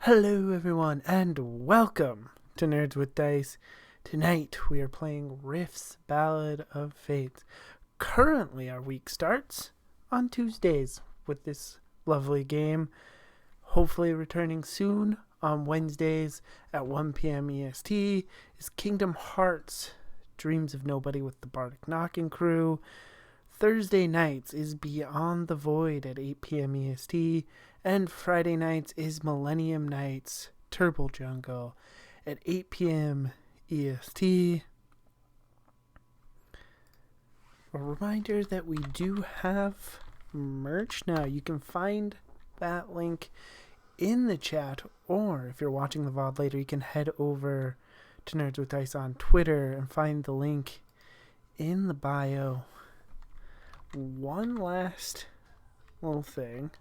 Hello, everyone, and welcome to Nerds with Dice. Tonight we are playing Riff's Ballad of Fate. Currently, our week starts on Tuesdays with this lovely game. Hopefully, returning soon on Wednesdays at 1 p.m. EST is Kingdom Hearts Dreams of Nobody with the Bardic Knocking Crew. Thursday nights is Beyond the Void at 8 p.m. EST, and Friday nights is Millennium Nights Turbo Jungle at 8 p.m. EST. A reminder that we do have merch now. You can find that link in the chat, or if you're watching the VOD later, you can head over to Nerds with Dice on Twitter and find the link in the bio. One last little thing.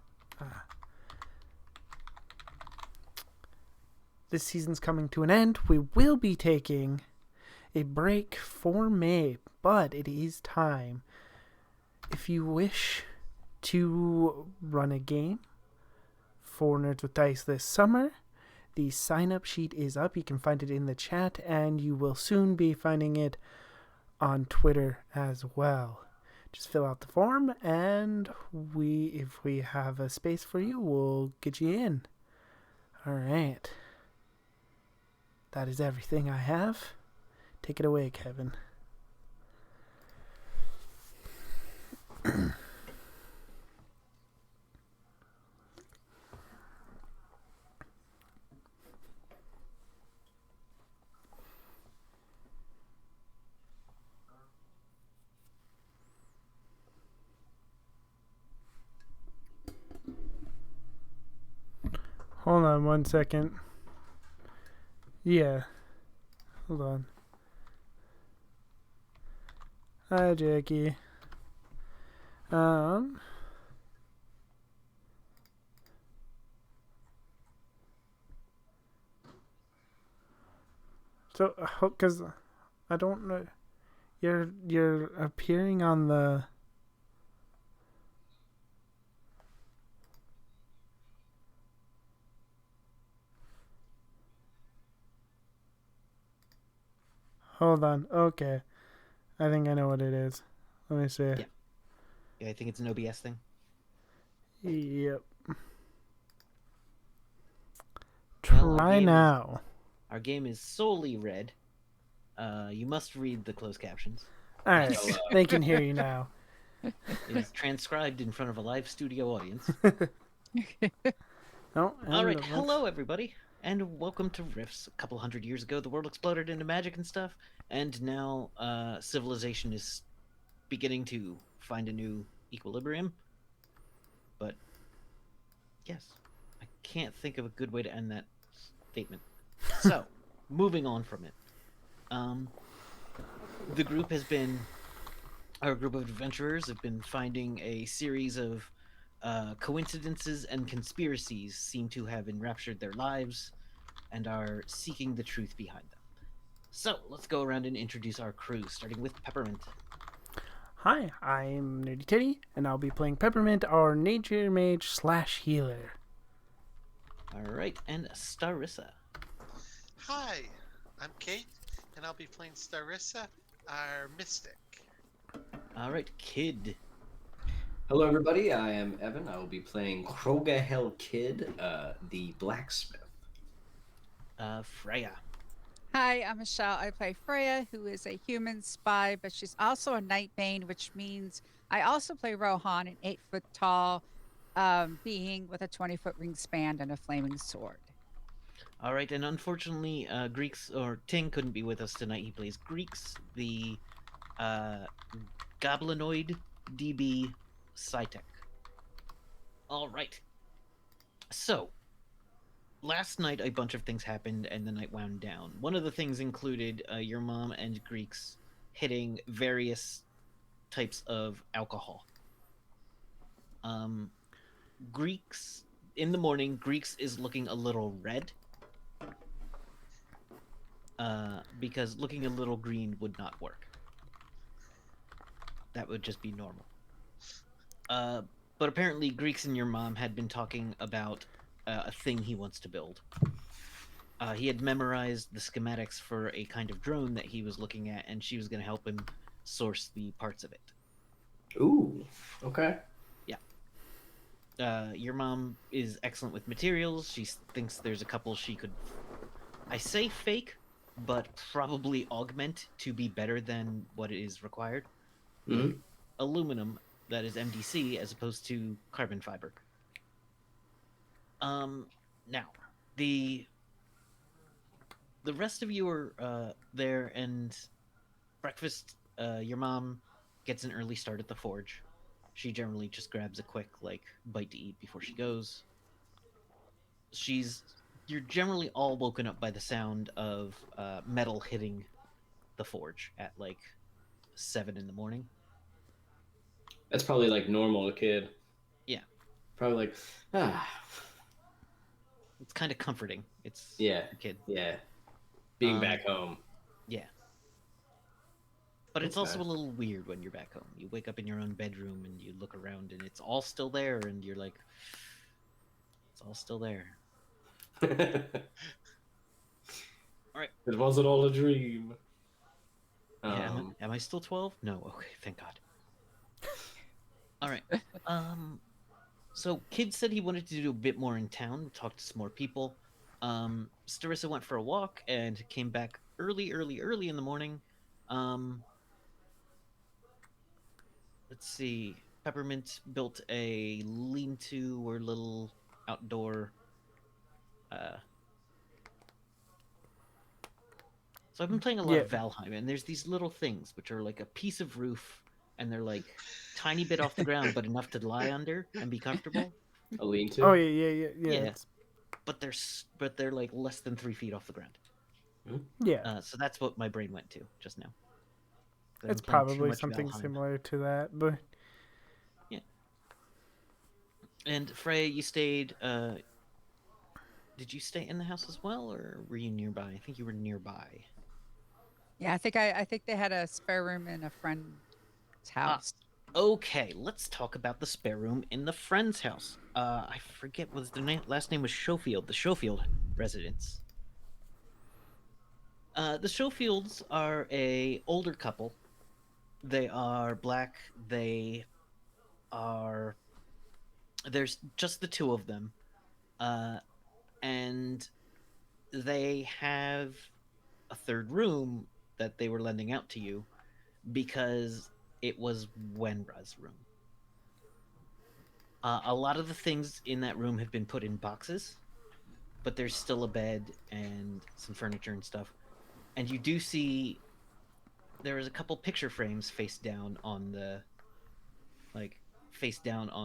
This season's coming to an end. We will be taking a break for May, but it is time. If you wish to run a game for Nerds with Dice this summer, the sign-up sheet is up. You can find it in the chat, and you will soon be finding it on Twitter as well. Just fill out the form, and if we have a space for you, we'll get you in. All right. That is everything I have. Take it away, Kevin. Hold on 1 second. Yeah. Hold on. Hi, Jackie. So, because I don't know, you're appearing on the. Hold on. Okay. I think I know what it is. Let me see. Yeah, I think it's an OBS thing. Yep. Well, Try now. Our game is solely read. You must read the closed captions. All right. They can hear you now. It is transcribed in front of a live studio audience. Oh, all right. Hello, everybody, and welcome to Riffs. A couple hundred years ago, the world exploded into magic and stuff, and now civilization is beginning to find a new equilibrium. But yes, I can't think of a good way to end that statement. So, moving on from it. The group has been, our group of adventurers have been finding a series of coincidences and conspiracies seem to have enraptured their lives and are seeking the truth behind them. So, let's go around and introduce our crew, starting with Peppermint. Hi, I'm Nerdy Teddy, and I'll be playing Peppermint, our nature mage / healer. Alright, and Starissa. Hi, I'm Kate, and I'll be playing Starissa, our mystic. Alright, Kid. Hello, everybody. I am Evan. I will be playing Kroga Hell Kid, the blacksmith. Freya. Hi, I'm Michelle. I play Freya, who is a human spy, but she's also a Nightbane, which means I also play Rohan, an 8-foot tall being with a 20-foot wingspan and a flaming sword. All right, and unfortunately, Greeks or Ting couldn't be with us tonight. He plays Greeks, the goblinoid DB Psytech. All right. So, last night a bunch of things happened and the night wound down. One of the things included your mom and Greeks hitting various types of alcohol. Greeks, in the morning, Greeks is looking a little red. Because looking a little green would not work. That would just be normal. But apparently Greeks and your mom had been talking about a thing he wants to build. He had memorized the schematics for a kind of drone that he was looking at, and she was going to help him source the parts of it. Ooh. Okay. Your mom is excellent with materials. She thinks there's a couple she could, I say fake, but probably augment to be better than what is required. Mhm. Like aluminum that is MDC as opposed to carbon fiber. Now the rest of you are there, and breakfast. Your mom gets an early start at the forge. She generally just grabs a quick bite to eat before she goes. You're generally all woken up by the sound of metal hitting the forge at 7 in the morning. That's probably like normal kid. Yeah, Probably like, ah. it's kind of comforting. It's Yeah. a kid. Yeah. Being Um, back home. Yeah, but it's That's also nice. a little weird when you're back home. You wake up in your own bedroom and you look around and it's all still there, and you're like, it's all still there. It All right. wasn't all a dream. Yeah, am I still 12? No. Okay, thank God. All right. So Kid said he wanted to do a bit more in town, talk to some more people. Starissa went for a walk and came back early in the morning. Let's see. Peppermint built a lean-to or little outdoor. So I've been playing a lot Yeah. of Valheim, and there's these little things which are like a piece of roof, and they're like tiny bit off the ground, but enough to lie under and be comfortable. A lean-to? Oh yeah. Yeah. It's, But they're like less than 3 feet off the ground. yeah. So that's what my brain went to just now. I've It's been playing too probably much something Valheim. similar to that, but Yeah. And Freya, you stayed. Did you stay in the house as well, or were you nearby? I think you were nearby. Yeah, I think they had a spare room in a friend's house. Okay, let's talk about the spare room in the friend's house. I forget what the last name was. Schofield, the Schofield residence. The Schofields are a older couple. They are black. There's just the two of them, and they have a third room that they were lending out to you because it was Wenra's room. A lot of the things in that room have been put in boxes, but there's still a bed and some furniture and stuff. And you do see there is a couple picture frames face down on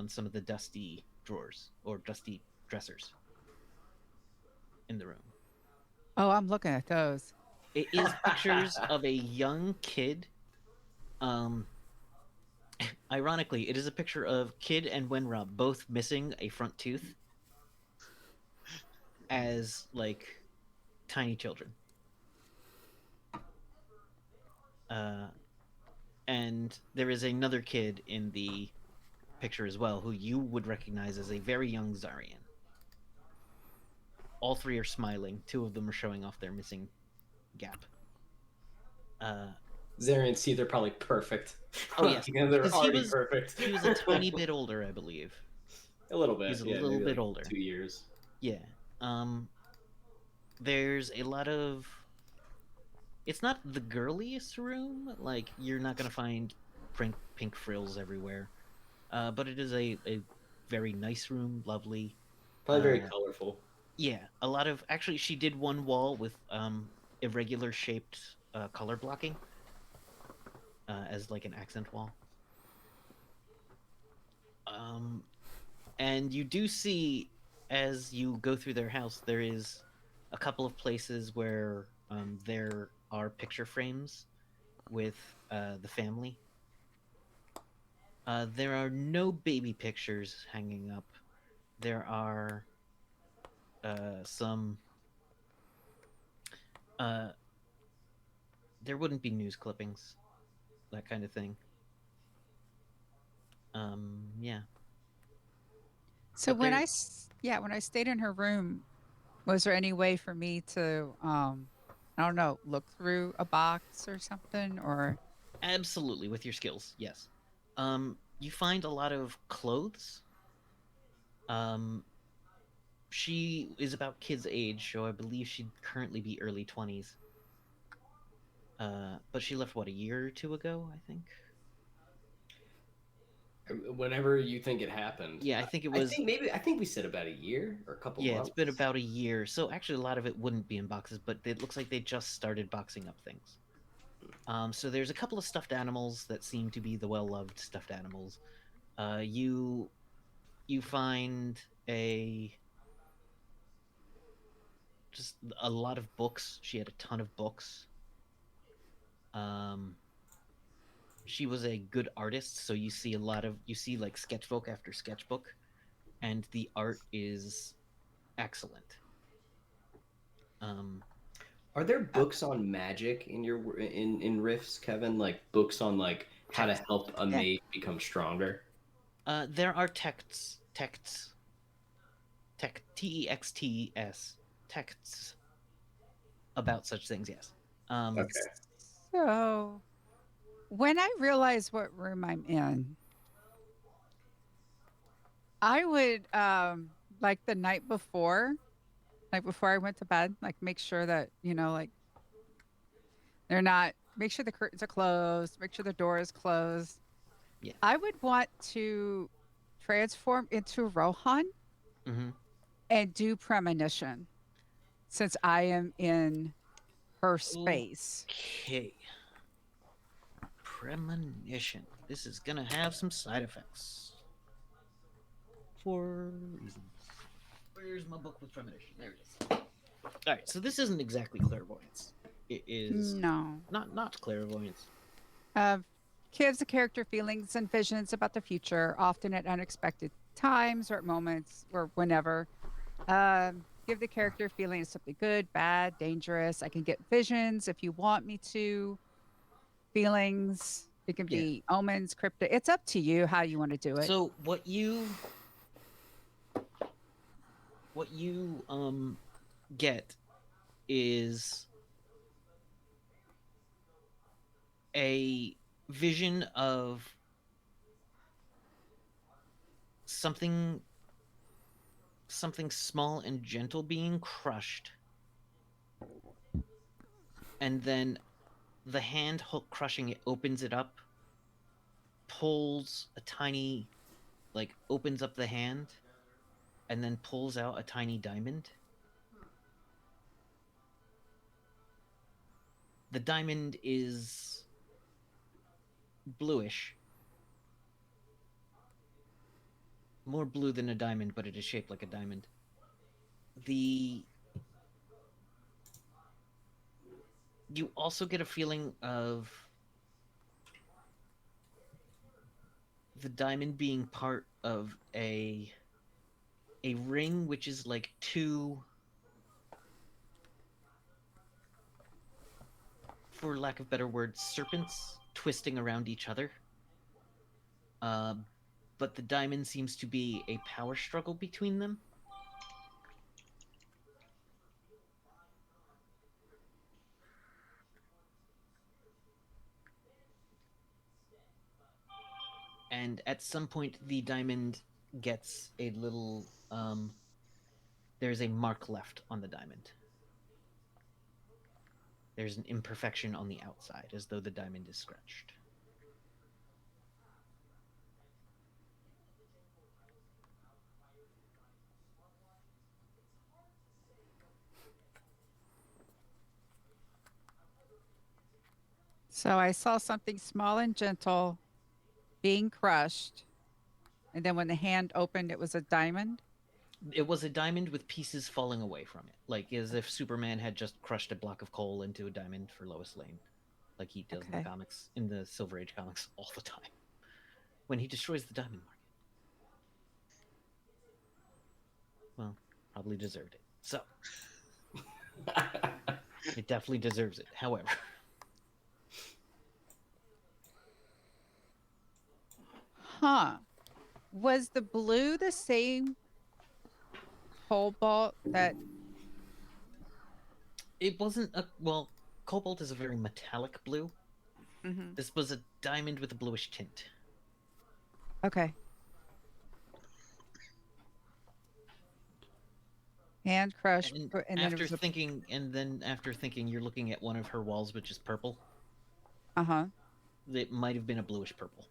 some of the dusty drawers or dusty dressers in the room. Oh, I'm looking at those. It is pictures of a young kid. Ironically, it is a picture of Kid and Wenra both missing a front tooth as tiny children. And there is another kid in the picture as well who you would recognize as a very young Zarian. All three are smiling. Two of them are showing off their missing gap. Zarian's teeth are probably perfect. Oh yes, They're already was, perfect. He was a tiny bit older, I believe. A little bit. He's a yeah, little maybe bit older. 2 years. Yeah. There's a lot of. It's not the girliest room. Like you're not gonna find pink frills everywhere, but it is a very nice room, lovely. Probably very colorful. Yeah, a lot of actually. She did one wall with irregular shaped color blocking as like an accent wall. And you do see as you go through their house, there is a couple of places where there are picture frames with the family. There are no baby pictures hanging up. There are some. There wouldn't be news clippings, that kind of thing. Yeah. So But there, when I stayed in her room, was there any way for me to I don't know, look through a box or something or absolutely, with your skills, yes. You find a lot of clothes. Um, she is about kid's age, so I believe she'd currently be early 20s. But she left what, a year or two ago, I think. Whenever you think it happened, Yeah, I think it I was. think maybe I think we said about a year or a couple Yeah, it's been months. about a year. So actually, a lot of it wouldn't be in boxes, but it looks like they just started boxing up things. So there's a couple of stuffed animals that seem to be the well-loved stuffed animals. You find a just a lot of books. She had a ton of books. Um, she was a good artist, so you see like sketchbook after sketchbook, and the art is excellent. Um, Are there books on magic in your in Rifts, Kevin? Like books on like how to text. help a yeah. mage become stronger? There are texts, texts about such things. Yes. Um, Okay. So when I realize what room I'm in, I would like the night before, like before I went to bed, like make sure that, like they're not make sure the curtains are closed, make sure the door is closed. yeah. I would want to transform into Rohan Hmm. and do premonition since I am in her space. Okay. Premonition. This is gonna have some side effects for reasons. Where's my book with premonition? There it is. All right. So this isn't exactly clairvoyance. It is No. not clairvoyance. Uh, gives the character feelings and visions about the future, often at unexpected times or at moments or whenever. Give the character feeling of something good, bad, dangerous. I can get visions if you want me to. Feelings. It can Yeah. be omens, cryptic. It's up to you how you want to do it. So what you get is a vision of something something small and gentle being crushed, and then the hand crushing it opens it up, pulls a tiny, like opens up the hand, and then pulls out a tiny diamond. The diamond is bluish, more blue than a diamond, but it is shaped like a diamond. The You also get a feeling of the diamond being part of a ring, which is like two, for lack of better words, serpents twisting around each other. Uh, but the diamond seems to be a power struggle between them. And at some point, the diamond gets a little. There's a mark left on the diamond. There's an imperfection on the outside, as though the diamond is scratched. So I saw something small and gentle being crushed. And then when the hand opened, it was a diamond. It was a diamond with pieces falling away from it, like as if Superman had just crushed a block of coal into a diamond for Lois Lane, like he does in the Okay. comics, in the Silver Age comics, all the time. When he destroys the diamond market, well, probably deserved it. So it definitely deserves it. However, Huh. Was the blue the same cobalt that It wasn't a well. Cobalt is a very metallic blue. mhm. This was a diamond with a bluish tint. Okay. Hand crush, And and then it after was a thinking, you're looking at one of her walls, which is purple. uh-huh. It might have been a bluish purple.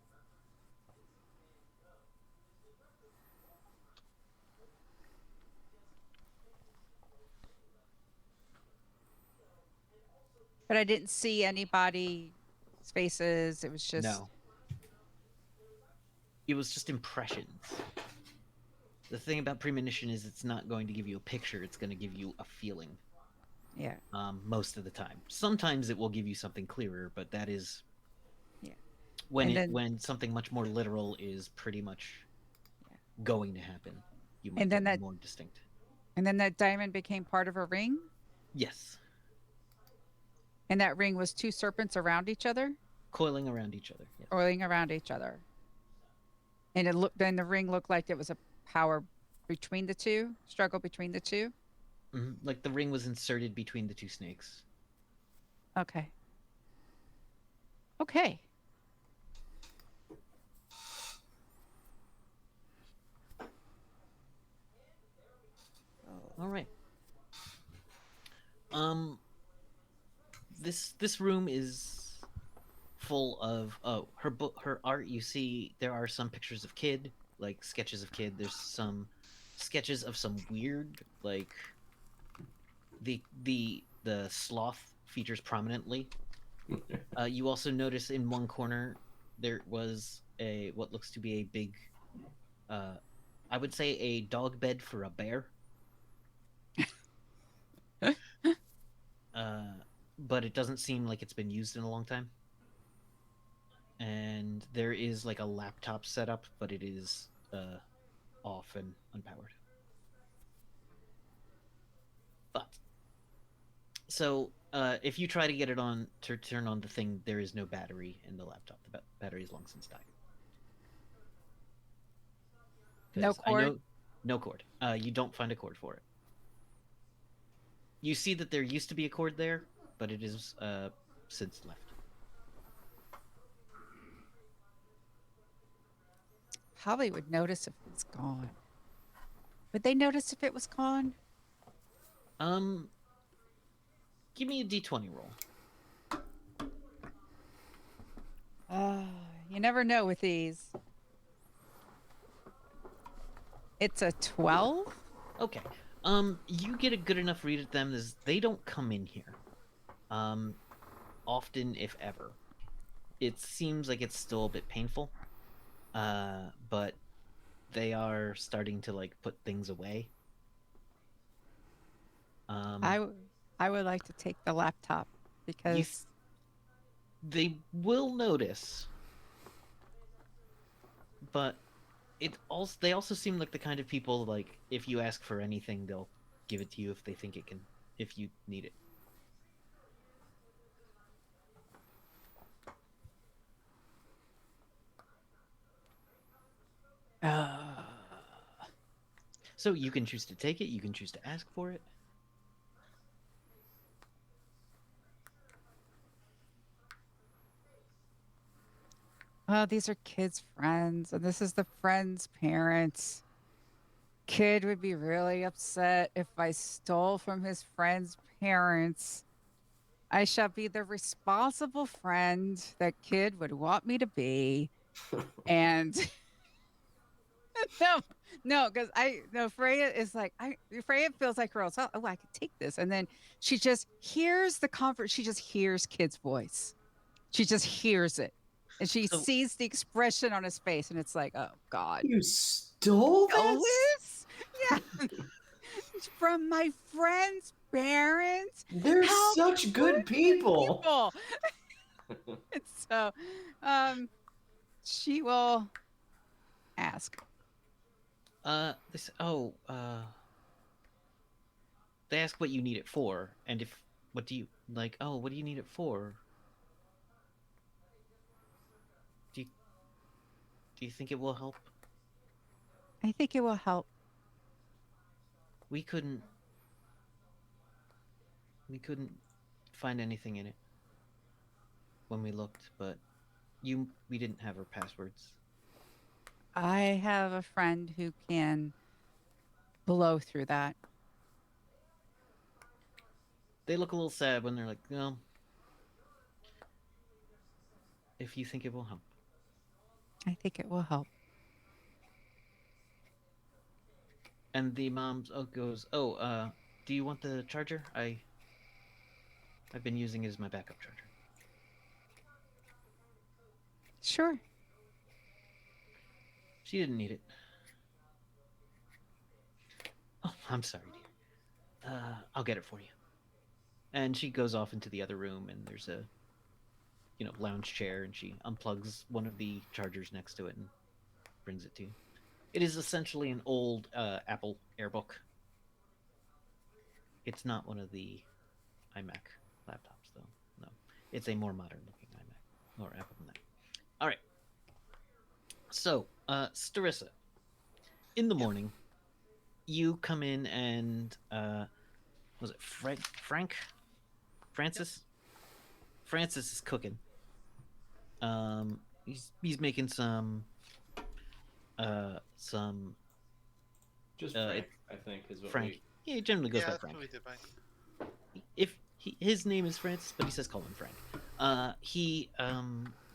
But I didn't see anybody's faces. It was just No, it was just impressions. The thing about premonition is it's not going to give you a picture; it's going to give you a feeling. yeah. Most of the time, sometimes it will give you something clearer, but that is Yeah. when And then when something much more literal is pretty much Yeah. going to happen. You might And then get that more distinct. that diamond became part of a ring, Yes, and that ring was two serpents around each other, coiling around each other. Yes. oiling around each other. And it looked then the ring looked like it was a power between the two, struggle between the two. Like the ring was inserted between the two snakes. Okay. Okay. All right. Um, this room is full of her art. You see, there are some pictures of Kid, like sketches of Kid. There's some sketches of some weird, like the sloth features prominently. You also notice in one corner there was a what looks to be a big, uh, I would say a dog bed for a bear. Uh, but it doesn't seem like it's been used in a long time. And there is like a laptop setup, but it is off and unpowered. But so if you try to get it on to turn on the thing, there is no battery in the laptop. The battery is long since died. No Because I cord. know no cord. You don't find a cord for it. You see that there used to be a cord there, but it is since left. Probably would notice if it's gone. Would they notice if it was gone? Um, give me a d20 roll. You never know with these. It's a 12? Okay. You get a good enough read at them as they don't come in here. Often, if ever. It seems like it's still a bit painful. But they are starting to like put things away. I, w- I would like to take the laptop because They will notice, but they also seem like the kind of people like if you ask for anything, they'll give it to you if they think it can, if you need it. So you can choose to take it, you can choose to ask for it. these are kids' friends, and this is the friend's parents. Kid would be really upset if I stole from his friend's parents. I shall be the responsible friend that kid would want me to be. And no, no, because I no Freya is like Freya feels like her own self. Oh, I could take this, and then she just hears the comfort. She just hears Kid's voice. She just hears it, and she So sees the expression on his face, and it's like, oh God, You stole this? Elvis, yeah, from my friend's parents. They're How such good people. people. And so, she will ask. this they ask what you need it for, and if what do you like? Oh, what do you need it for? Do you think it will help? I think it will help. We couldn't find anything in it when we looked, but we didn't have her passwords. I have a friend who can blow through that. They look a little sad when they're like, "Well, if you think it will help." I think it will help. And the mom goes, "Oh, do you want the charger? I've been using it as my backup charger." Sure. She didn't need it. Oh, I'm sorry, dear. I'll get it for you. And she goes off into the other room, and there's a, lounge chair, and she unplugs one of the chargers next to it and brings it to you. It is essentially an old Apple AirBook. It's not one of the iMac laptops, though. No, it's a more modern-looking iMac or Apple Mac. All right. So, Starissa, in the morning, you come in and was it Frank? Francis? Francis is cooking. He's making some Just Uh, Frank, I think, is what Frank. we. Yeah, he generally goes Yeah, by that's Frank. what we did, Mike. If his name is Francis, but he says call him Frank. He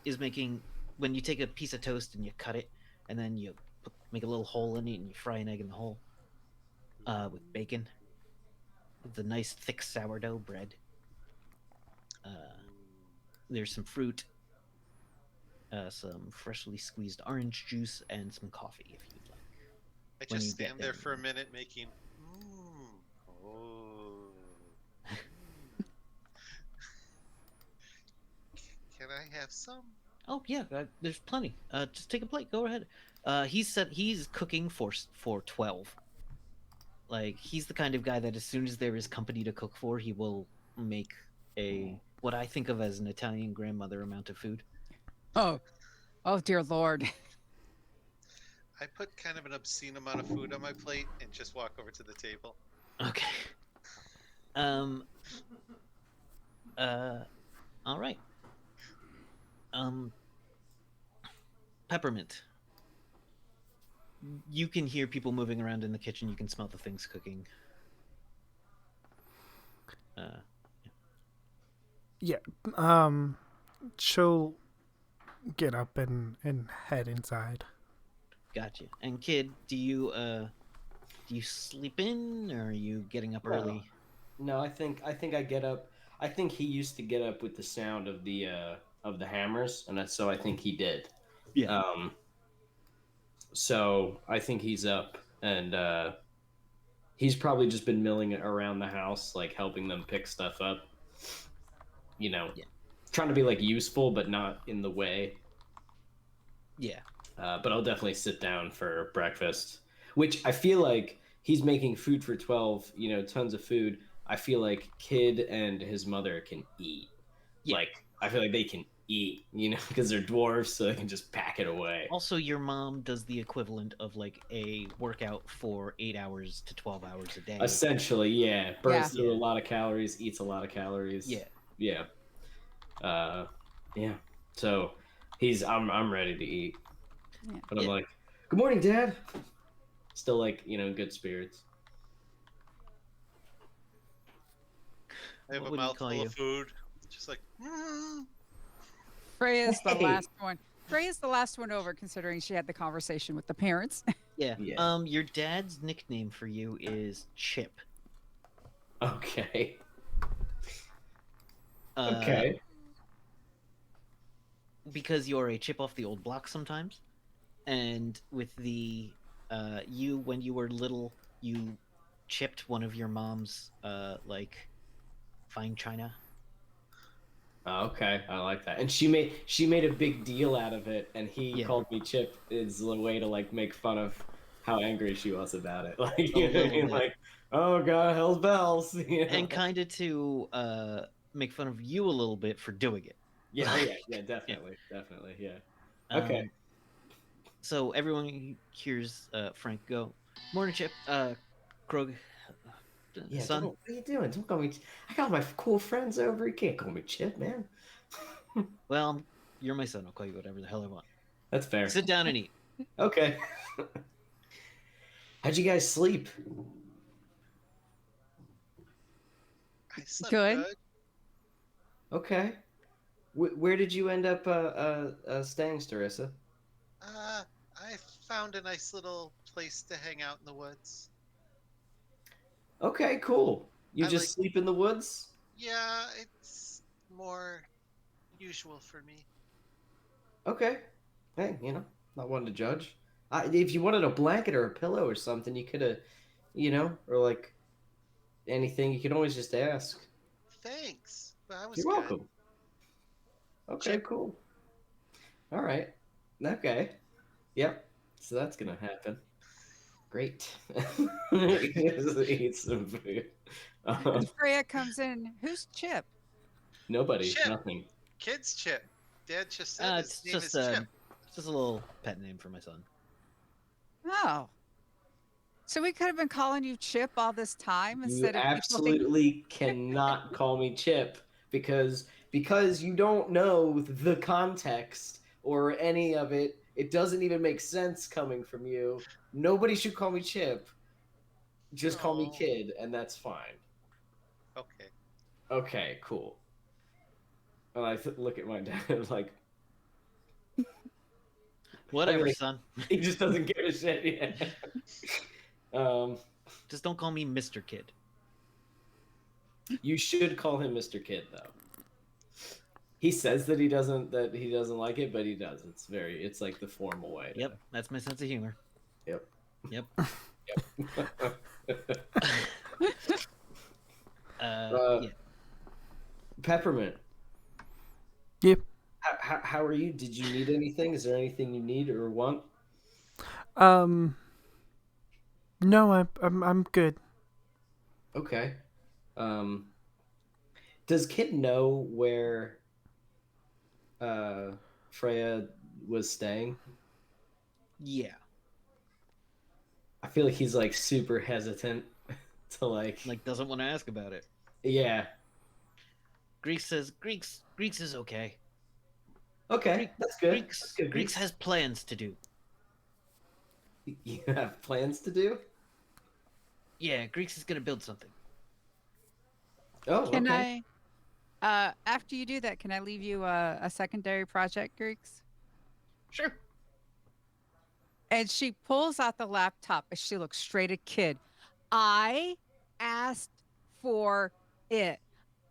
is making, when you take a piece of toast and you cut it, and then you make a little hole in it, and you fry an egg in the hole with bacon. It's a nice thick sourdough bread. There's some fruit, some freshly squeezed orange juice, and some coffee if you'd like. I When just you get stand there there. for a minute making. Oh. Can I have some? Oh yeah, there's plenty. Just take a plate. Go ahead. He said he's cooking for 12. Like he's the kind of guy that as soon as there is company to cook for, he will make a what I think of as an Italian grandmother amount of food. Oh, oh dear Lord. I put kind of an obscene amount of food on my plate and just walk over to the table. Okay. Um. All right. Peppermint. You can hear people moving around in the kitchen. You can smell the things cooking. Yeah. She'll get up and head inside. Gotcha. And kid, do you sleep in, or are you getting up early? No, I think I get up. I think he used to get up with the sound of the hammers, and so I think he did. Yeah. So I think he's up, and he's probably just been milling around the house, like helping them pick stuff up. Yeah. Trying to be like useful, but not in the way. Yeah. But I'll definitely sit down for breakfast, which I feel like he's making food for 12. Tons of food. I feel like Kid and his mother can eat. Yeah. Like I feel like they can eat, because they're dwarves, so they can just pack it away. Also, your mom does the equivalent of like a workout for 8 hours to 12 hours a day. Essentially, yeah. Burns through Yeah. a lot of calories, eats a lot of calories. Yeah. Yeah. Yeah. So I'm ready to eat. Yeah. But I'm Yeah. like, good morning, Dad. Still like, in good spirits. I have What a would he call mouthful you? of food. Just like, Freya's the Hey. last one. Freya's the last one over, considering she had the conversation with the parents. Yeah. Yeah. Your dad's nickname for you is Chip. Okay. Uh, Okay. Because you're a chip off the old block sometimes, and with the when you were little, you chipped one of your mom's like fine china. Okay, I like that. And she made a big deal out of it, and he Yeah. called me Chip as a way to like make fun of how angry she was about it. Like, A you know what I little mean? bit. Like, oh god, hell's bells. And kind of to make fun of you a little bit for doing it. Yeah, oh yeah, definitely, yeah. Um, Okay. So everyone hears Frank go, "Morning, Chip. Krog Yeah, son. what are you doing? Don't call me. I got my cool friends over. You can't call me Chip, man. Well, you're my son. I'll call you whatever the hell I want. That's fair. Sit down and eat. Okay. How'd you guys sleep? I slept Good. good. Okay. Where did you end up staying, Starissa? I found a nice little place to hang out in the woods. Okay, cool. You I just like- sleep in the woods? Yeah, it's more usual for me. Okay. Hey, not one to judge. If you wanted a blanket or a pillow or something, you could have, or like anything, you could always just ask. Thanks, but I was You're good. welcome. Okay, Chip. cool. All right. Okay. Yep. So that's gonna happen. Great. Eat some food. And Freya comes in. Who's Chip? Nobody. Chip. Nothing. Kid's Chip. Dad just said his It's name just is Chip. it's just a little pet name for my son. Oh. So we could have been calling you Chip all this time You instead of people think absolutely cannot call me Chip because you don't know the context or any of it. It doesn't even make sense coming from you. Nobody should call me Chip. Just call me Oh. Kid, and that's fine. Okay. Okay, cool. And I look at my dad like Whatever, like- son. he just doesn't give a shit yet. Just don't call me Mr. Kid. You should call him Mr. Kid though. He says that he doesn't like it, but he does. It's like the formal way. Yep, that's my sense of humor. Yep. Yep. Yeah. Peppermint. Yep. How are you? Did you need anything? Is there anything you need or want? No, I'm good. Okay. Does Kid know where Freya was staying? Yeah. I feel like he's like super hesitant to Like doesn't want to ask about it. yeah. Greeks is okay. Okay, that's good. Greeks That's good. Greeks has plans to do. You have plans to do? Yeah, Greeks is gonna build something. Oh, can okay. after you do that, can I leave you a secondary project, Greeks? Sure. And she pulls out the laptop and she looks straight at Kid. I asked for it.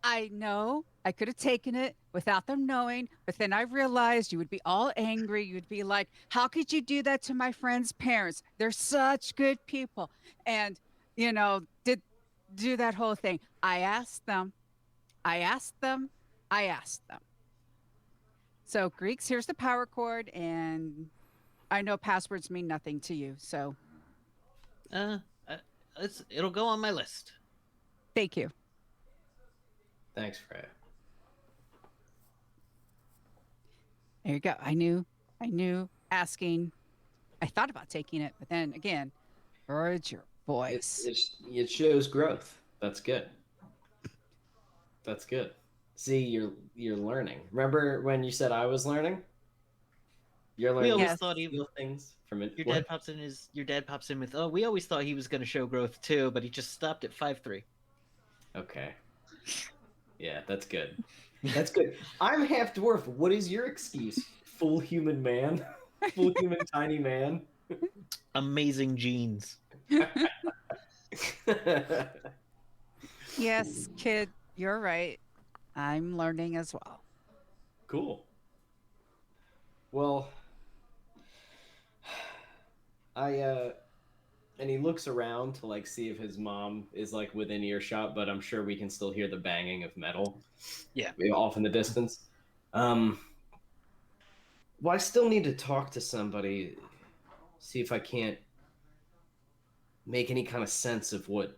I know I could have taken it without them knowing, but then I realized you would be all angry. You'd be like, how could you do that to my friend's parents? They're such good people. And, did do that whole thing. I asked them. So, Greeks, here's the power cord. And I know passwords mean nothing to you. So, It'll go on my list. thank you. Thanks, Freya. There you go. I knew asking. I thought about taking it, but then again, heard your voice. It shows growth. That's good. That's good. See, you're learning. Remember when you said I was learning? You're We learning always Yes. thought he real things from it. your What? dad pops in with, oh, we always thought he was gonna show growth too, but he just stopped at 5'3". Okay. Yeah, that's good. That's good. I'm half dwarf. What is your excuse? Full human man? Full human tiny man? Amazing genes. Yes, Kid, you're right. I'm learning as well. Cool. Well, and he looks around to like see if his mom is like within earshot, but I'm sure we can still hear the banging of metal. Yeah. Off in the distance. Well, I still need to talk to somebody, see if I can't make any kind of sense of what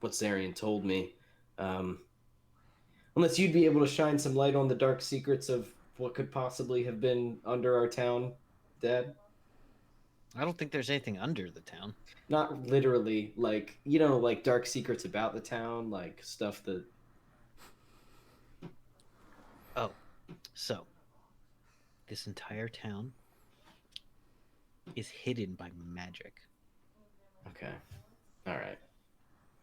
Zarian told me. Unless you'd be able to shine some light on the dark secrets of what could possibly have been under our town, Dad. I don't think there's anything under the town. Not literally, like, you know, like dark secrets about the town, like stuff that. Oh, so this entire town is hidden by magic. Okay. All right.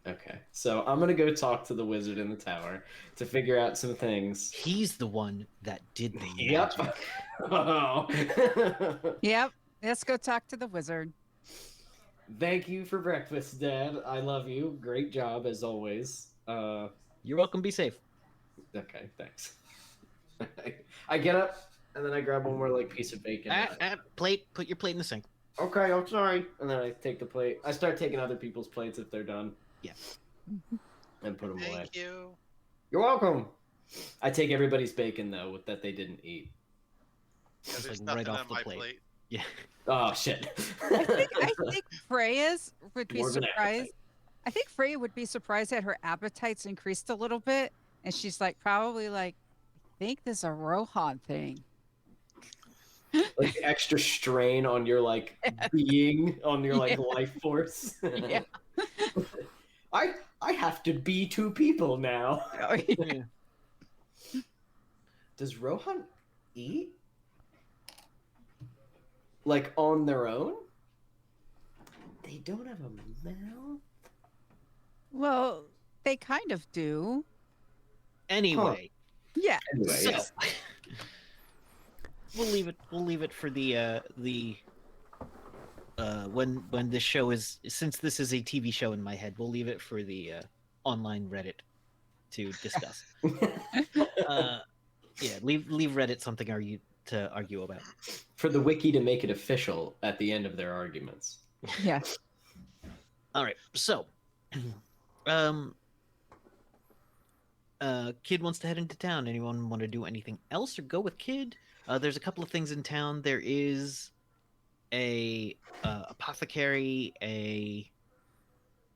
Okay. So I'm gonna go talk to the wizard in the tower to figure out some things. He's the one that did the Yep. magic. Oh. Yep. Let's go talk to the wizard. Thank you for breakfast, Dad. I love you. Great job as always. You're welcome. Be safe. Okay, thanks. I get up and then I grab one more like piece of bacon. Plate. Put your plate in the sink. Okay, I'm sorry. And then I take the plate. I start taking other people's plates if they're done. Yeah. And put them away. Thank you. You're welcome. I take everybody's bacon though that they didn't eat. Yeah, Just there's like nothing right off on the my plate. plate. Yeah. Oh shit. I think Freya's would be More of an surprised. appetite. I think Freya would be surprised that her appetite's increased a little bit, and she's like probably like, I think this is a Rohan thing. Like the extra strain on your like being, on your like life force. Yeah. I have to be two people now. Oh, yeah. Yeah. Does Rohan eat? Like on their own? They don't have a mouth? Well, they kind of do. Anyway, Yeah. Anyway, so yes. we'll leave it. We'll leave it for the when this show is, since this is a TV show in my head, we'll leave it for the online Reddit to discuss. Yeah, leave Reddit something to argue about. For the wiki to make it official at the end of their arguments. Yeah. All right, so Kid wants to head into town. Anyone want to do anything else or go with Kid? There's a couple of things in town. There is a apothecary, a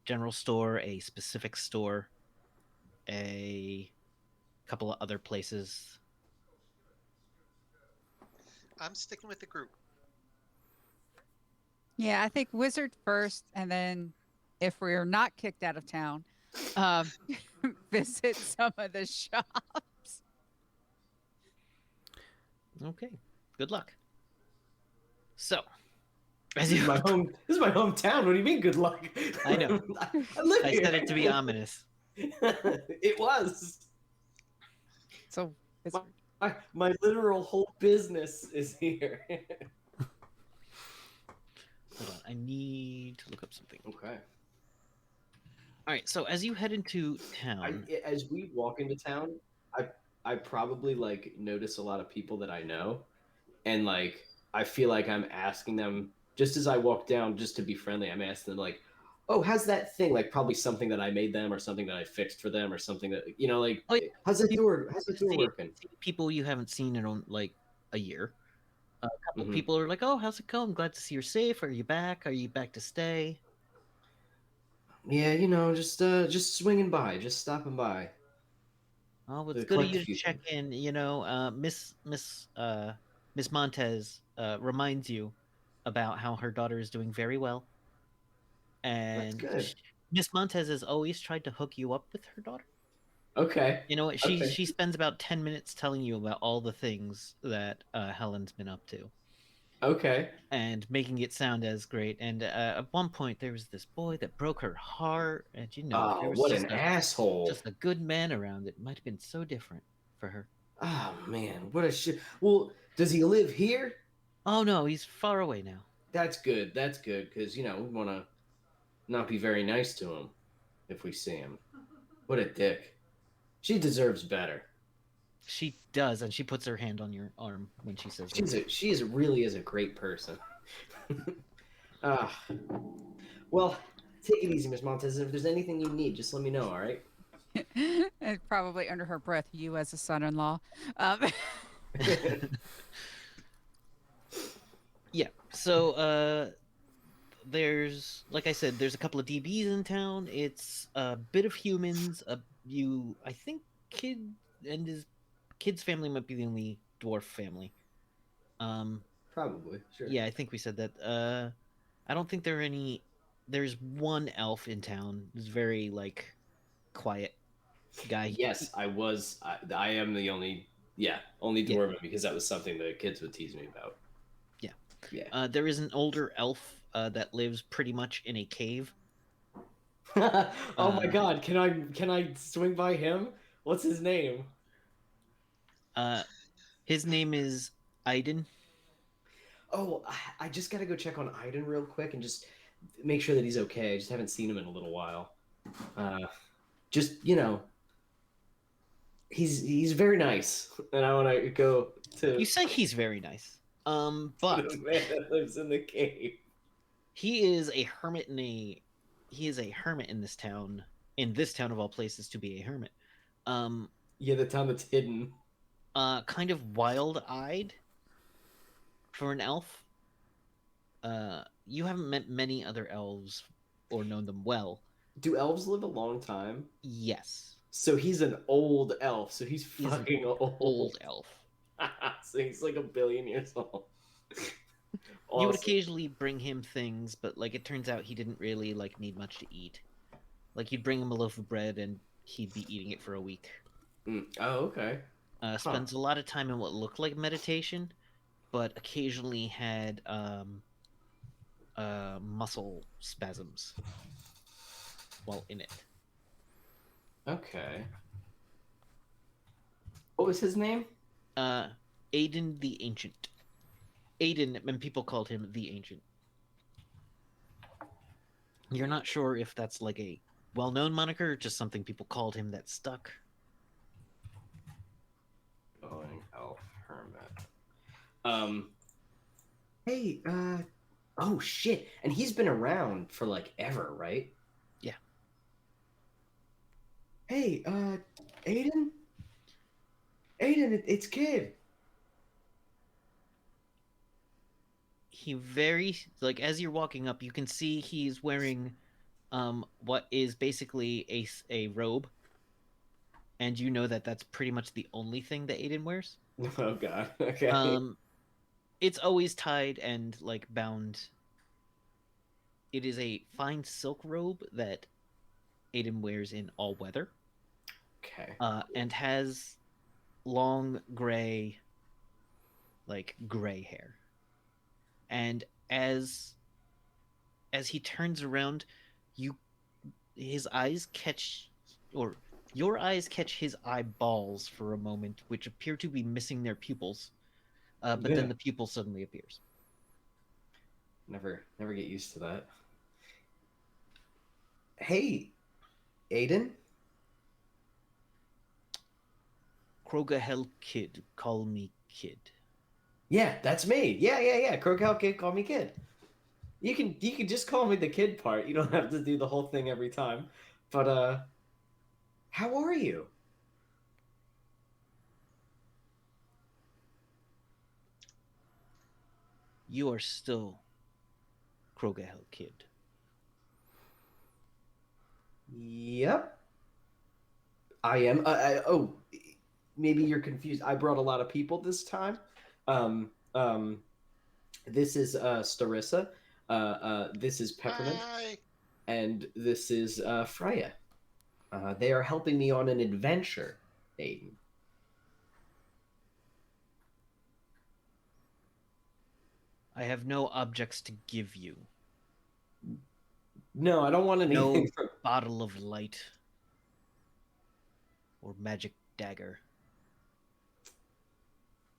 general store, a specific store, a couple of other places. I'm sticking with the group. Yeah, I think wizard first, and then if we're not kicked out of town, visit some of the shops. Okay, good luck. So, This as is you, my hometown. What do you mean good luck? I know. I live I here. said it to be ominous. It was. So, wizard. My literal whole business is here. Hold on, I need to look up something. Okay. All right, so as you head into town, As we walk into town, I probably like notice a lot of people that I know, and like I feel like I'm asking them just as I walk down, just to be friendly. I'm asking them like, "Oh, how's that thing?" Like probably something that I made them, or something that I fixed for them, or something that like. Oh, yeah. How's that door? How's that door See- working? people you haven't seen in like a year. A couple Mhm. people are like, "Oh, how's it going? Glad to see you're safe. Are you back? Are you back to stay?" Yeah, just swinging by, just stopping by. Oh, it's To good of collect you a to few check in. Miss Montez reminds you about how her daughter is doing very well, and good. Miss Montez has always tried to hook you up with her daughter. Okay. You know, she Okay. she spends about 10 minutes telling you about all the things that Helen's been up to, Okay. and making it sound as great. And at one point, there was this boy that broke her heart, and if Oh, there was what just an asshole. just a good man around, it might have been so different for her. Oh man, what a shit. Well, does he live here? Oh no, he's far away now. That's good. That's good because we want to not be very nice to him if we see him. What a dick. She deserves better. She does, and she puts her hand on your arm when she says that. She is really is a great person. Ah, well, take it easy, Miss Montez. If there's anything you need, just let me know. All right. And probably under her breath, you as a son-in-law. Yeah. So there's, like I said, there's a couple of DBs in town. It's a bit of humans. I think Kid and his Kid's family might be the only dwarf family. Probably. Sure. Yeah, I think we said that. I don't think there are any. There's one elf in town who's very like quiet guy. Yes, I was. I am the only. Yeah, only Yeah. dwarven because that was something the kids would tease me about. Yeah. Yeah. There is an older elf that lives pretty much in a cave. Oh my god, can I swing by him? What's his name? Uh, his name is Aiden. Oh, I just gotta go check on Iden real quick and just make sure that he's okay. I just haven't seen him in a little while. Just he's very nice, and I want to go to You say he's very nice. But the man that lives in the cave. he is a hermit in this town. In this town of all places to be a hermit. Um, Yeah, the town that's hidden. kind of wild-eyed for an elf. You haven't met many other elves or known them well. Do elves live a long time? Yes, So he's an old elf. So he's He's an fucking old. old elf. So he's like 1,000,000,000 years old. You would Awesome. occasionally bring him things, but like it turns out he didn't really like need much to eat. Like you'd bring him a loaf of bread and he'd be eating it for a week. Oh, okay. Spends a lot of time in what looked like meditation, but occasionally had muscle spasms while in it. Okay. What was his name? Aiden the Ancient. Aiden, and people called him the Ancient. You're not sure if that's like a well-known moniker or just something people called him that stuck. Glowing elf hermit. Hey, oh shit. And he's been around for like ever, right? Yeah. Hey, Aiden? Aiden, it's Kid. He very like as you're walking up, you can see he's wearing what is basically a robe, and you know that that's pretty much the only thing that Aiden wears. Oh god. Okay. It's always tied and like bound. It is a fine silk robe that Aiden wears in all weather, Okay. and has long gray hair. And as he turns around, you his eyes catch or your eyes catch his eyeballs for a moment, which appear to be missing their pupils. But Yeah. then the pupil suddenly appears. Never get used to that. Hey, Aiden? Krogahel Kid, call me Kid. Yeah, that's me. Yeah. Crocow Kid, call me Kid. You can just call me the kid part. You don't have to do the whole thing every time. But how are you? You are still Krogahel Kid. Yep. I am. Oh, maybe you're confused. I brought a lot of people this time. Um, um, this is Starissa. This is Peppermint, Hi. and this is Freya. They are helping me on an adventure, Aiden. I have no objects to give you. No, I don't want No anything from. bottle of light or magic dagger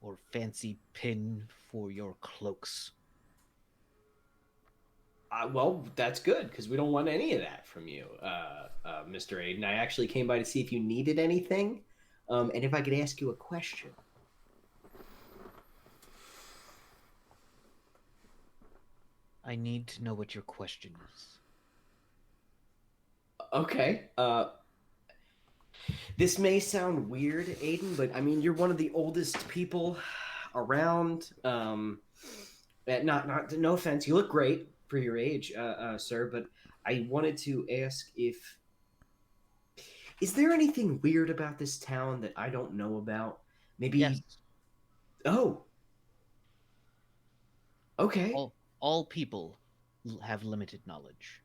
or fancy pin for your cloaks. Well, that's good because we don't want any of that from you, Mr. Aiden. I actually came by to see if you needed anything, and if I could ask you a question. I need to know what your question is. Okay. This may sound weird, Aiden, but I mean, you're one of the oldest people around. No offense, you look great for your age, sir, but I wanted to ask if is there anything weird about this town that I don't know about? Maybe. Yes, Oh, Okay. All people have limited knowledge.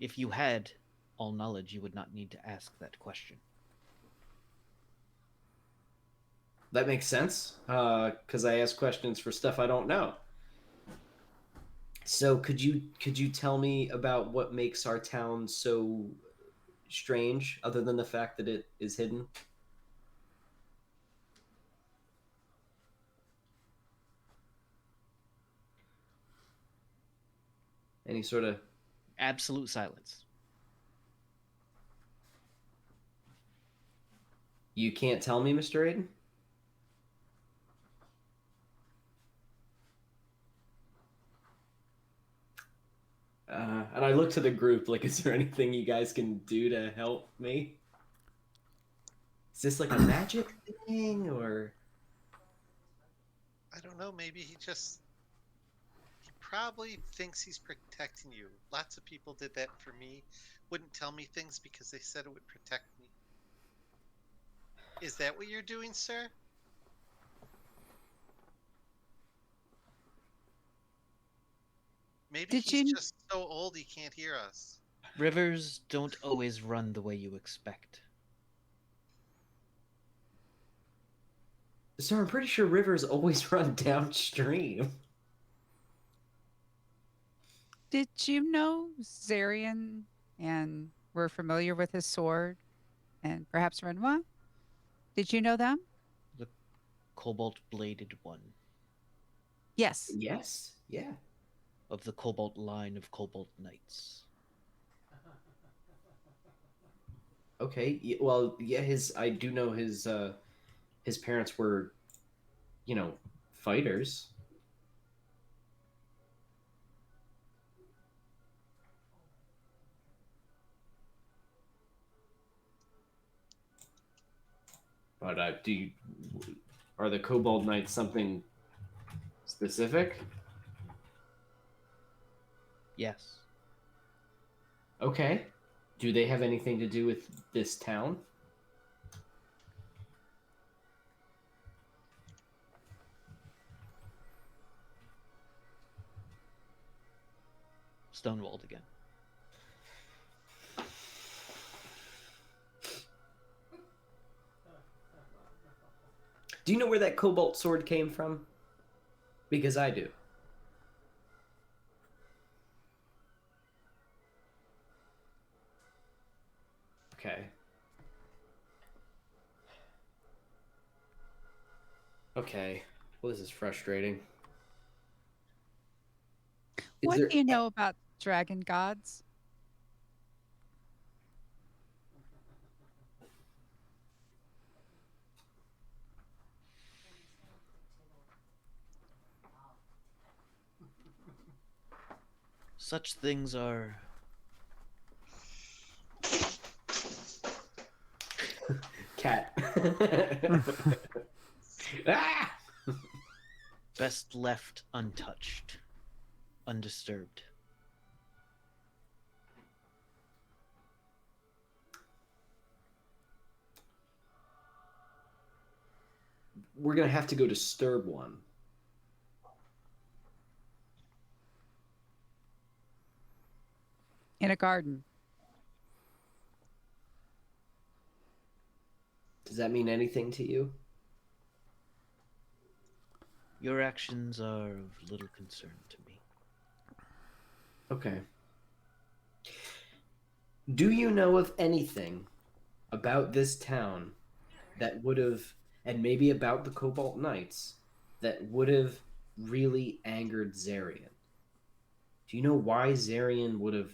If you had all knowledge, you would not need to ask that question. That makes sense. Because I ask questions for stuff I don't know. So could you tell me about what makes our town so strange, other than the fact that it is hidden? Any sort of Absolute silence. you can't tell me, Mr. Aiden? And I look to the group like, is there anything you guys can do to help me? Is this like a magic thing, or I don't know. Maybe he probably thinks he's protecting you. Lots of people did that for me. Wouldn't tell me things because they said it would protect me. Is that what you're doing, sir? Maybe Did he's you just so old he can't hear us. Rivers don't always run the way you expect. sir? I'm pretty sure rivers always run downstream. did you know Zarian and were familiar with his sword and perhaps Renoir? Did you know them? The cobalt bladed one Yes. Yes. Yeah. of the cobalt line of cobalt knights. Okay. Well, yeah. His I do know his parents were, you know, fighters. But are the Kobold Knights something specific? Yes. Okay. Do they have anything to do with this town? Stonewalled again. Do you know where that cobalt sword came from? Because I do. Okay. Okay. Well, this is frustrating. What do you know about dragon gods? Such things are Cat. Ah! best left untouched, undisturbed. We're gonna have to go disturb one. In a garden. Does that mean anything to you? Your actions are of little concern to me. Okay. Do you know of anything about this town that would have, and maybe about the Cobalt Knights, that would have really angered Zarian? Do you know why Zarian would have?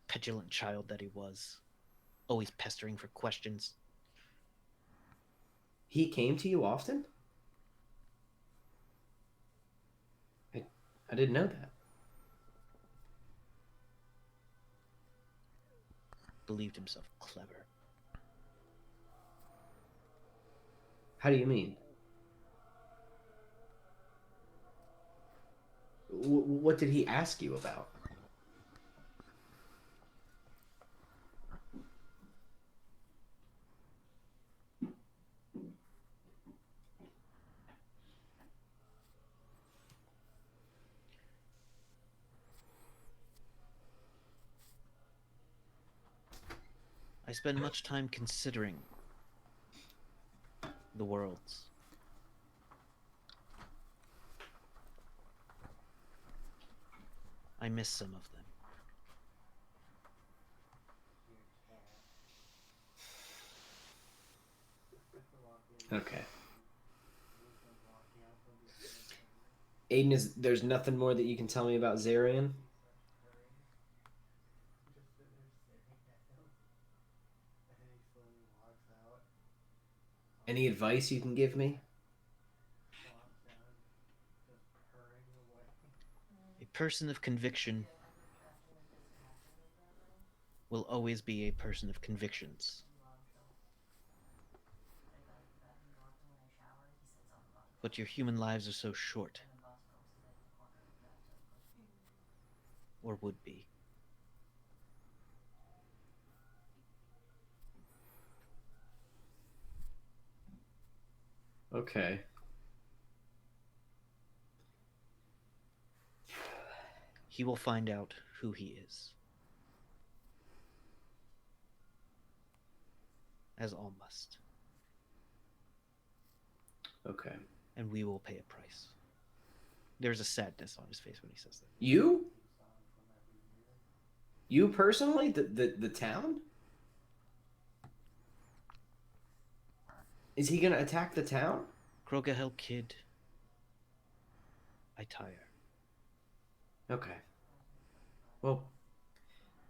Petulant child that he was, always pestering for questions. He came to you often? I didn't know that. Believed himself clever. How do you mean? What did he ask you about? I spend much time considering the worlds. I miss some of them. Okay. Aiden, there's nothing more that you can tell me about Zarian? Any advice you can give me? A person of conviction will always be a person of convictions. But your human lives are so short. Or would be. Okay. He will find out who he is. As all must. Okay. And we will pay a price. There's a sadness on his face when he says that. You? You personally? The town? Is he gonna attack the town? Krogahel kid. I tire. Okay. Well,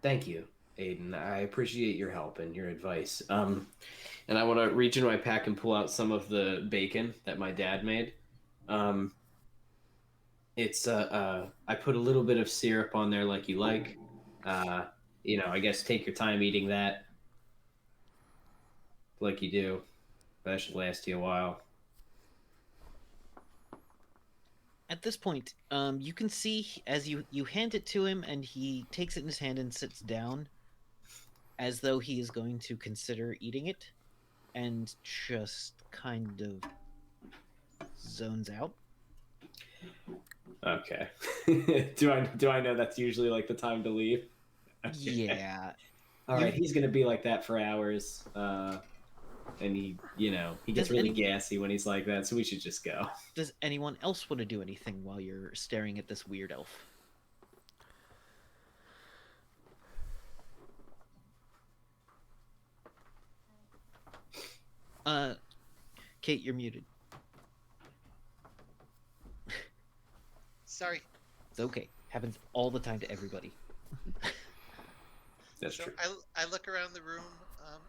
thank you, Aiden. I appreciate your help and your advice. And I want to reach into my pack and pull out some of the bacon that my dad made. It's I put a little bit of syrup on there, like you like. I guess take your time eating that, like you do. That should last you a while. At this point, you can see as you hand it to him, and he takes it in his hand and sits down, as though he is going to consider eating it, and just kind of zones out. Okay. do I know that's usually like the time to leave? Okay. Yeah. All right. He's gonna be like that for hours. And he gets really gassy when he's like that. So we should just go. Does anyone else want to do anything while you're staring at this weird elf? Kate, you're muted. Sorry. It's okay. Happens all the time to everybody. That's So true. I look around the room.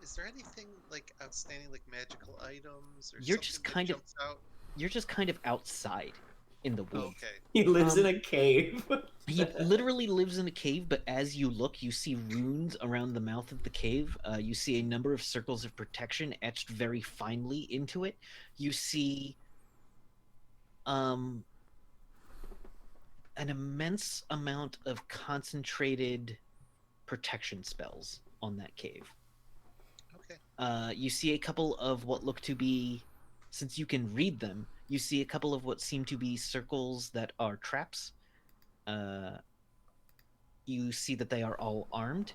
Is there anything like outstanding, like magical items or You're something just that kind of jumps out? You're just kind of outside in the woods. Okay. He lives in a cave. He literally lives in a cave, but as you look, you see runes around the mouth of the cave. You see a number of circles of protection etched very finely into it. You see an immense amount of concentrated protection spells on that cave. Okay. You see a couple of what look to be, since you can read them, you see a couple of what seem to be circles that are traps. You see that they are all armed.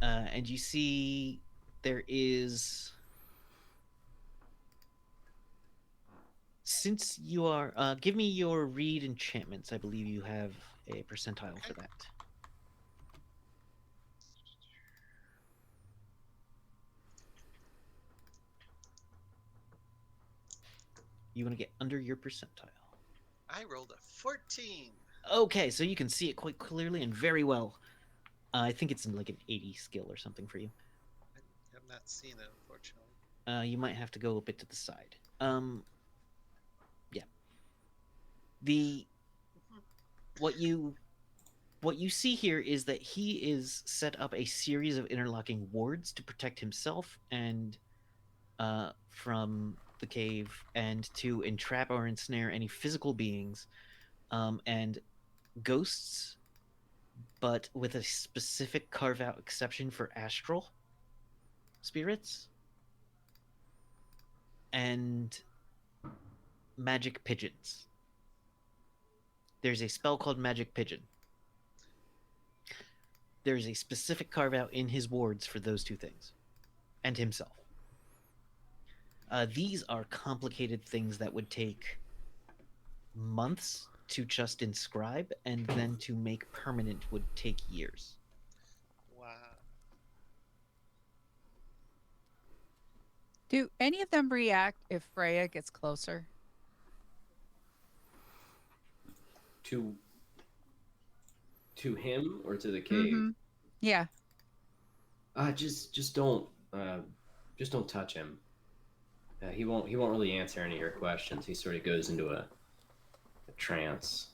And you see there is... Since you are... give me your read enchantments. I believe you have a percentile for that. You want to get under your percentile. I rolled a 14. Okay, so you can see it quite clearly and very well. I think it's in like an 80 skill or something for you. I have not seen it, unfortunately. You might have to go a bit to the side. Yeah. What you see here is that he is set up a series of interlocking wards to protect himself and from the cave, and to entrap or ensnare any physical beings and ghosts, but with a specific carve-out exception for astral spirits and magic pigeons. There's a spell called Magic Pigeon. there is a specific carve out in his wards for those two things, and himself. These are complicated things that would take months to just inscribe, and then to make permanent would take years. Wow. Do any of them react if Freya gets closer? To him or to the cave? Mm-hmm. Yeah. Just don't touch him. He won't really answer any of your questions. He sort of goes into a trance.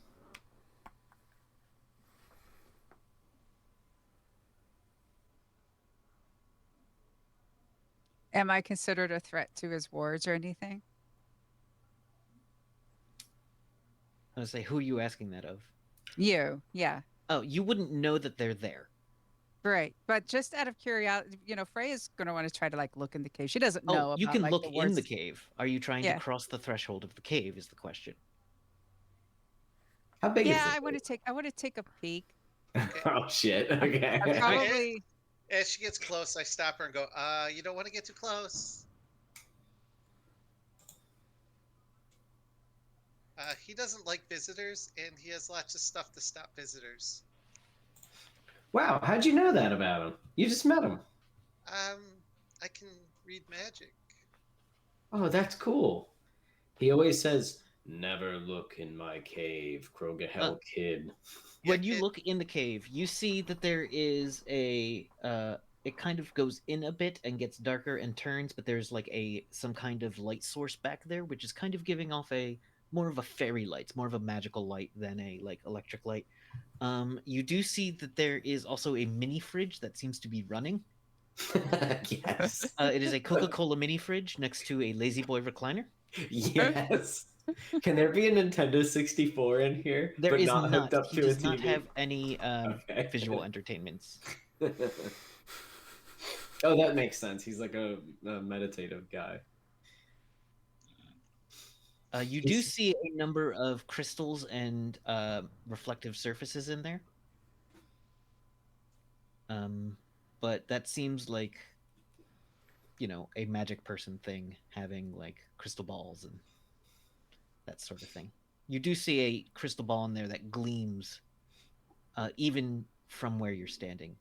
Am I considered a threat to his wards or anything? I was say, who are you asking that of? You. Yeah. Oh, you wouldn't know that they're there. Right. But just out of curiosity, Freya's going to want to try to like look in the cave. She doesn't know Oh, about you can like look the in wards. the cave. Are you trying Yeah. to cross the threshold of the cave? Is the question. How big is Yeah, it? I want to take a peek. Oh shit. Okay. I probably As she gets close, I stop her and go, you don't want to get too close. He doesn't like visitors, and he has lots of stuff to stop visitors. Wow, how'd you know that about him? You just met him. I can read magic. Oh, that's cool. He always says, "Never look in my cave, Kroger Hell Kid." When you look in the cave, you see that there is a it kind of goes in a bit and gets darker and turns, but there's like some kind of light source back there, which is kind of giving off a more of a fairy light, it's more of a magical light than a like electric light. You do see that there is also a mini fridge that seems to be running. Yes. It is a Coca-Cola mini fridge next to a Lazy Boy recliner. Yes. Can there be a Nintendo 64 in here, There but is not hooked up He to a does not TV? have any Okay. visual entertainments. Oh, that makes sense. He's like a meditative guy. You do see a number of crystals and reflective surfaces in there. But that seems like, a magic person thing, having like crystal balls and that sort of thing. You do see a crystal ball in there that gleams, even from where you're standing.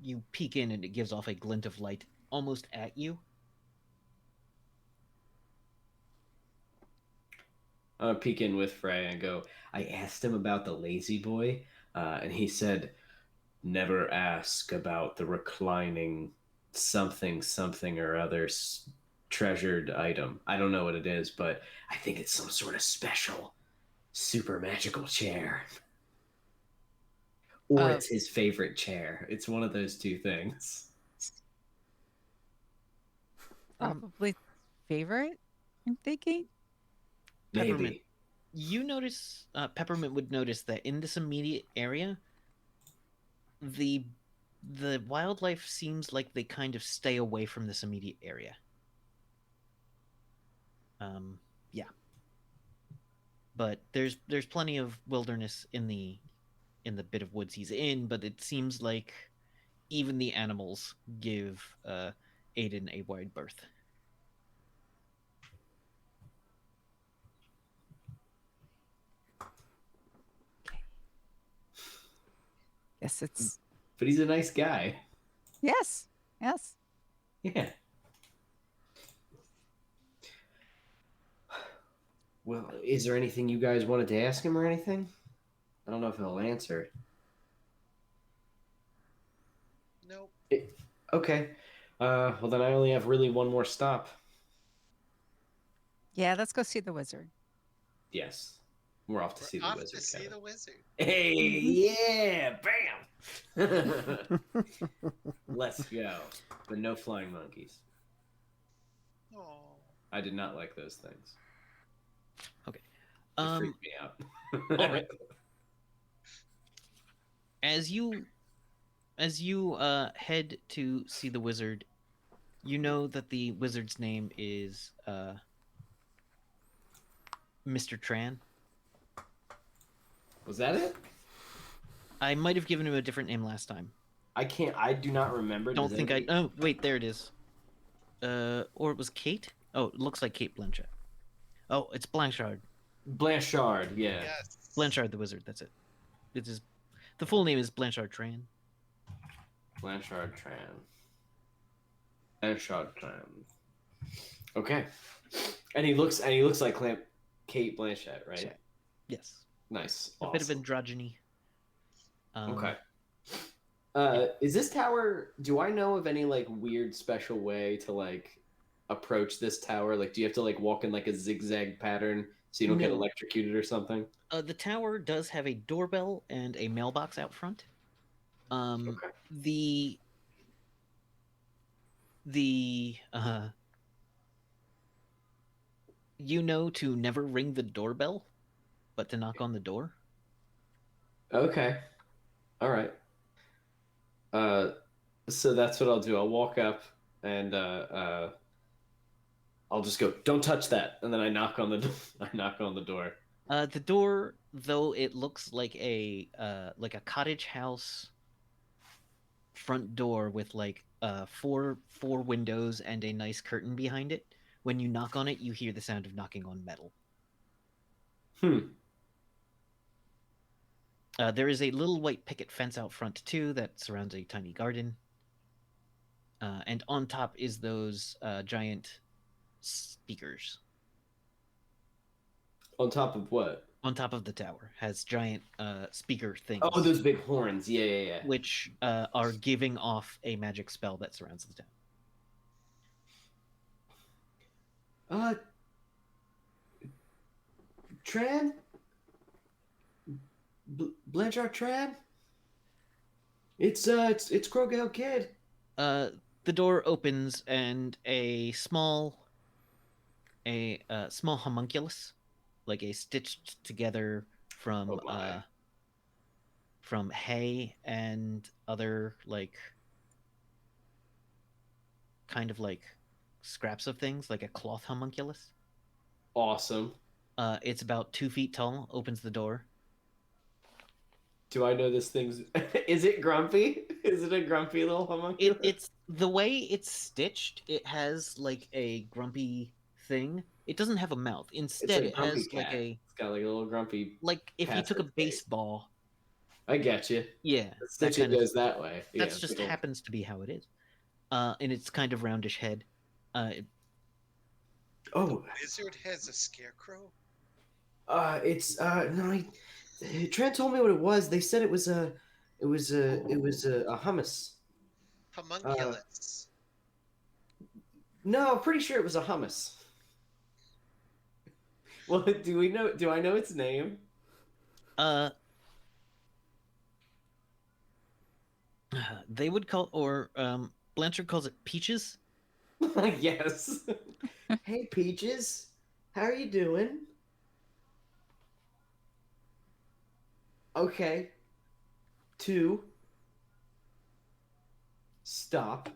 You peek in and it gives off a glint of light almost at you. I'm gonna peek in with Frey and go, I asked him about the lazy boy, and he said, never ask about the reclining something or other treasured item. I don't know what it is, but I think it's some sort of special, super magical chair. Or it's his favorite chair. It's one of those two things. probably favorite, I'm thinking. Maybe. Peppermint. You notice, Peppermint would notice that in this immediate area, the wildlife seems like they kind of stay away from this immediate area. Yeah. But there's plenty of wilderness in the bit of woods he's in, but it seems like even the animals give Aiden a wide berth. Yes, it's But he's a nice guy. yes. Yeah. Well, is there anything you guys wanted to ask him or anything? I don't know if he'll answer. Nope. Okay. Well, then I only have really one more stop. Yeah, let's go see the wizard. Yes. We're off to see the Off wizard. to see Kevin. the wizard. Hey, yeah, bam! Let's go. But no flying monkeys. Oh. I did not like those things. Okay. It freaked me out. All right. As you head to see the wizard, you know that the wizard's name is Mr. Tran. Was that it? I might have given him a different name last time. I do not remember. Don't Does think anybody- Oh, wait, there it is. Or it was Kate? Oh, it looks like Kate Blanchett. Oh, it's Blanchard. Blanchard, yeah. Yes. Blanchard the Wizard, that's it. It is the full name is Blanchard Tran. Blanchard Tran. Blanchard Tran. Okay. And he looks like Kate Blanchett, right? So, yes. Nice. A bit of Awesome. androgyny. Okay. Is this tower? Do I know of any like weird special way to like approach this tower? Like, do you have to like walk in like a zigzag pattern so you don't get No. electrocuted or something? The tower does have a doorbell and a mailbox out front. Okay. The you know to never ring the doorbell, but to knock on the door. Okay. All right. So that's what I'll do. I'll walk up and I'll just go, "Don't touch that," and then I knock on the I knock on the door. The door, though it looks like a cottage house front door with like four windows and a nice curtain behind it. When you knock on it, you hear the sound of knocking on metal. There is a little white picket fence out front too that surrounds a tiny garden. And on top is those giant speakers. On top of what? On top of the tower has giant speaker things. Oh, those big horns. Yeah, yeah, yeah. Which are giving off a magic spell that surrounds the town. Tran? Blanchard Tran? It's Crogale Kid. The door opens and a small homunculus, like a stitched together from hay and other like kind of like scraps of things, like a cloth homunculus. Awesome. It's about 2 feet tall. Opens the door. Do I know this thing's? Is it grumpy? Is it a grumpy little homunculus? It's the way it's stitched. It has like a grumpy thing. It doesn't have a mouth. Instead, it has cat. like a. It's got like a little grumpy. Like if you took a baseball. I get you. Yeah, the stitching goes that way. That's just happens to be how it is. And it's kind of roundish head. The wizard has a scarecrow. It's no. Trent told me what it was. They said it was a hummus. Homunculus. No, I'm pretty sure it was a hummus. Well, do I know its name? They would call, or Blanchard calls it Peaches. Yes. Hey, Peaches. How are you doing? Okay. 2. Stop.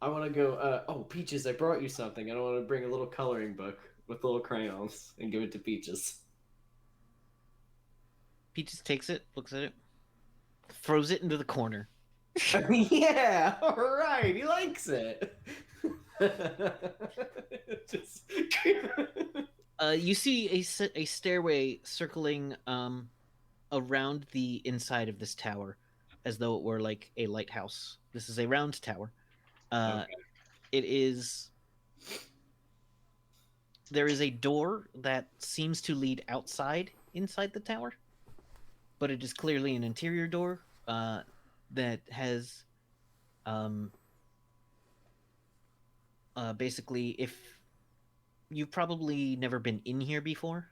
I want to go, oh, Peaches, I brought you something. I don't want to bring a little coloring book with little crayons and give it to Peaches. Peaches takes it, looks at it, throws it into the corner. Yeah, all right. He likes it. Just... You see a stairway circling around the inside of this tower, as though it were like a lighthouse. This is a round tower. Okay. It is. There is a door that seems to lead outside inside the tower, but it is clearly an interior door that has basically, if you've probably never been in here before.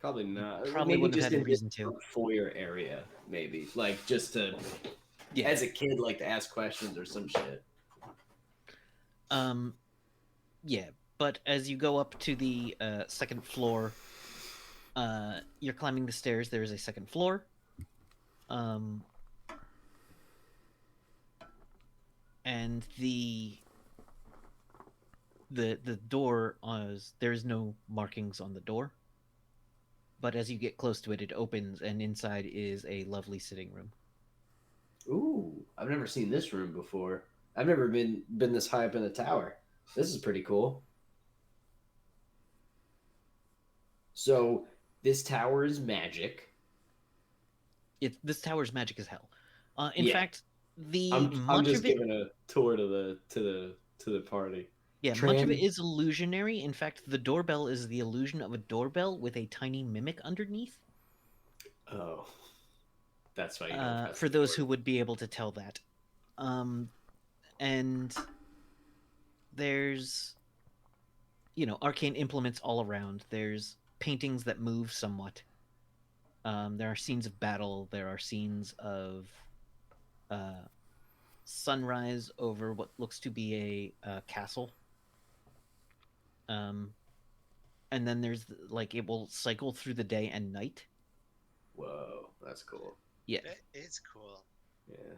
Probably not. Probably maybe wouldn't just have had a in reason to. Foyer area, maybe like just to, as a kid, like to ask questions or some shit. Yeah, but as you go up to the second floor, you're climbing the stairs. There is a second floor. And the door there is no markings on the door. but as you get close to it, it opens, and inside is a lovely sitting room. Ooh, I've never seen this room before. I've never been this high up in the tower. This is pretty cool. So this tower is magic. This tower's magic as hell. In Yeah. fact, I'm much just of it, giving a tour to the party. yeah, much of it Tran- is illusionary. In fact, the doorbell is the illusion of a doorbell with a tiny mimic underneath. Oh, that's why you don't press For the those door. who would be able to tell that. And there's, arcane implements all around. There's paintings that move somewhat. There are scenes of battle. There are scenes of sunrise over what looks to be a castle. And then there's like it will cycle through the day and night. Whoa, that's cool. Yeah. That is cool. Yeah.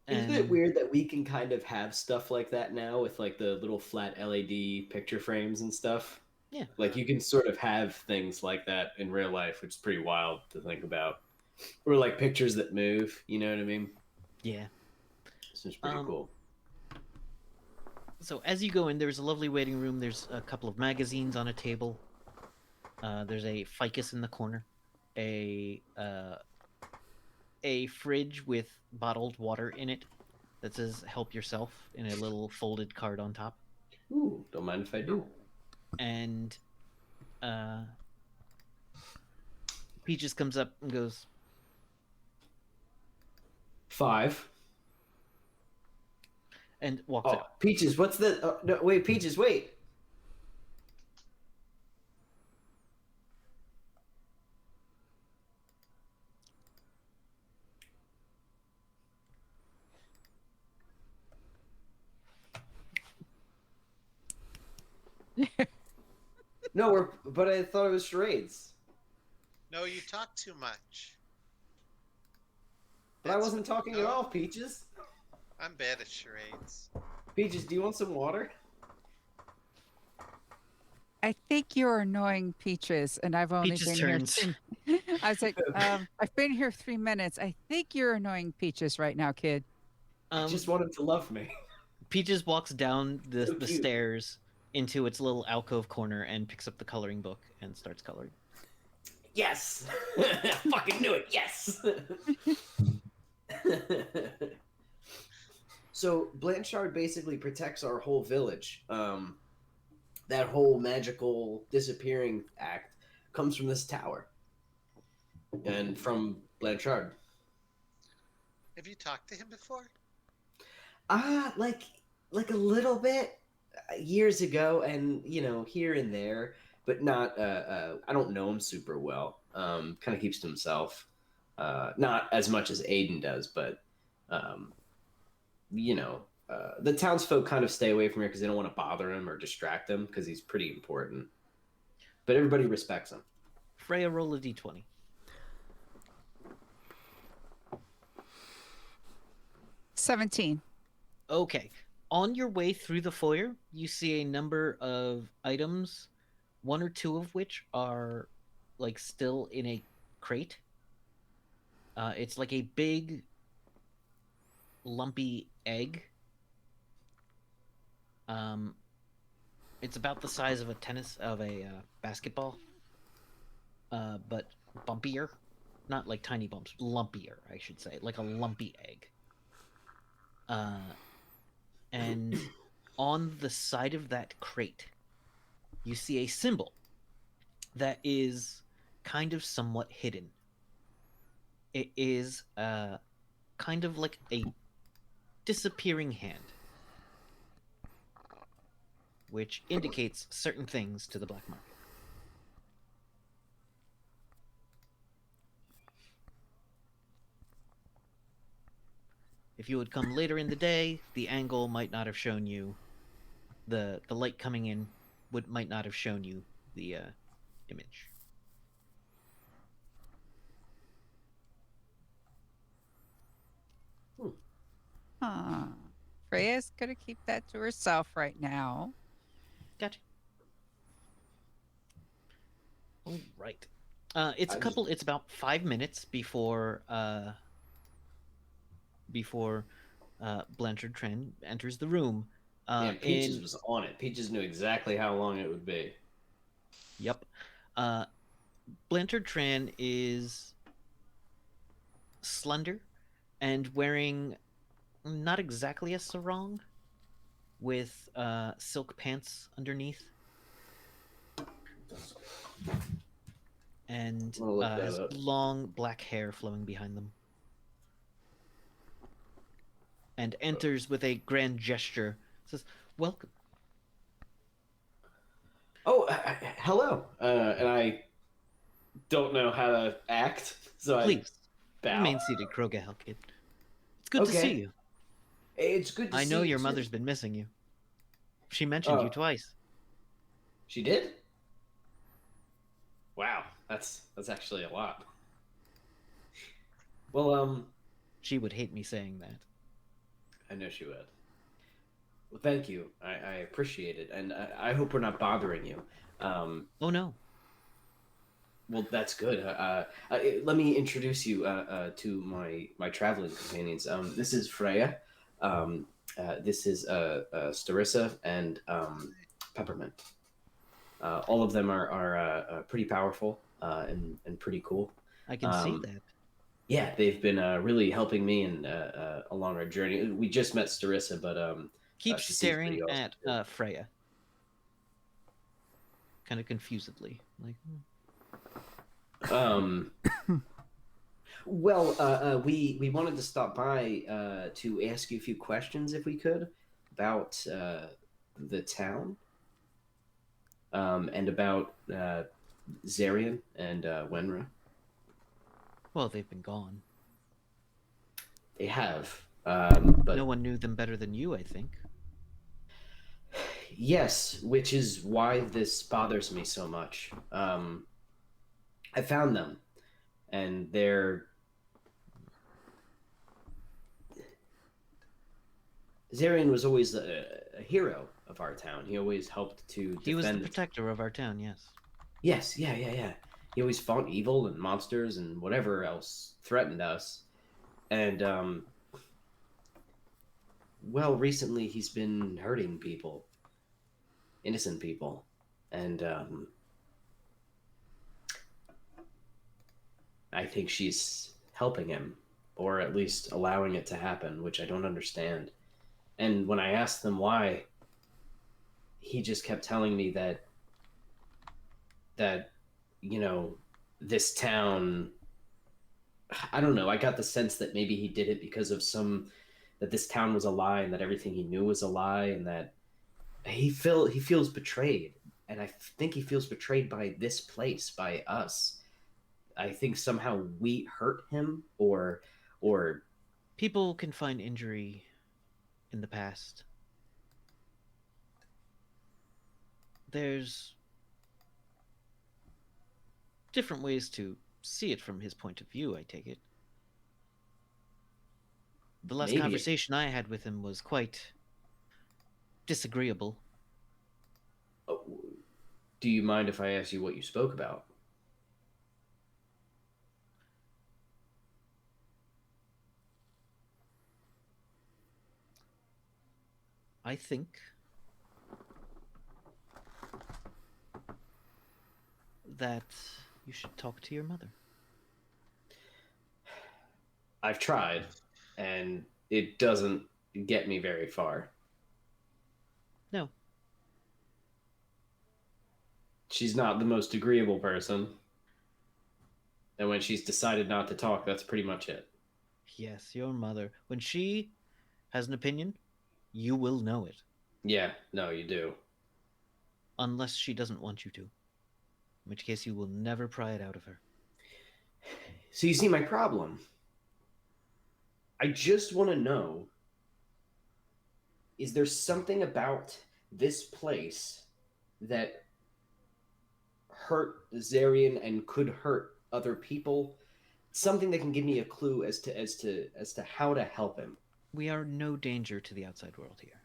Isn't it And weird that we can kind of have stuff like that now with like the little flat LED picture frames and stuff? yeah, Like you can sort of have things like that in real life, which is pretty wild to think about. Or like pictures that move, you know what I mean? yeah. This is pretty cool. So as you go in, there's a lovely waiting room. There's a couple of magazines on a table. There's a ficus in the corner, a fridge with bottled water in it that says "Help yourself" in a little folded card on top. Ooh, don't mind if I do. And Peaches comes up and goes, 5. and walks Oh, out. Peaches, what's the? No, wait, Peaches, wait. No, but I thought it was charades. No, you talk too much. But I That's- wasn't talking at no, all, Peaches. I'm bad at charades. Peaches, do you want some water? I think you're annoying Peaches, and I've only Peaches been turns. here. I was like, I've been here 3 minutes. I think you're annoying Peaches right now, kid. I just want him to love me. Peaches walks down the So cute. stairs into its little alcove corner and picks up the coloring book and starts coloring. Yes! I fucking knew it. Yes! So Blanchard basically protects our whole village. That whole magical disappearing act comes from this tower and from Blanchard. Have you talked to him before? Like a little bit years ago, and here and there, but not. I don't know him super well. Kind of keeps to himself. Not as much as Aiden does, but the townsfolk kind of stay away from here because they don't want to bother him or distract him because he's pretty important. But everybody respects him. Freya, roll a d20. 17. Okay. On your way through the foyer, you see a number of items, one or two of which are like still in a crate. It's like a big, lumpy egg. It's about the size of a basketball, but bumpier. Not like tiny bumps, lumpier, I should say, like a lumpy egg. And on the side of that crate, you see a symbol that is kind of somewhat hidden. It is kind of like a disappearing hand, which indicates certain things to the black market. If you had come later in the day, the angle might not have shown you the light coming in might not have shown you the image. Huh. Freya's gonna keep that to herself right now. Gotcha. All right. It's about 5 minutes before Blanchard Tran enters the room. Yeah, Peaches was on it. Peaches knew exactly how long it would be. Yep. Blanchard Tran is slender and wearing not exactly a sarong with silk pants underneath and I'm gonna look that has up. long black hair flowing behind them. And enters with a grand gesture. Says, "Welcome." Oh, hello. And I don't know how to act, so I Please bow. remain seated, Kroga Hellkid. It's good to Okay. see you. It's good to see I know you your too. mother's been missing you. She mentioned you twice. She did? Wow, that's actually a lot. Well, She would hate me saying that. I know she would. Well, thank you. I appreciate it, and I hope we're not bothering you. Oh no. Well, that's good. Let me introduce you to my traveling companions. This is Freya. This is Starissa and Peppermint. All of them are pretty powerful and pretty cool. I can see that. Yeah, they've been really helping me and along our journey. We just met Starissa, but Keep she seems staring pretty awesome, at Freya. Kind of confusedly. Like, Well, we wanted to stop by to ask you a few questions, if we could, about the town, and about Zarian and Wenra. well, they've been gone. They have, but No one knew them better than you, I think. yes, which is why this bothers me so much. I found them, and they're Zarian was always a hero of our town. He always helped to defend. He was the protector of our town, yes. Yes, yeah. He always fought evil and monsters and whatever else threatened us. And well, recently he's been hurting people, innocent people, and I think she's helping him, or at least allowing it to happen, which I don't understand. And when I asked them why, he just kept telling me that you know this town, I don't know, I got the sense that maybe he did it because of that this town was a lie and that everything he knew was a lie, and that he feels betrayed, and I think he feels betrayed by this place, by us. I think somehow we hurt him, or People can find injury in the past. There's different ways to see it from his point of view, I take it. The last maybe. conversation I had with him was quite disagreeable. Oh, do you mind if I ask you what you spoke about? I think that you should talk to your mother. I've tried, and it doesn't get me very far. No. She's not the most agreeable person. And when she's decided not to talk, that's pretty much it. Yes, your mother. When she has an opinion, you will know it. Yeah, no, you do. Unless she doesn't want you to. In which case you will never pry it out of her. So you see my problem. I just want to know, is there something about this place that hurt Zarian and could hurt other people? Something that can give me a clue as to how to help him. We are no danger to the outside world here.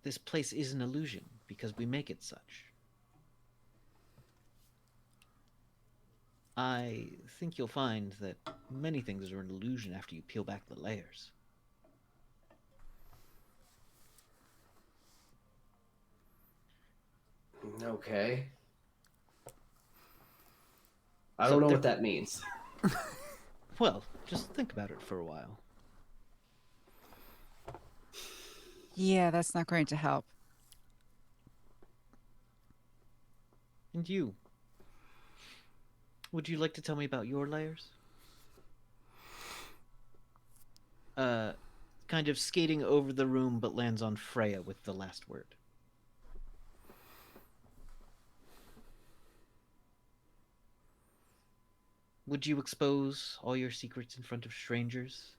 This place is an illusion because we make it such. I think you'll find that many things are an illusion after you peel back the layers. Okay. I So don't know there- what that means. Well, just think about it for a while. Yeah, that's not going to help. And you? Would you like to tell me about your layers? Kind of skating over the room but lands on Freya with the last word. Would you expose all your secrets in front of strangers?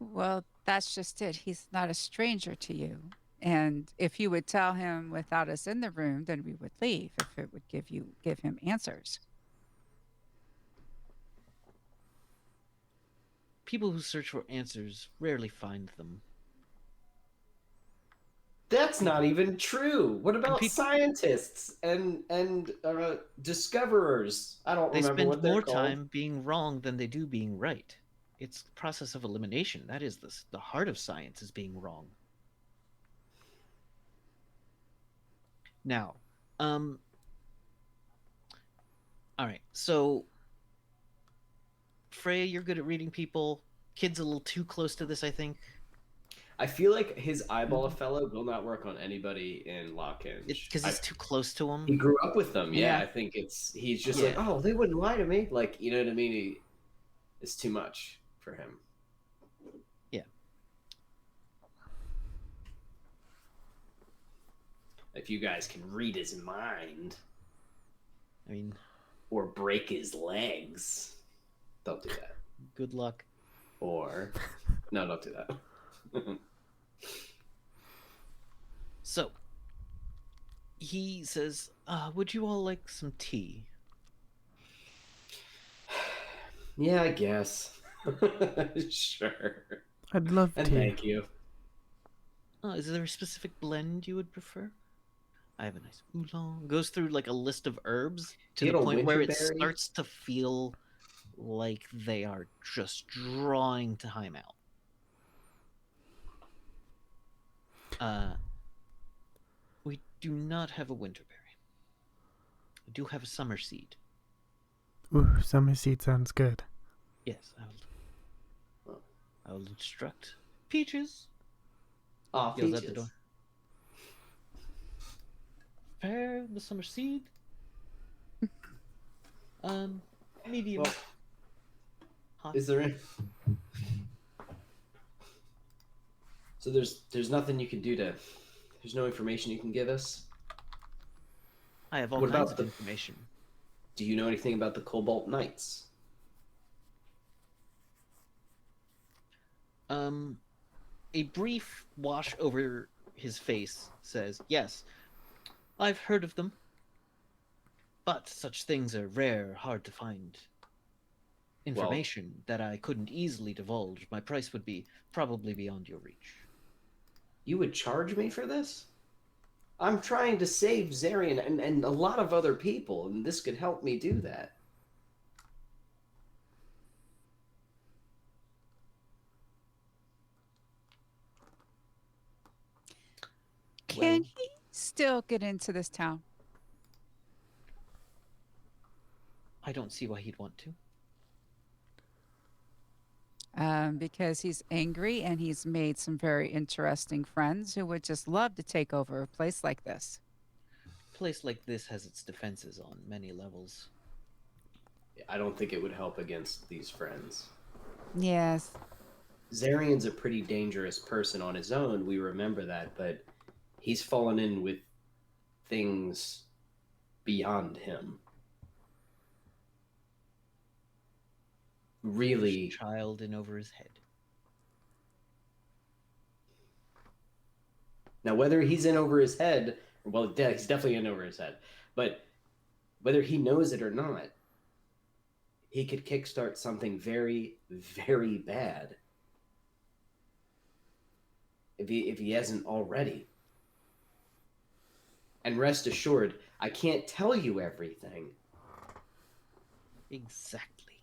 Well, that's just it. He's not a stranger to you. And if you would tell him without us in the room, then we would leave if it would give him answers. People who search for answers rarely find them. That's not even true. What about people- scientists and discoverers? I don't They remember spend what they're more called. time being wrong than they do being right. It's the process of elimination. That is the heart of science, is being wrong. Now, all right. So, Freya, you're good at reading people. Kid's a little too close to this, I think. I feel like his eyeball fellow will not work on anybody in Lockhinge. It's because he's too close to him. He grew up with them. Yeah, Yeah. I think he's just Yeah. like, oh, they wouldn't lie to me. Like, you know what I mean? It's too much for him. Yeah. If you guys can read his mind I mean, or break his legs, don't do that. good luck. Or no, don't do that. So, he says, would you all like some tea? Yeah, I guess. Sure. I'd love And to. thank you. Is there a specific blend you would prefer? I have a nice oolong. Goes through like a list of herbs to You the had a point where it winterberry? starts to feel like they are just drawing time out. We do not have a winterberry. We do have a summer seed. Ooh, summer seed sounds good. Yes, I will instruct. Peaches. Oh, Yells out the peaches. door. Prepare the summer seed. Medium. Well, hot. is there any... So there's nothing you can do to... There's no information you can give us? I have all What kinds about of the- information. Do you know anything about the Cobalt Knights? A brief wash over his face says, yes, I've heard of them. But such things are rare, hard to find. Information that I couldn't easily divulge. My price would be probably beyond your reach. You would charge me for this? I'm trying to save Zarian and a lot of other people, and this could help me do that. Can Well- he still get into this town? I don't see why he'd want to. Because he's angry and he's made some very interesting friends who would just love to take over a place like this. A place like this has its defenses on many levels. I don't think it would help against these friends. Yes. Zarian's a pretty dangerous person on his own, we remember that, but he's fallen in with things beyond him. Really, Child in over his head. now whether he's in over his head, well, he's definitely in over his head, but whether he knows it or not, he could kickstart something very, very bad. If he hasn't already. And rest assured, I can't tell you everything. Exactly.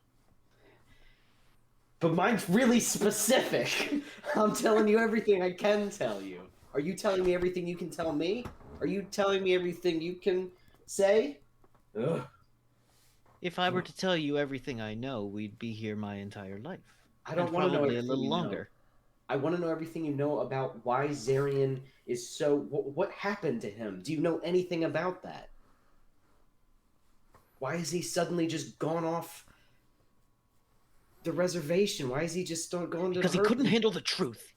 But mine's really specific. I'm telling you everything I can tell you. Are you telling me everything you can tell me? Are you telling me everything you can say? Ugh. If I were to tell you everything I know, we'd be here my entire life. I don't And want to know probably a everything little you know. longer. I want to know everything you know about why Zarian is so... What happened to him? Do you know anything about that? Why is he suddenly just gone off the reservation? Why is he just going to Because he couldn't handle the truth.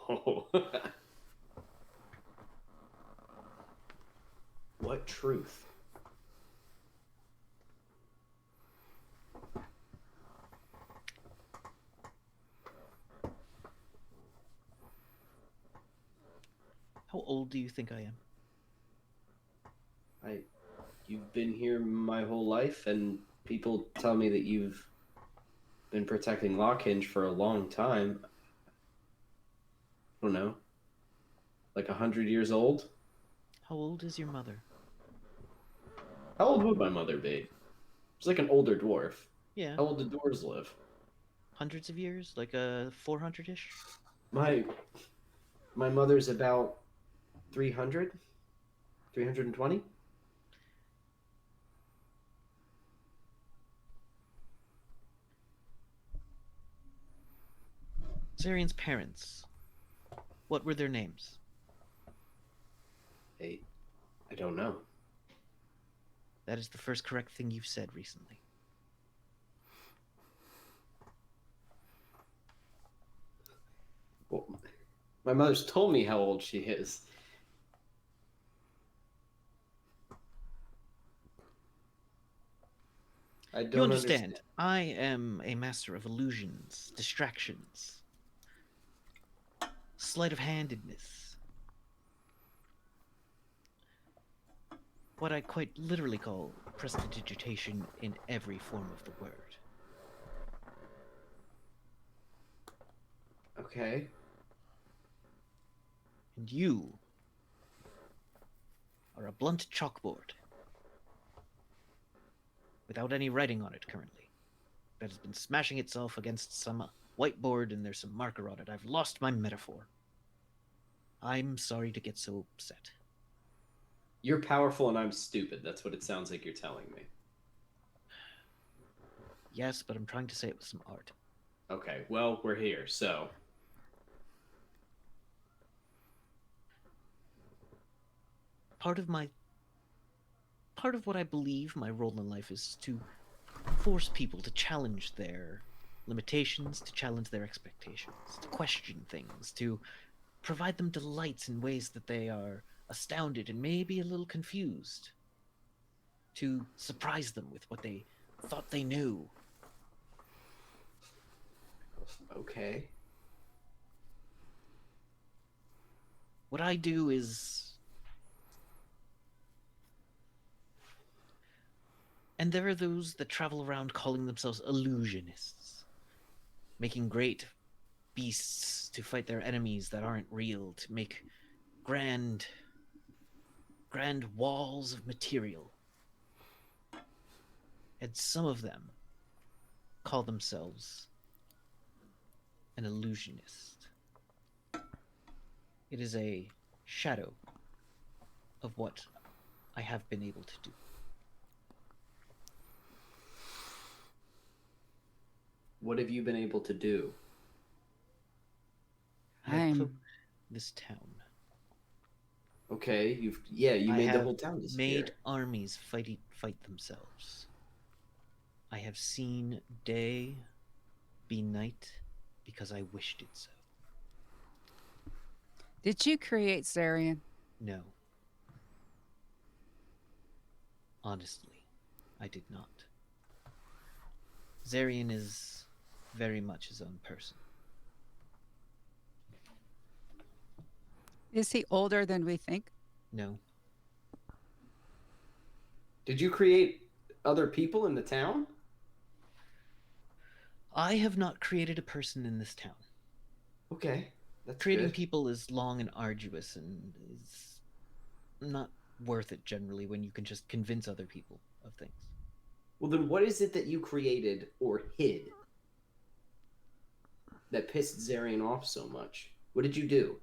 Oh. What truth? How old do you think I am? You've been here my whole life, and people tell me that you've been protecting Lockhinge for a long time. I don't know. Like 100 years old? How old is your mother? How old would my mother be? She's like an older dwarf. Yeah, How old do dwarves live? hundreds of years, like 400-ish. My mother's about 300? 320? Zarian's parents. What were their names? I don't know. That is the first correct thing you've said recently. Well, my mother's told me how old she is. I don't You understand. I am a master of illusions, distractions, sleight of handedness. What I quite literally call prestidigitation in every form of the word. Okay. And you are a blunt chalkboard without any writing on it currently. That has been smashing itself against some whiteboard and there's some marker on it. I've lost my metaphor. I'm sorry to get so upset. You're powerful and I'm stupid. That's what it sounds like you're telling me. Yes, but I'm trying to say it with some art. Okay, well, we're here, so... Part of what I believe my role in life is to force people to challenge their limitations, to challenge their expectations, to question things, to provide them delights in ways that they are astounded and maybe a little confused, to surprise them with what they thought they knew. Okay. What I do is... And there are those that travel around calling themselves illusionists, making great beasts to fight their enemies that aren't real, to make grand walls of material. And some of them call themselves an illusionist. It is a shadow of what I have been able to do. What have you been able to do? I have cloaked this town. Okay, you made the whole town disappear. Made armies fight themselves. I have seen day be night because I wished it so. Did you create Zarian? No. Honestly, I did not. Zarian is very much his own person. Is he older than we think? No. Did you create other people in the town? I have not created a person in this town. Okay. That's Creating good. people is long and arduous and is not worth it generally when you can just convince other people of things. Well, then what is it that you created or hid that pissed Zarian off so much? What did you do?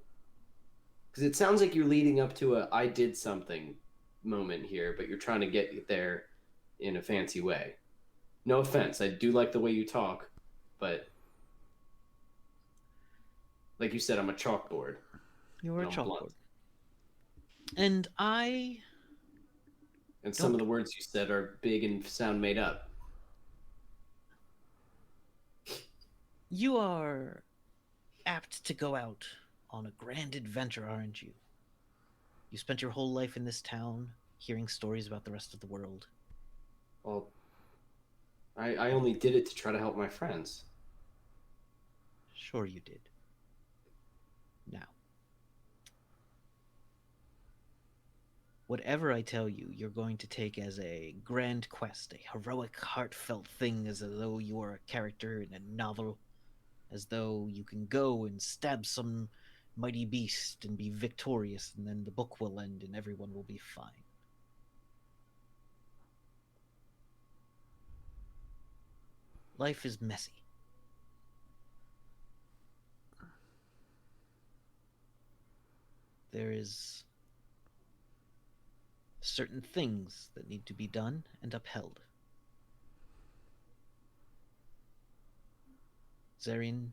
Because it sounds like you're leading up to a "I did something" moment here, but you're trying to get there in a fancy way. No offense, I do like the way you talk, but like you said, I'm a chalkboard. You're a And I'm blunt. chalkboard. And I And some of the words you said are big and sound made up. You are apt to go out on a grand adventure, aren't you? You spent your whole life in this town, hearing stories about the rest of the world. Well, I only did it to try to help my friends. Sure you did. Now, whatever I tell you, you're going to take as a grand quest, a heroic, heartfelt thing, as though you are a character in a novel, as though you can go and stab some mighty beast and be victorious, and then the book will end and everyone will be fine. Life is messy. There is certain things that need to be done and upheld. Zarian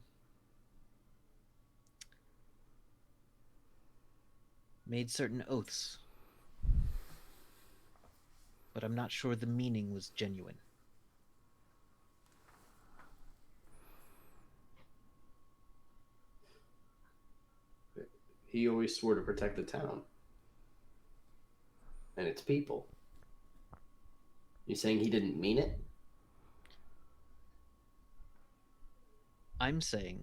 made certain oaths, but I'm not sure the meaning was genuine. He always swore to protect the town and its people. You saying he didn't mean it? I'm saying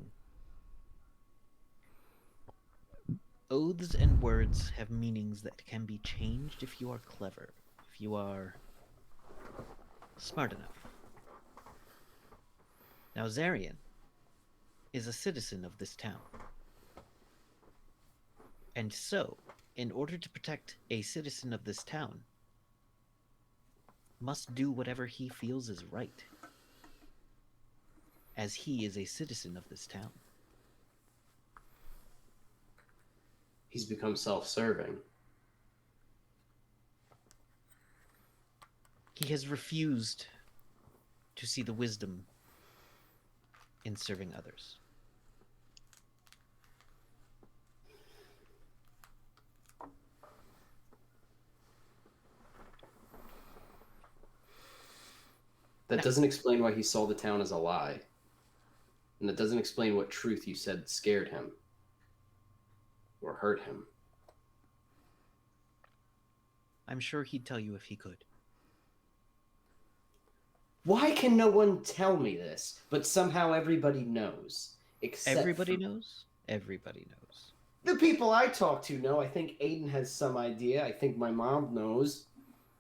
oaths and words have meanings that can be changed if you are clever, if you are smart enough. Now, Zarian is a citizen of this town. And so, in order to protect a citizen of this town, must do whatever he feels is right, as he is a citizen of this town. He's become self-serving. He has refused to see the wisdom in serving others. That No. doesn't explain why he saw the town as a lie. And that doesn't explain what truth you said scared him or hurt him. I'm sure he'd tell you if he could. Why can no one tell me this, but somehow everybody knows? Except Everybody for knows? Everybody knows. the people I talk to know. I think Aiden has some idea. I think my mom knows.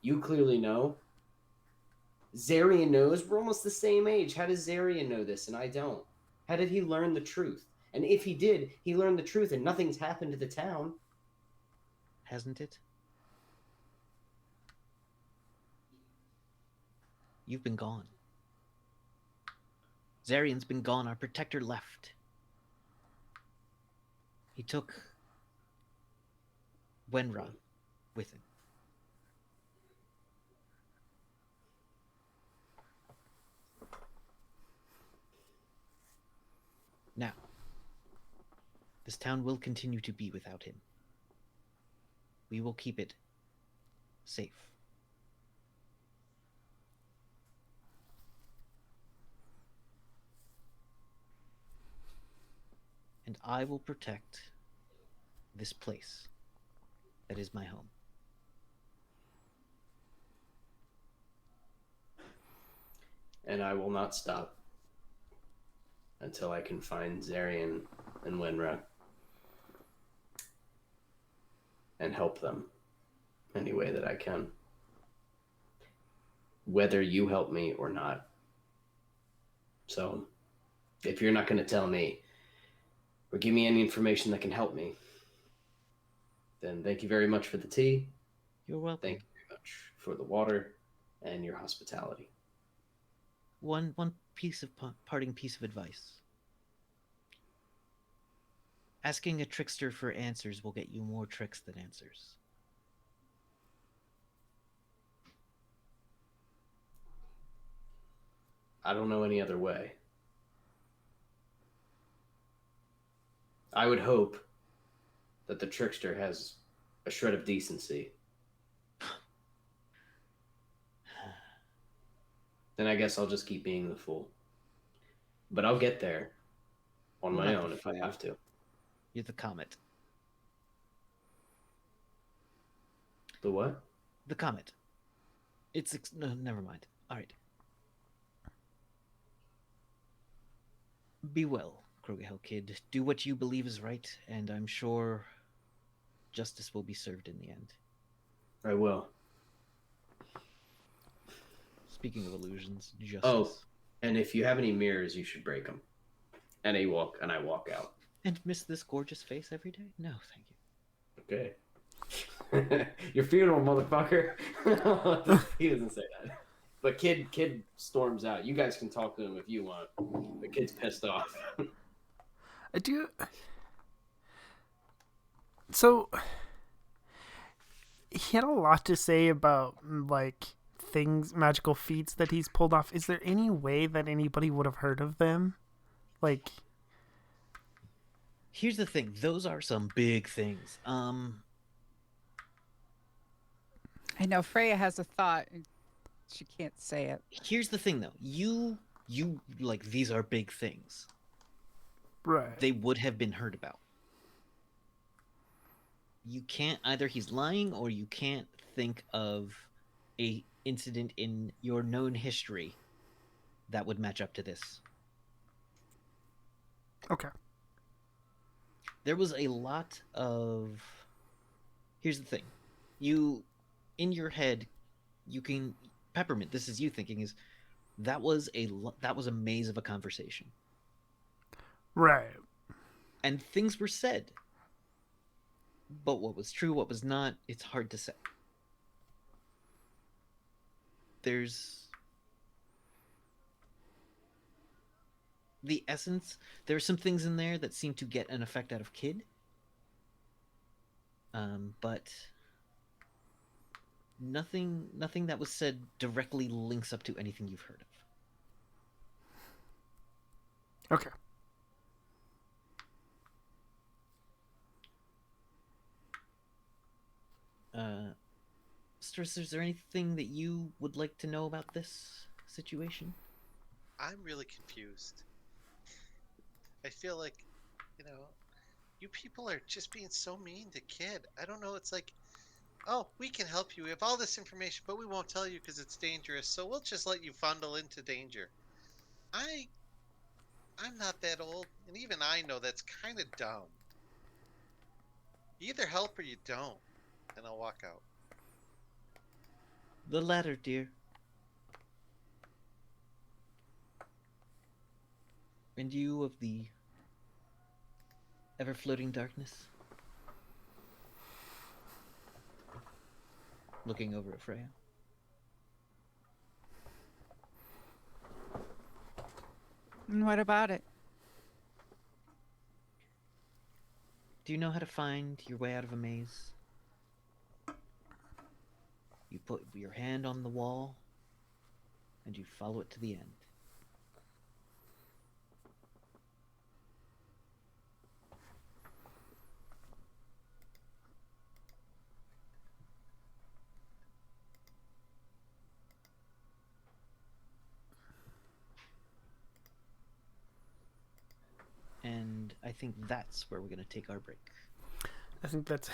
You clearly know. Zarian knows. We're almost the same age. How does Zarian know this and I don't? How did he learn the truth? And if he did, he learned the truth and nothing's happened to the town. Hasn't it? You've been gone. Zarian's been gone. Our protector left. He took Wenra with him. Now, this town will continue to be without him. We will keep it safe. And I will protect this place that is my home. And I will not stop until I can find Zarian and Wenra and help them any way that I can. Whether you help me or not. So, if you're not going to tell me, or give me any information that can help me, then thank you very much for the tea. You're welcome. Thank you very much for the water and your hospitality. One piece of parting piece of advice. Asking a trickster for answers will get you more tricks than answers. I don't know any other way. I would hope that the trickster has a shred of decency. Then I guess I'll just keep being the fool. But I'll get there on You're my not own the if I fool. have to. You're the comet. The what? The comet. No, never mind. All right. Be well, Krogerhill Kid. Do what you believe is right, and I'm sure justice will be served in the end. I will. Speaking of illusions, justice. Oh, and if you have any mirrors, you should break them. And I walk out. And miss this gorgeous face every day? No, thank you. Okay. Your funeral, motherfucker. He doesn't say that. But kid storms out. You guys can talk to him if you want. The kid's pissed off. I do. So he had a lot to say about like things, magical feats that he's pulled off. Is there any way that anybody would have heard of them? Like, here's the thing. Those are some big things. I know Freya has a thought. And she can't say it. Here's the thing, though. You like, these are big things. right? They would have been heard about. You can't, either he's lying or you can't think of a incident in your known history that would match up to this. Okay. There was a lot of... Here's the thing. You, in your head, you can... Peppermint, this is you thinking, is that was a maze of a conversation. Right. And things were said. But what was true, what was not, it's hard to say. There's the essence. There are some things in there that seem to get an effect out of Kid. But nothing that was said directly links up to anything you've heard of. Okay. Stress, is there anything that you would like to know about this situation? I'm really confused. I feel like, you people are just being so mean to Kid. I don't know. It's like, oh, we can help you. We have all this information, but we won't tell you because it's dangerous. So we'll just let you fondle into danger. I'm not that old, and even I know that's kind of dumb. You either help or you don't, and I'll walk out. The latter, dear. And you of the ever-floating darkness? Looking over at Freya. And what about it? Do you know how to find your way out of a maze? You put your hand on the wall, and you follow it to the end. And I think that's where we're going to take our break. I think that's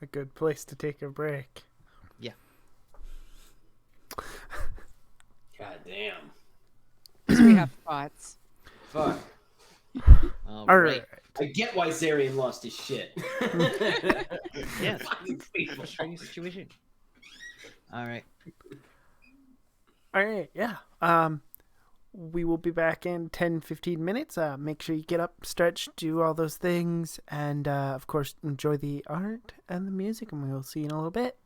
a good place to take a break. Yeah. God damn. Because we have thoughts. Fuck. All All right. right. I get why Zarian lost his shit. Yeah. Fucking people. Frustrating situation. All right. All right. Yeah. We will be back in 10-15 minutes. Make sure you get up, stretch, do all those things, and of course, enjoy the art and the music, and we will see you in a little bit.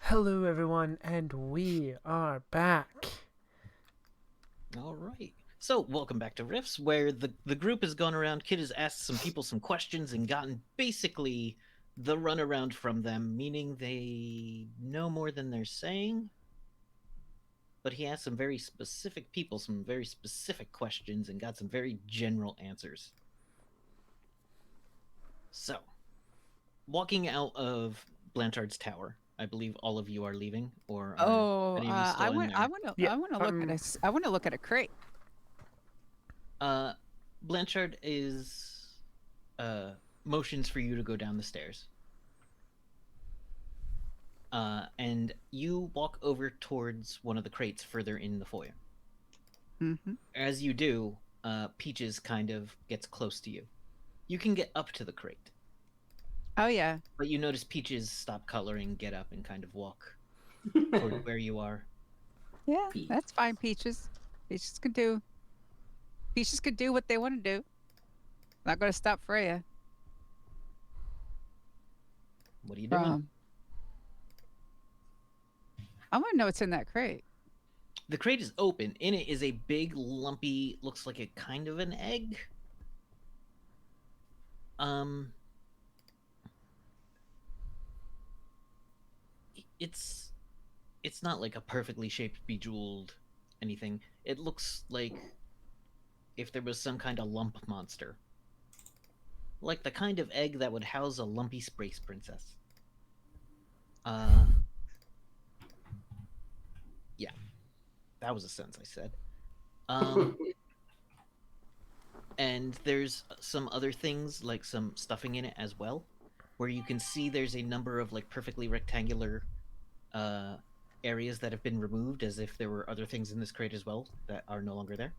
Hello, everyone, and we are back. All right. So, welcome back to Riffs, where the group has gone around. Kid has asked some people some questions and gotten basically the runaround from them, meaning they know more than they're saying. But he asked some very specific people some very specific questions and got some very general answers. So, walking out of Blanchard's tower, I believe all of you are leaving, or are Oh, any of you still in there? I want to Yeah, I want to look at a crate. Blanchard is motions for you to go down the stairs. And you walk over towards one of the crates further in the foyer. Mm-hmm. As you do, Peaches kind of gets close to you. You can get up to the crate, Oh yeah, but you notice Peaches stop coloring, get up, and kind of walk toward where you are. yeah, Peach. that's fine. Peaches, Peaches can do. Peaches can do what they want to do. Not going to stop Freya What are you doing? from. I want to know what's in that crate. The crate is open. In it is a big, lumpy, looks like a kind of an egg. It's not like a perfectly shaped, bejeweled anything. It looks like if there was some kind of lump monster. Like the kind of egg that would house a lumpy space princess. Yeah. That was a sentence I said. And there's some other things, like some stuffing in it as well, where you can see there's a number of like perfectly rectangular areas that have been removed, as if there were other things in this crate as well that are no longer there.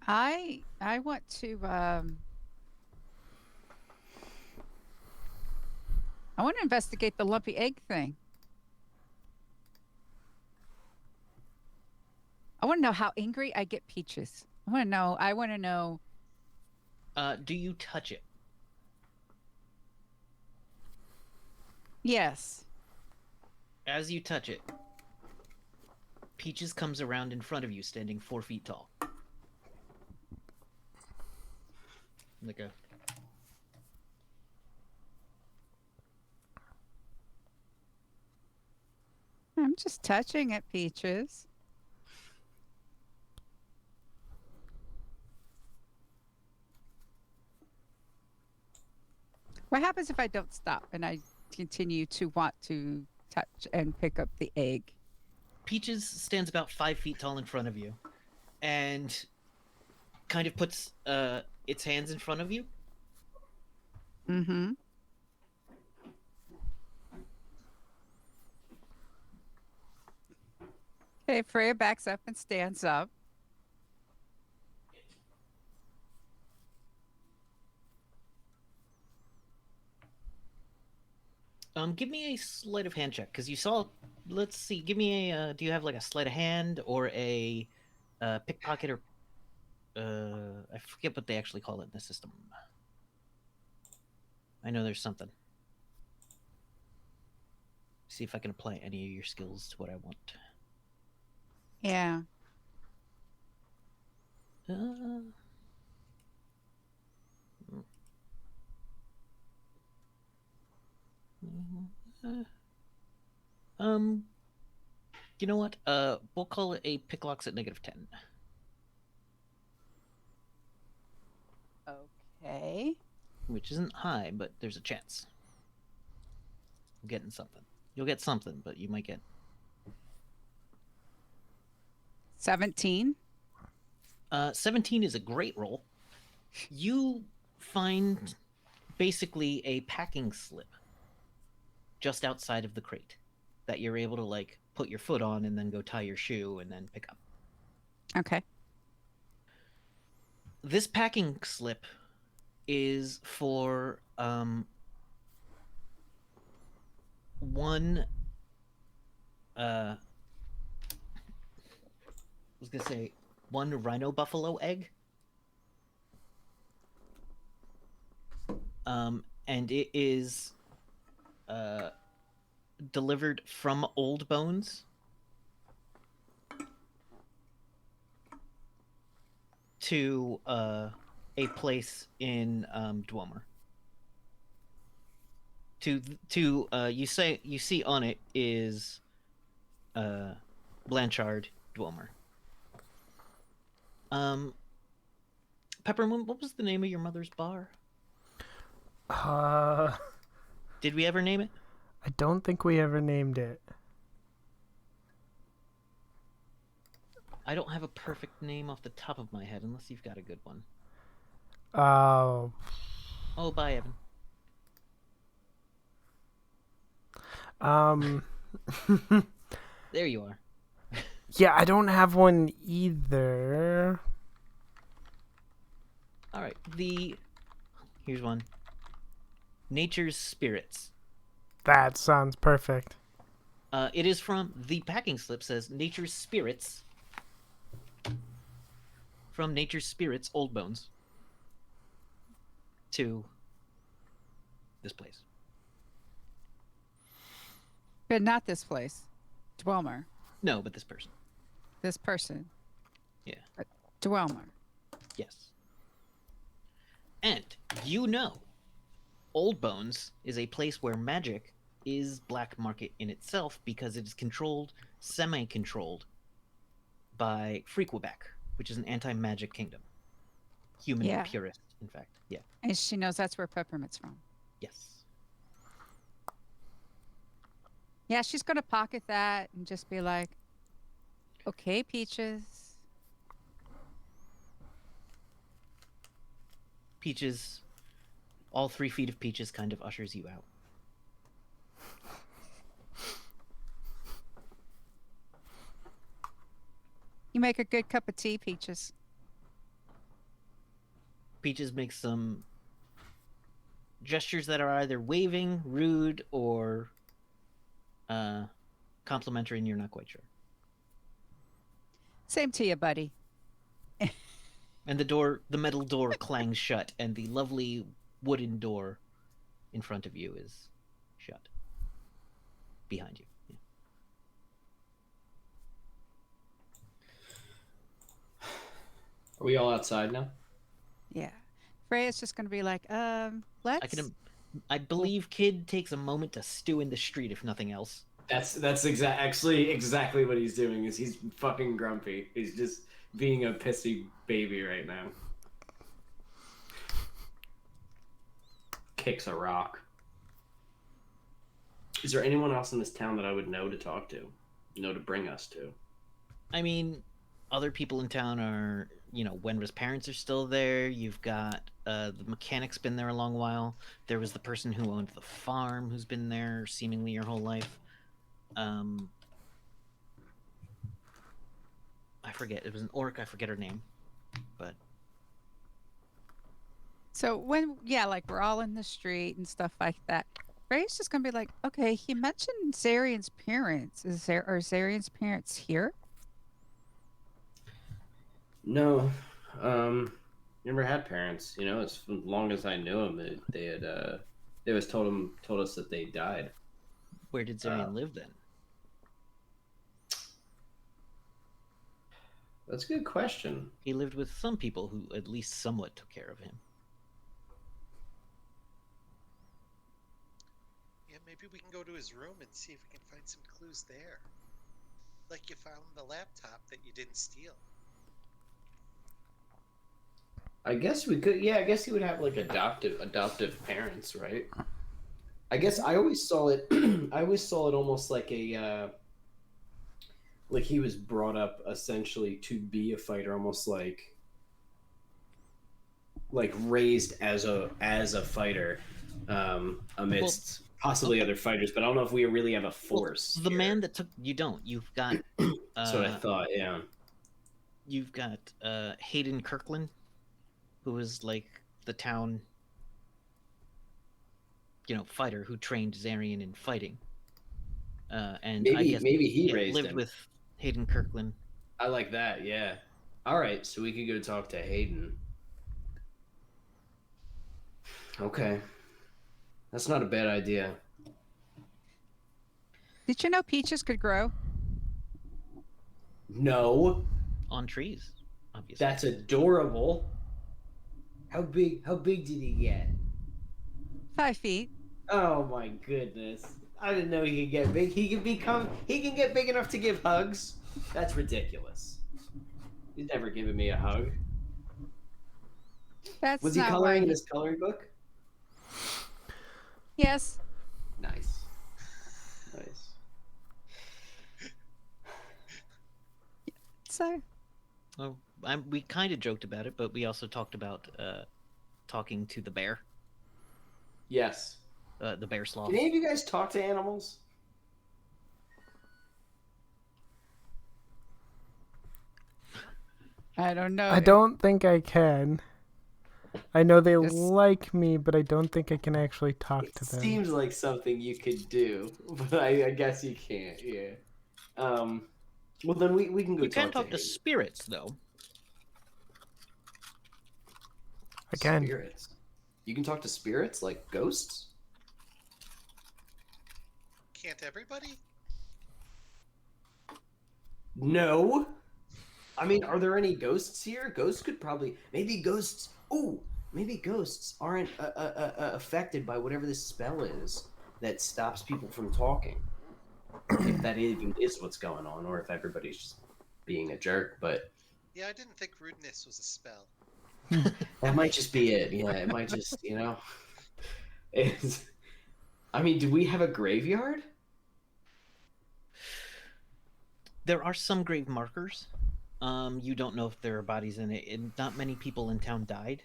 I want to I want to investigate the lumpy egg thing. I want to know how angry I get Peaches. I want to know. I want to know. Do you touch it? Yes. As you touch it, Peaches comes around in front of you, standing 4 feet tall. Like a... I'm just touching it, Peaches. What happens if I don't stop and I continue to want to touch and pick up the egg? Peaches stands about 5 feet tall in front of you, and kind of puts its hands in front of you. Mm-hmm. Okay, Freya backs up and stands up. Give me a sleight of hand check, because you saw. Let's see. Give me a. Do you have like a sleight of hand or a pickpocket or? I forget what they actually call it in the system. I know there's something. See if I can apply any of your skills to what I want. Yeah. Uh, um, you know what? We'll call it a picklocks at -10. Okay. Which isn't high, but there's a chance. I'm getting something. You'll get something, but you might get 17. 17 is a great roll. You find basically a packing slip just outside of the crate that you're able to like put your foot on and then go tie your shoe and then pick up. Okay. This packing slip is for one I was gonna say one rhino buffalo egg. And it is delivered from Old Bones to a place in Dwemer. You see on it is Blanchard Dwemer. Peppermint, what was the name of your mother's bar? Did we ever name it? I don't think we ever named it. I don't have a perfect name off the top of my head, unless you've got a good one. Oh. Oh, bye, Evan. There you are. Yeah, I don't have one either. All right. Here's one. Nature's Spirits. That sounds perfect. It is from the packing slip says Nature's Spirits. From Nature's Spirits, Old Bones. To this place. But not this place. Dwelmer. No, but this person. This person. Yeah. But Dwelmer. Yes. And you know, Old Bones is a place where magic is black market in itself because it is controlled, semi-controlled by Freakwebeck, which is an anti-magic kingdom. Human Yeah. purist, in fact. Yeah. And she knows that's where Peppermint's from. Yes. Yeah, she's going to pocket that and just be like, okay, Peaches. Peaches, all 3 feet of Peaches kind of ushers you out. You make a good cup of tea, Peaches. Peaches makes some gestures that are either waving, rude, or complimentary, and you're not quite sure. Same to you, buddy. And the metal door clangs shut, and the lovely wooden door in front of you is shut. Behind you. Yeah. Are we all outside now? Yeah. Freya's just going to be like, let's... I believe Kid takes a moment to stew in the street, if nothing else. That's exactly what he's doing. Is he's fucking grumpy. He's just being a pissy baby right now. Kicks a rock. Is there anyone else in this town that I would know to talk to? Know to bring us to? I mean, other people in town are, Wenra's parents are still there. You've got the mechanic's been there a long while. There was the person who owned the farm who's been there seemingly your whole life. I forget. It was an orc. I forget her name. But So we're all in the street and stuff like that. Freya's just going to be like, okay, he mentioned Zarian's parents. Are Zarian's parents here? No. Never had parents. As long as I knew them, they was told us that they died. where did Zarian live then? That's a good question. He lived with some people who at least somewhat took care of him. Yeah, maybe we can go to his room and see if we can find some clues there. Like you found the laptop that you didn't steal. I guess we could. Yeah, I guess he would have like adoptive parents, right? I guess I always saw it. I always saw it almost like a like he was brought up essentially to be a fighter, almost like raised as a fighder, amidst possibly okay. other fighters. But I don't know if we really have a force. Well, the here. man that took you don't. You've got That's what I thought. Yeah. you've got Hayden Kirkland, who is like the town, fighter who trained Zarian in fighting. And I guess Maybe he raised lived him. with Hayden Kirkland. I like that. Yeah. All right, so we could go talk to Hayden. Okay. That's not a bad idea. Did you know peaches could grow? No, On trees, obviously. that's adorable. How big did he get? 5 feet. Oh my goodness. I didn't know he could get big. He can get big enough to give hugs. That's ridiculous. He's never given me a hug. That's Was he not coloring why in his coloring book? Yes. Nice. Nice. So Well, we kind of joked about it, but we also talked about talking to the bear, Yes. the bear sloth. Can any of you guys talk to animals? I don't know. I don't think I can. I know they This- like me, but I don't think I can actually talk It to them. seems like something you could do, but I guess you can't. Yeah. Well, then we can go. You can talk to Hayden. spirits, though. I can. Spirits. You can talk to spirits like ghosts. Can't everybody? No. I mean, are there any ghosts here? Ghosts could probably. Maybe ghosts. Oh, maybe ghosts aren't affected by whatever this spell is that stops people from talking. If that even is what's going on, or if everybody's just being a jerk. But Yeah, I didn't think rudeness was a spell. that might just be it. Yeah, it might just, It's, I mean, do we have a graveyard? There are some grave markers. You don't know if there are bodies in it, and not many people in town died.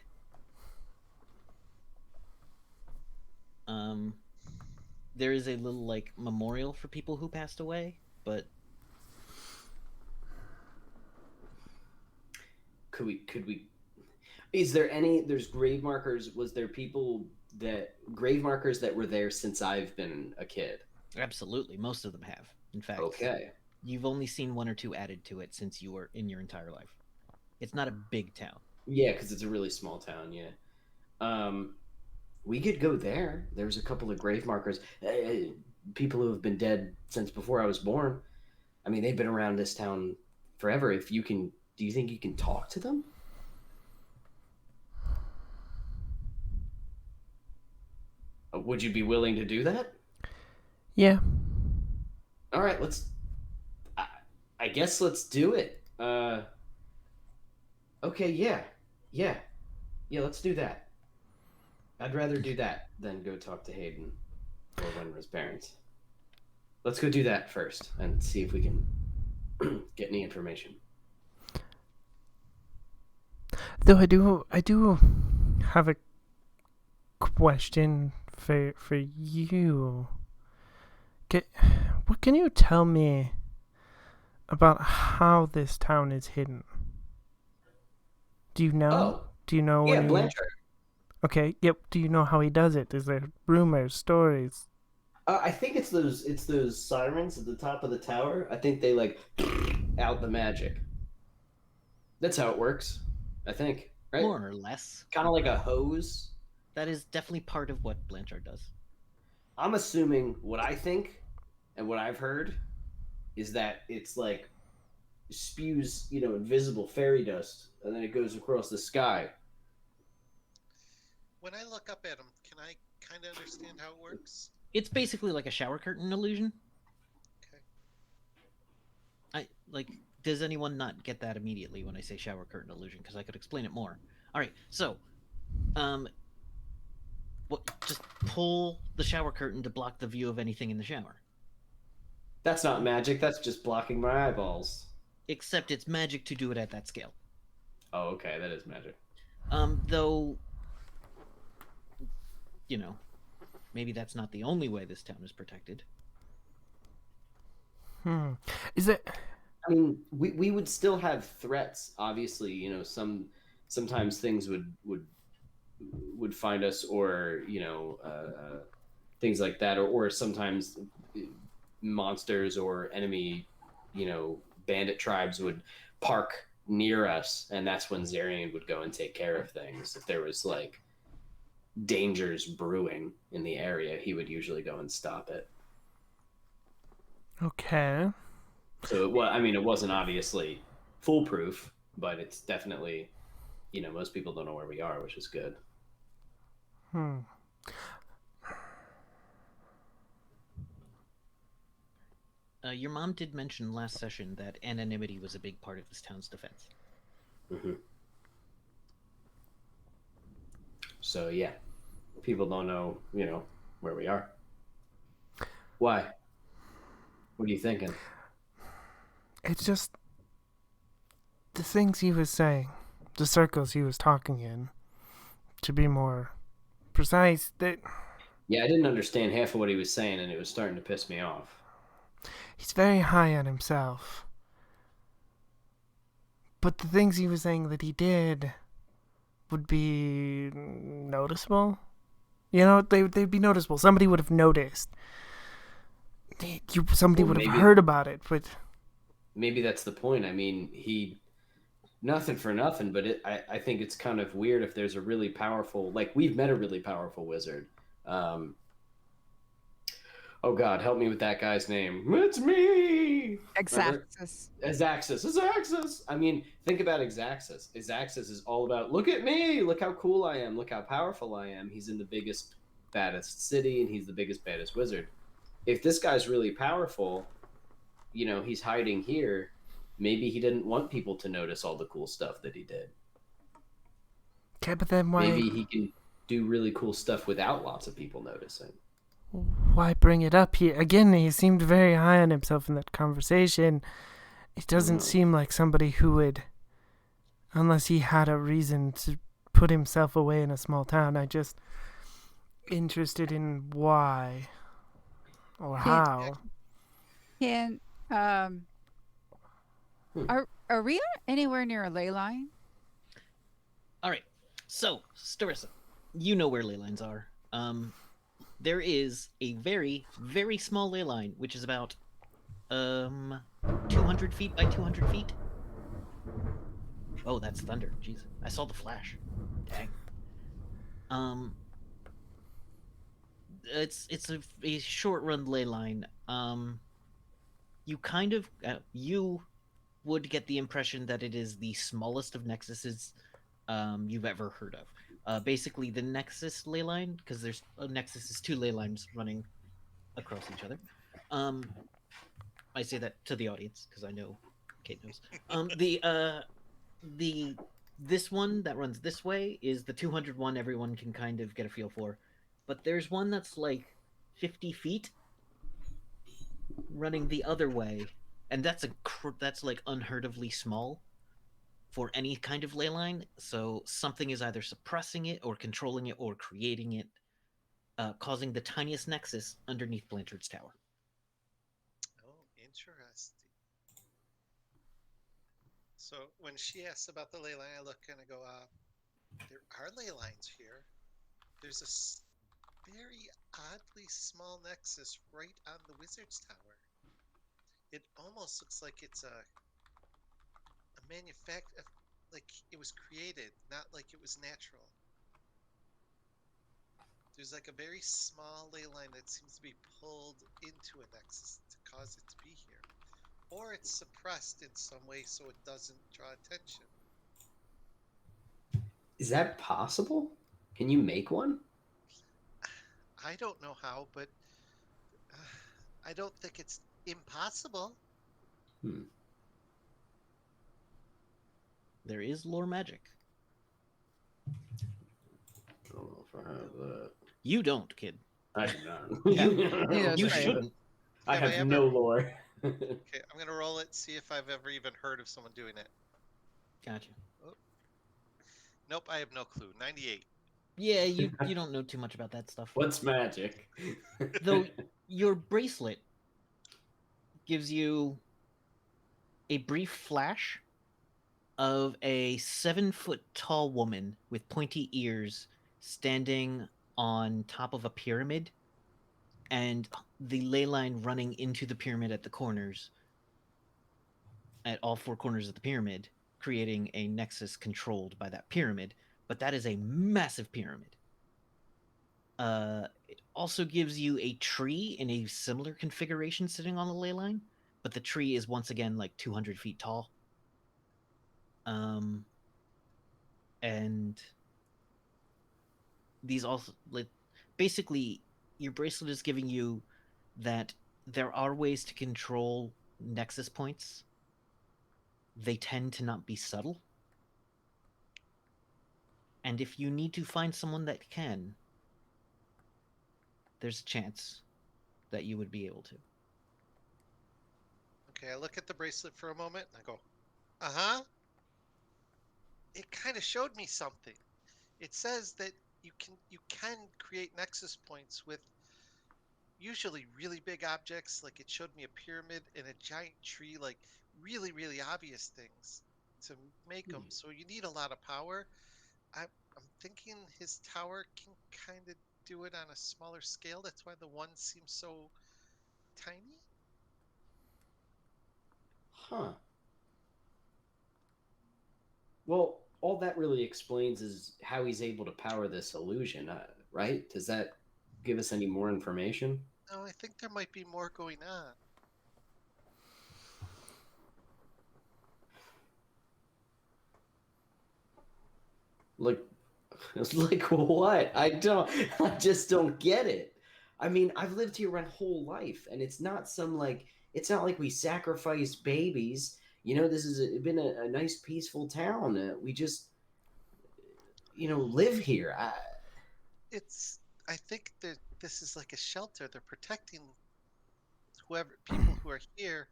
There is a little like memorial for people who passed away, but Could we? Is there any? There's grave markers. Was there grave markers that were there since I've been a kid? absolutely most of them have. In fact, Okay. you've only seen one or two added to it since you were in your entire life. It's not a big town. Yeah, because it's a really small town. Yeah. We could go there. There's a couple of grave markers. People who have been dead since before I was born. I mean, they've been around this town forever. If you can, do you think you can talk to them? Would you be willing to do that? Yeah. All right, I guess let's do it. Okay, yeah, let's do that. I'd rather do that than go talk to Hayden or one of his parents. Let's go do that first and see if we can get any information. Though I do have a question for you. What can you tell me about how this town is hidden? Do you know? Oh, Do you know? yeah, any- Blanchard. Okay. Yep. Do you know how he does it? Is there rumors, stories? I think it's those sirens at the top of the tower. I think they like out the magic. That's how it works. I think, right? More or less. Kind of like a hose. That is definitely part of what Blanchard does. I'm assuming what I think and what I've heard is that it's like spews, invisible fairy dust, and then it goes across the sky. When I look up at him, can I kind of understand how it works? It's basically like a shower curtain illusion. Okay. Does anyone not get that immediately when I say shower curtain illusion? Because I could explain it more. All right, so, um, just pull the shower curtain to block the view of anything in the shower. That's not magic. That's just blocking my eyeballs. Except it's magic to do it at that scale. Oh, okay, that is magic. Though, maybe that's not the only way this town is protected. Is it? I mean, we would still have threats. Obviously, sometimes things would find us, or things like that, or sometimes monsters or enemy, bandit tribes would park near us, and that's when Zarian would go and take care of things. If there was like dangers brewing in the area, he would usually go and stop it. Okay. So it wasn't obviously foolproof, but it's definitely, most people don't know where we are, which is good. Your mom did mention last session that anonymity was a big part of this town's defense. Mm-hmm. So yeah, people don't know, where we are. Why? What are you thinking? It's just the things he was saying, the circles he was talking in. To be more precise, that Yeah, I didn't understand half of what he was saying, and it was starting to piss me off. he's very high on himself. But the things he was saying that he did would be noticeable. They'd be noticeable. Somebody would have noticed. Somebody would have heard about it, but maybe that's the point. I mean, nothing for nothing, but I think it's kind of weird if there's a really powerful, like we've met a really powerful wizard. Oh God, help me with that guy's name. It's me. Exaxis. Exaxis. I mean, think about Exaxis. Exaxis is all about, look at me, look how cool I am, look how powerful I am. He's in the biggest, baddest city, and he's the biggest, baddest wizard. If this guy's really powerful, he's hiding here. Maybe he didn't want people to notice all the cool stuff that he did. okay, but then why? Maybe he can do really cool stuff without lots of people noticing. Why bring it up here again? He seemed very high on himself in that conversation. It doesn't seem like somebody who would, unless he had a reason to put himself away in a small town. I just interested in why or how. Can are we anywhere near a ley line? All right, so Starissa, you know where ley lines are. There is a very, very small ley line, which is about 200 feet by 200 feet. Oh, that's thunder. Jeez, I saw the flash. Dang. It's a short run ley line. You kind of you would get the impression that it is the smallest of nexuses you've ever heard of. Basically, the nexus ley line, because there's a nexus is two ley lines running across each other. I say that to the audience because I know Kate knows. This one that runs this way is the 200 one everyone can kind of get a feel for, but there's one that's like 50 feet running the other way, and that's like unheard ofly small for any kind of ley line. So something is either suppressing it or controlling it or creating it, causing the tiniest nexus underneath Blanchard's tower. Oh, interesting. So when she asks about the ley line, I look and I go, there are ley lines here. There's a very oddly small nexus right on the wizard's tower. It almost looks like it's a manufacture, like it was created, not like it was natural. There's like a very small ley line that seems to be pulled into a nexus to cause it to be here. or it's suppressed in some way so it doesn't draw attention. Is that possible? Can you make one? I don't know how, but uh, I don't think it's impossible. Hmm. There is lore magic. I don't know if I have that. You don't, kid. I do not. Yeah, You that's right. shouldn't. I Have I have ever- no lore. Okay, I'm gonna roll it, see if I've ever even heard of someone doing it. Gotcha. Nope, I have no clue. 98. Yeah, you don't know too much about that stuff. What's magic? Though your bracelet gives you a brief flash of a 7-foot tall woman with pointy ears standing on top of a pyramid, and the ley line running into the pyramid at the corners, at all 4 corners of the pyramid, creating a nexus controlled by that pyramid. But that is a massive pyramid. It also gives you a tree in a similar configuration sitting on the ley line, but the tree is once again like 200 feet tall. And these also, like, basically your bracelet is giving you that there are ways to control nexus points. They tend to not be subtle. And if you need to find someone that can, there's a chance that you would be able to. Okay, I look at the bracelet for a moment and I go, uh-huh. It kind of showed me something. It says that you can create nexus points with usually really big objects. Like it showed me a pyramid and a giant tree, like really, really obvious things to make them. So you need a lot of power. I'm thinking his tower can kind of do it on a smaller scale. That's why the one seems so tiny. Huh. Well, all that really explains is how he's able to power this illusion, right? Does that give us any more information? No, I think there might be more going on. Like, like what? I just don't get it. I mean, I've lived here my whole life, and it's not like we sacrifice babies. This has been a nice, peaceful town. We just, live here. It's I think that this is like a shelter. They're protecting whoever people who are here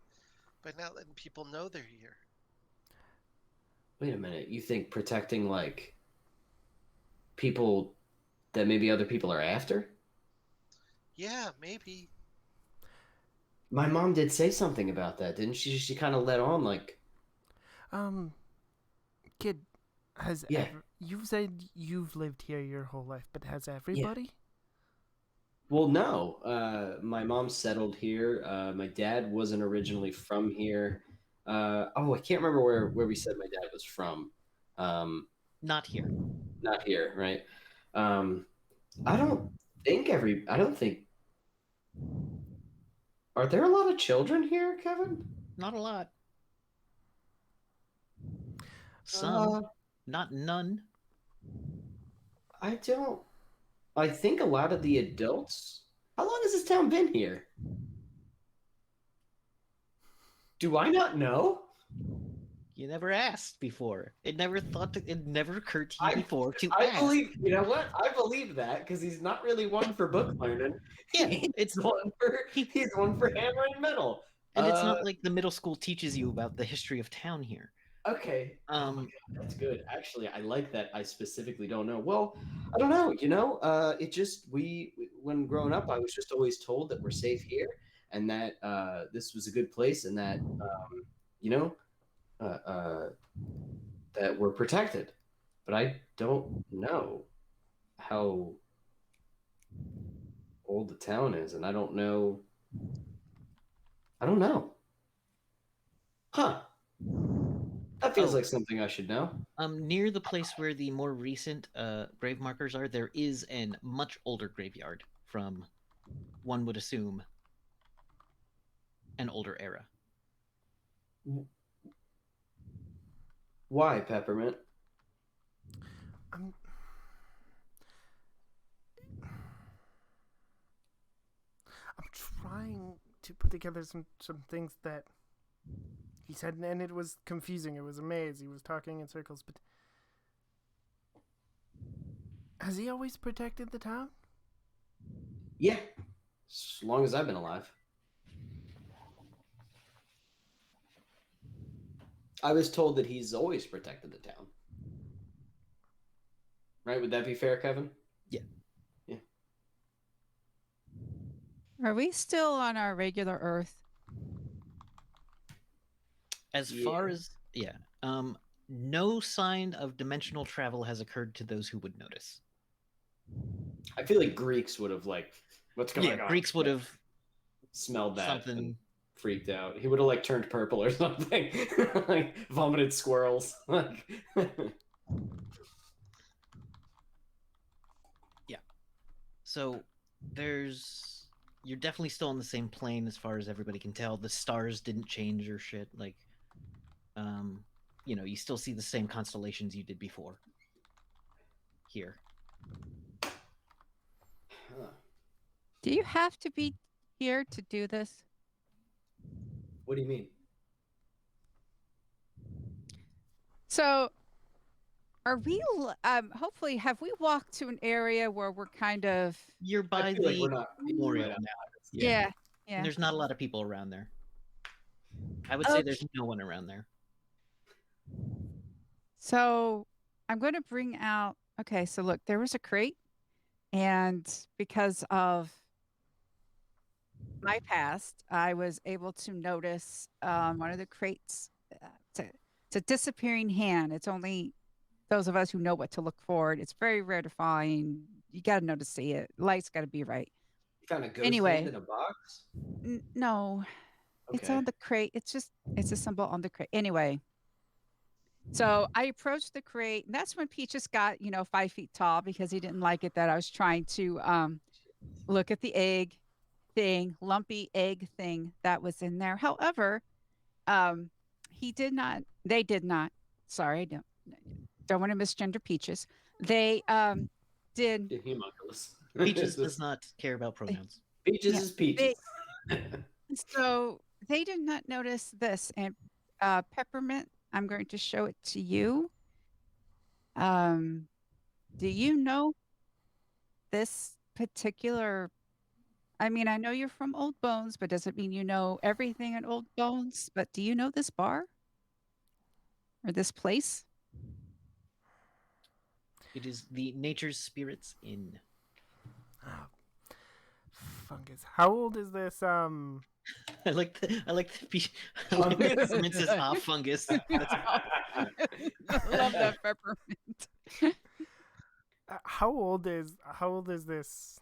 by not letting people know they're here. Wait a minute. You think protecting like people that maybe other people are after? Yeah, maybe. My mom did say something about that, didn't she? She kind of let on like, Kid, has Yeah. you've said you've lived here your whole life, but has everybody? well, no. My mom settled here. My dad wasn't originally from here. I can't remember where we said my dad was from. Not here. Not here, right? Um, I don't think. Are there a lot of children here, Kevin? Not a lot. Some, not none. I don't. I think a lot of the adults. How long has this town been here? Do I not know? You never asked before. It never occurred to you I- before to I ask. believe. You know what? I believe that because he's not really one for book learning. Yeah, He's one for hammer and metal. And it's not like the middle school teaches you about the history of town here. Okay. Oh my Um, God, that's good. Actually, I like that. I specifically don't know. Well, I don't know. It just when growing up, I was just always told that we're safe here and that this was a good place and that you know uh, uh, that we're protected. But I don't know how old the town is, and I don't know. I don't know. Huh? That feels Oh. like something I should know. Near the place where the more recent grave markers are, there is a much older graveyard from, one would assume, an older era. Why, Peppermint? I'm I'm trying to put together some things that he said, and it was confusing. It was a maze. He was talking in circles, but has he always protected the town? Yeah, as long as I've been alive. I was told that he's always protected the town. Right? Would that be fair, Kevin? Yeah. Yeah. Are we still on our regular Earth? As Yeah. far as no sign of dimensional travel has occurred to those who would notice. I feel like Greeks would have like, what's going on? Greeks would have smelled that something. and freaked out. He would have like turned purple or something, like vomited squirrels. So you're definitely still on the same plane as far as everybody can tell. The stars didn't change or shit. Like, you still see the same constellations you did before. Here. Do you have to be here to do this? What do you mean? So, are we? Hopefully, have we walked to an area where we're kind of? You're by I feel like the we're not memorial right now. Yeah. And there's not a lot of people around there. I would Okay. say there's no one around there. So, I'm going to bring out. Okay, so look, there was a crate, and because of my past, I was able to notice one of the crates. It's a disappearing hand. It's only those of us who know what to look for. It's very rare to find. You got to know to see it. Light's got to be right. You found a ghost Anyway. hand in a box? No, it's Okay. on the crate. It's a symbol on the crate. Anyway, so I approached the crate, and that's when Peaches got 5 feet tall because he didn't like it that I was trying to look at the egg thing, lumpy egg thing that was in there. However, he did not. They did not. Sorry, I don't want to misgender Peaches. They did. Homunculus. Peaches does not care about pronouns. Peaches is Peaches. So they did not notice this. And Peppermint, I'm going to show it to you. Do you know this particular? I mean, I know you're from Old Bones, but doesn't mean you know everything in Old Bones. But do you know this bar or this place? It is the Nature's Spirits Inn. Oh, fungus. How old is this? I like the Peppermint says, fungus. I love that Peppermint. How old is this?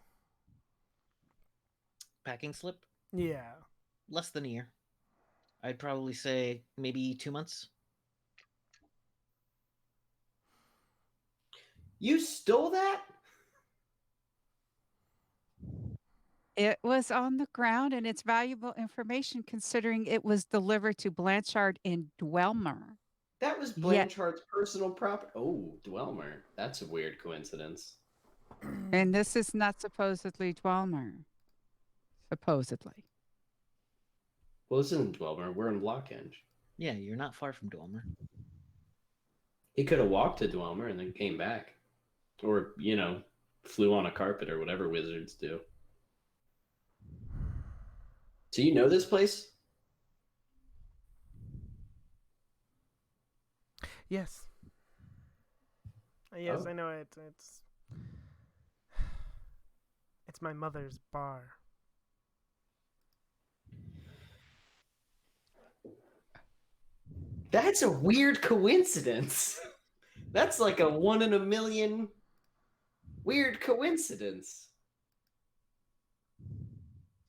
Packing slip? Yeah. Less than a year. I'd probably say maybe 2 months. You stole that? It was on the ground, and it's valuable information considering it was delivered to Blanchard in Dwelmer. That was Blanchard's personal property. Oh, Dwelmer. That's a weird coincidence. And this is not supposedly Dwelmer. Supposedly. Well, this isn't Dwelmer. We're in Blockhenge. Yeah, you're not far from Dwelmer. He could have walked to Dwelmer and then came back. Or, flew on a carpet or whatever wizards do. So you know this place? Yes. Yes, Oh. I know it. It's my mother's bar. That's a weird coincidence. That's like a 1 in a million weird coincidence.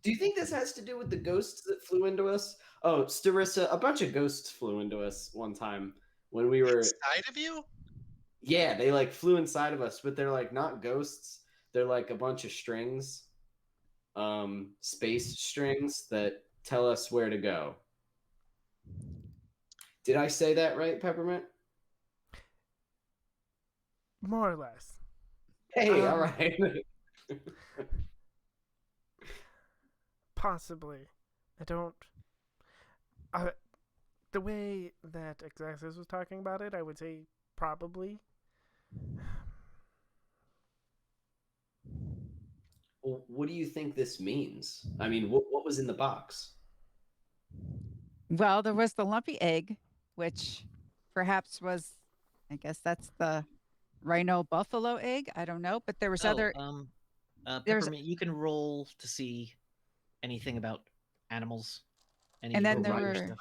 Do you think this has to do with the ghosts that flew into us? Oh, Starissa, a bunch of ghosts flew into us one time when we were inside of you. Yeah, they like flew inside of us, but they're like not ghosts. They're like a bunch of strings, space strings that tell us where to go. Did I say that right, Peppermint? More or less. Hey, all Um, right. Possibly. I don't. The way that Exaxis was talking about it, I would say probably. Well, what do you think this means? I mean, what was in the box? Well, there was the lumpy egg, which perhaps was, I guess that's the rhino buffalo egg. I don't know, but there was Oh, other. There's Peppermint, you can roll to see anything about animals, and any then Oh, there right. weird were stuff.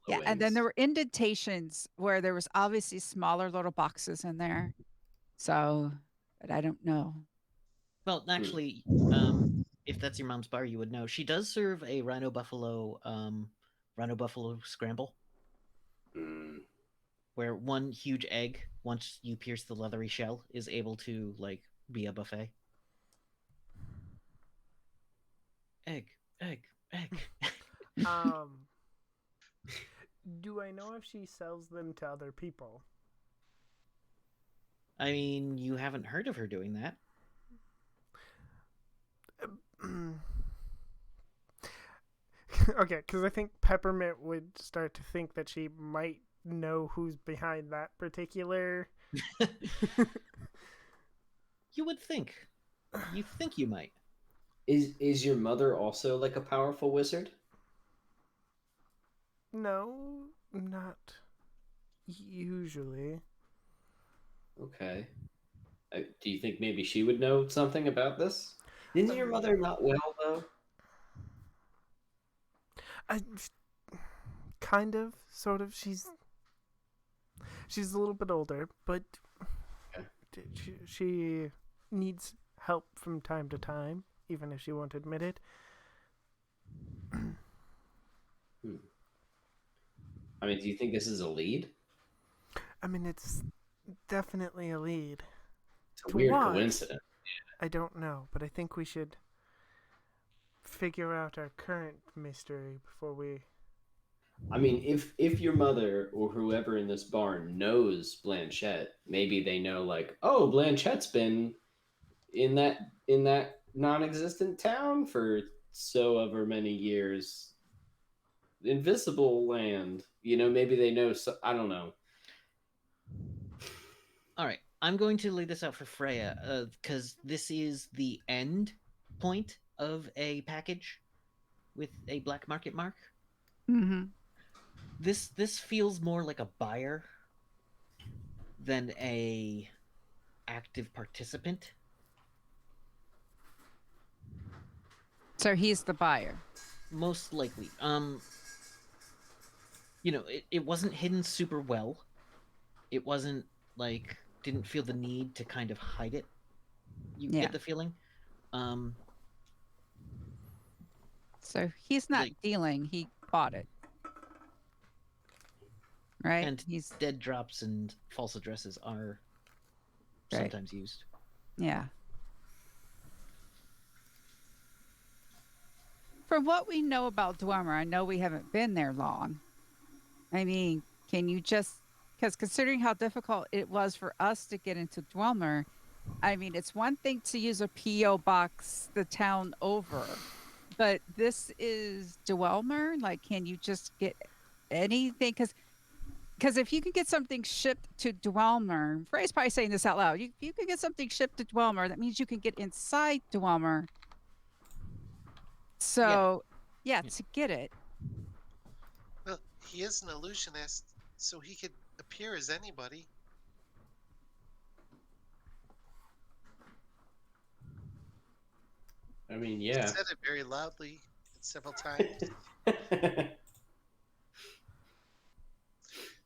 yeah, and then there were indentations where there was obviously smaller little boxes in there. So, but I don't know. Well, Hmm. actually, if that's your mom's bar, you would know. She does serve a rhino buffalo scramble, Hmm. where one huge egg, once you pierce the leathery shell, is able to like be a buffet. Egg, egg, egg. Um, do I know if she sells them to other people? I mean, you haven't heard of her doing that. Okay, because I think Peppermint would start to think that she might know who's behind that particular. You would think. You think you might. Is your mother also like a powerful wizard? No, not usually. Okay. Do you think maybe she would know something about this? Isn't your mother not well though? I kind of, sort of. She's a little bit older, but Okay. she needs help from time to time, even if she won't admit it. Hmm. I mean, do you think this is a lead? I mean, it's definitely a lead. It's a To weird what? coincidence. I don't know, but I think we should figure out our current mystery before we. I mean, if your mother or whoever in this barn knows Blanchette, maybe they know like, oh, Blanchette's been in that non-existent town for so ever many years. Invisible land. Maybe they know so I don't know. All right, I'm going to lay this out for Freya because this is the end point of a package with a black market mark. Mm-hmm. This feels more like a buyer than a active participant. So he's the buyer. Most likely. It wasn't hidden super well. It wasn't like didn't feel the need to kind of hide it. You Yeah. get the feeling. Um, So he's not like dealing, he bought it, right? and He's dead drops and false addresses are right. sometimes used. Yeah. From what we know about Dwemer, I know we haven't been there long. I mean, can you just, because considering how difficult it was for us to get into Dwemer, I mean, it's one thing to use a P.O. box the town over, but this is Dwemer. Like, can you just get anything? Because if you can get something shipped to Dwemer, Frey's probably saying this out loud. If you can get something shipped to Dwemer, that means you can get inside Dwemer. So, yeah, Yeah. to get it. Well, he is an illusionist, so he could appear as anybody. I mean, He yeah. said it very loudly several times.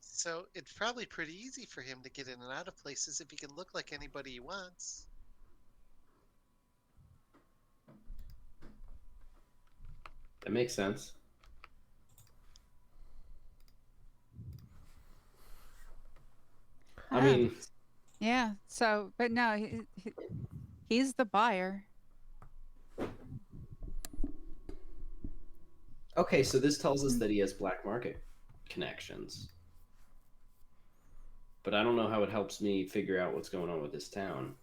So it's probably pretty easy for him to get in and out of places if he can look like anybody he wants. That makes sense. I mean, Yeah. So, but no, he's the buyer. okay, so this tells us that he has black market connections. but I don't know how it helps me figure out what's going on with this town.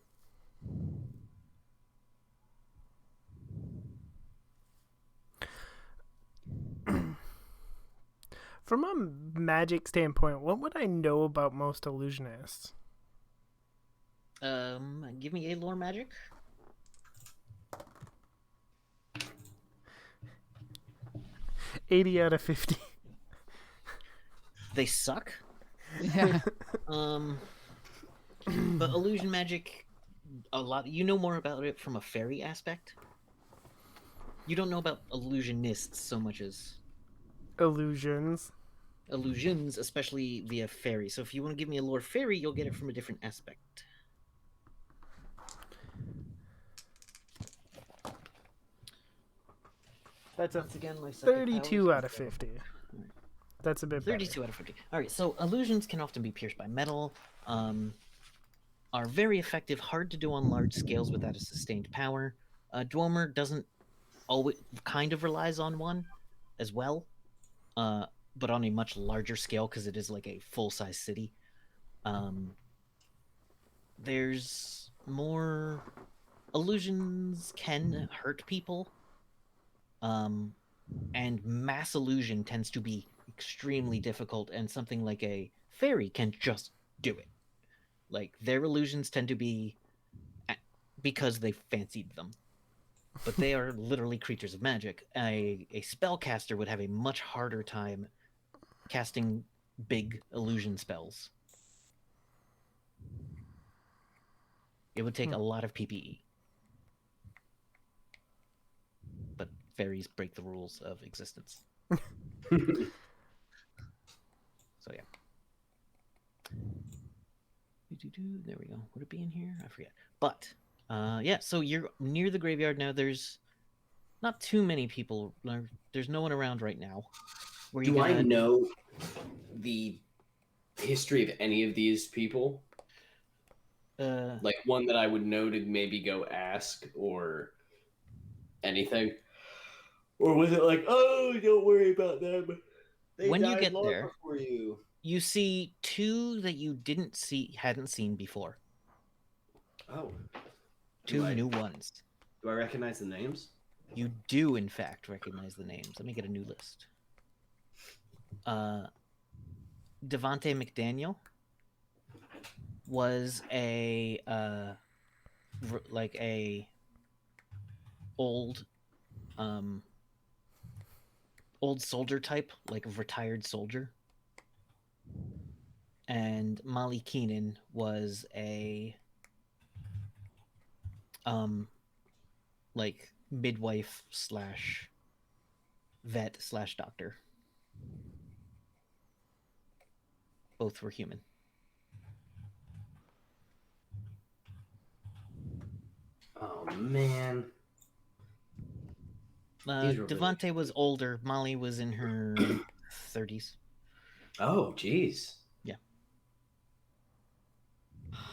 From a magic standpoint, what would I know about most illusionists? Give me a lore magic. $80 out of 50. They suck. Yeah. But illusion magic, a lot. You know more about it from a fairy aspect. You don't know about illusionists so much as Illusions. illusions, especially via fairy. So if you want to give me a lore fairy, you'll get it from a different aspect. That's a Once again, my psychic 32 powers out of is level 50. That's a bit 32 out of 50. All right, so illusions can often be pierced by metal, are very effective, hard to do on large scales without a sustained power. Dwemer doesn't always, kind of relies on one as well, but on a much larger scale because it is like a full-size city. There's more illusions can hurt people, and mass illusion tends to be extremely difficult, and something like a fairy can just do it. Like, their illusions tend to be because they fancied them, but they are literally creatures of magic. A spellcaster would have a much harder time casting big illusion spells. It would take a lot of PPE. But fairies break the rules of existence. So yeah. There we go. Would it be in here? I forget. But yeah, so you're near the graveyard now. There's not too many people. There's no one around right now. Do I know the history of any of these people? Like one that I would know to maybe go ask or anything? Or was it like, oh, don't worry about them. They when you died get long there, before you. you see two that you hadn't seen before. Oh. Two new ones. Do I recognize the names? You do, in fact, recognize the names. Let me get a new list. Devonte McDaniel was a old soldier type, like a retired soldier. And Molly Keenan was a like midwife slash vet slash doctor. Both were human. Oh man. Devonte really was older. Molly was in her 30s. Oh, jeez. Yeah.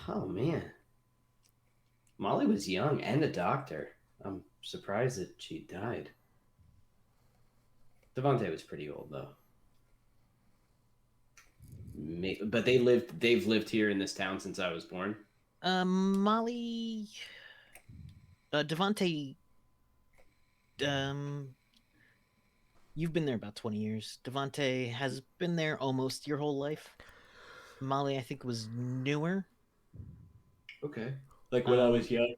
Oh man. Molly was young and a doctor. I'm surprised that she died. Devontae was pretty old though. But they've lived here in this town since I was born. Molly, Devonte, you've been there about 20 years. Devonte has been there almost your whole life. Molly, I think, was newer. Okay. Like when I was young.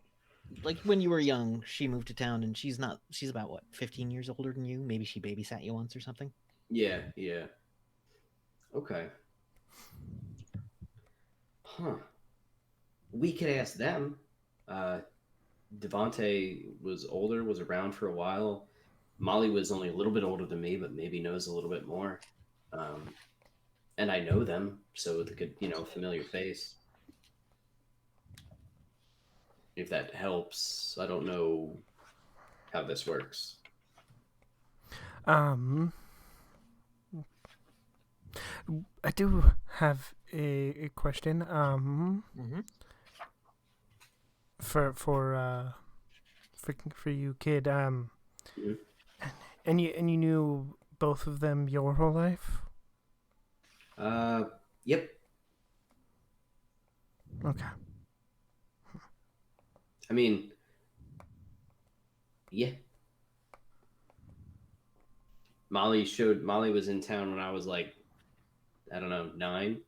Like when you were young, she moved to town, and she's about what, 15 years older than you? Maybe she babysat you once or something. Yeah. Okay. Huh. We could ask them. Devonte was older, was around for a while. Molly was only a little bit older than me, but maybe knows a little bit more. And I know them, so it's a good, familiar face. If that helps, I don't know how this works. I do have a question. For you, kid. Mm-hmm. And you knew both of them your whole life? Yep. Okay. I mean, yeah. Molly was in town when I was like, I don't know, 9,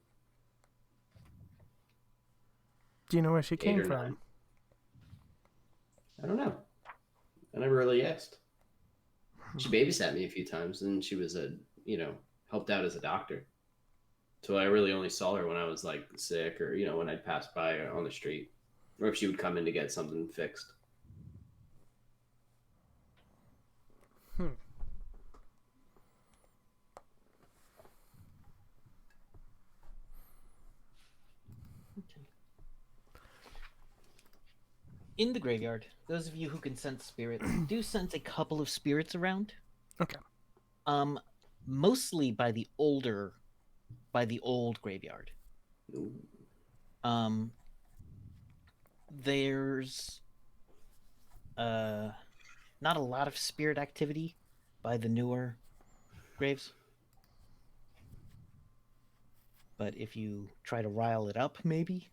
Do you know where she 8 came or 9. from? I don't know. I never really asked. She babysat me a few times, and she was helped out as a doctor. So I really only saw her when I was like sick, or when I'd pass by her on the street, or if she would come in to get something fixed. Hmm. In the graveyard, those of you who can sense spirits do sense a couple of spirits around. Okay. Mostly by the old graveyard. Ooh. There's not a lot of spirit activity by the newer graves. But if you try to rile it up, maybe.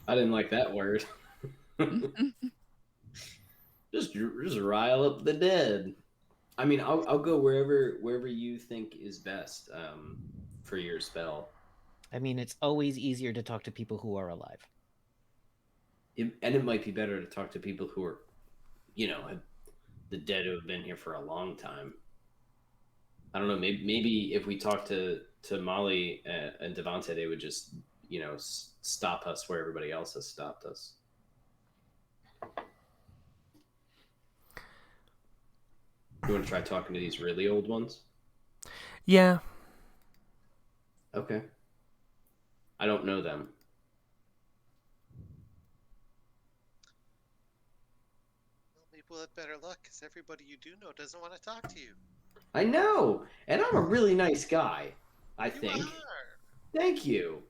I didn't like that word. just rile up the dead. I mean, I'll go wherever you think is best for your spell. I mean, it's always easier to talk to people who are alive. And it might be better to talk to people who are, the dead who have been here for a long time. I don't know. Maybe if we talk to Molly and Devante, they would just stop us where everybody else has stopped us. You want to try talking to these really old ones? Yeah. Okay. I don't know them. Well, maybe we'll have better luck because everybody you do know doesn't want to talk to you. I know, and I'm a really nice guy. I think. You are. Thank you.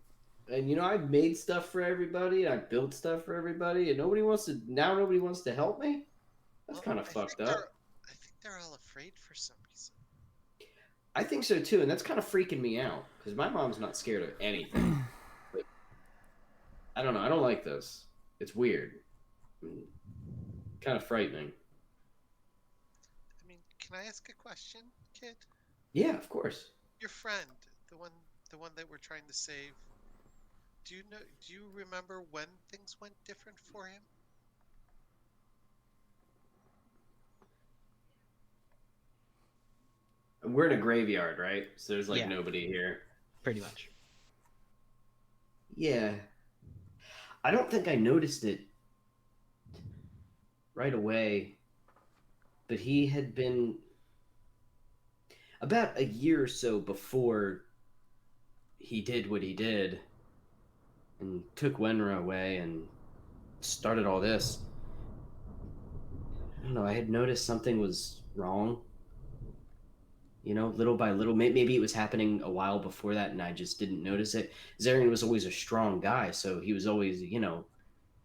And I've made stuff for everybody, and I've built stuff for everybody, and nobody wants to help me. That's Well, kind of fucked up. I think they're all afraid for some reason. I think so too, and that's kind of freaking me out because my mom's not scared of anything. But I don't know. I don't like this. It's weird. Kind of frightening. I mean, can I ask a question, kid? Yeah, of course. Your friend, the one that we're trying to save. Do you remember when things went different for him? We're in a graveyard, right? So there's like Yeah. nobody here. Pretty much. Yeah. I don't think I noticed it right away, but he had been about a year or so before he did what he did and took Wenra away and started all this. I don't know, I had noticed something was wrong. Little by little. Maybe it was happening a while before that and I just didn't notice it. Zarian was always a strong guy, so he was always, didn't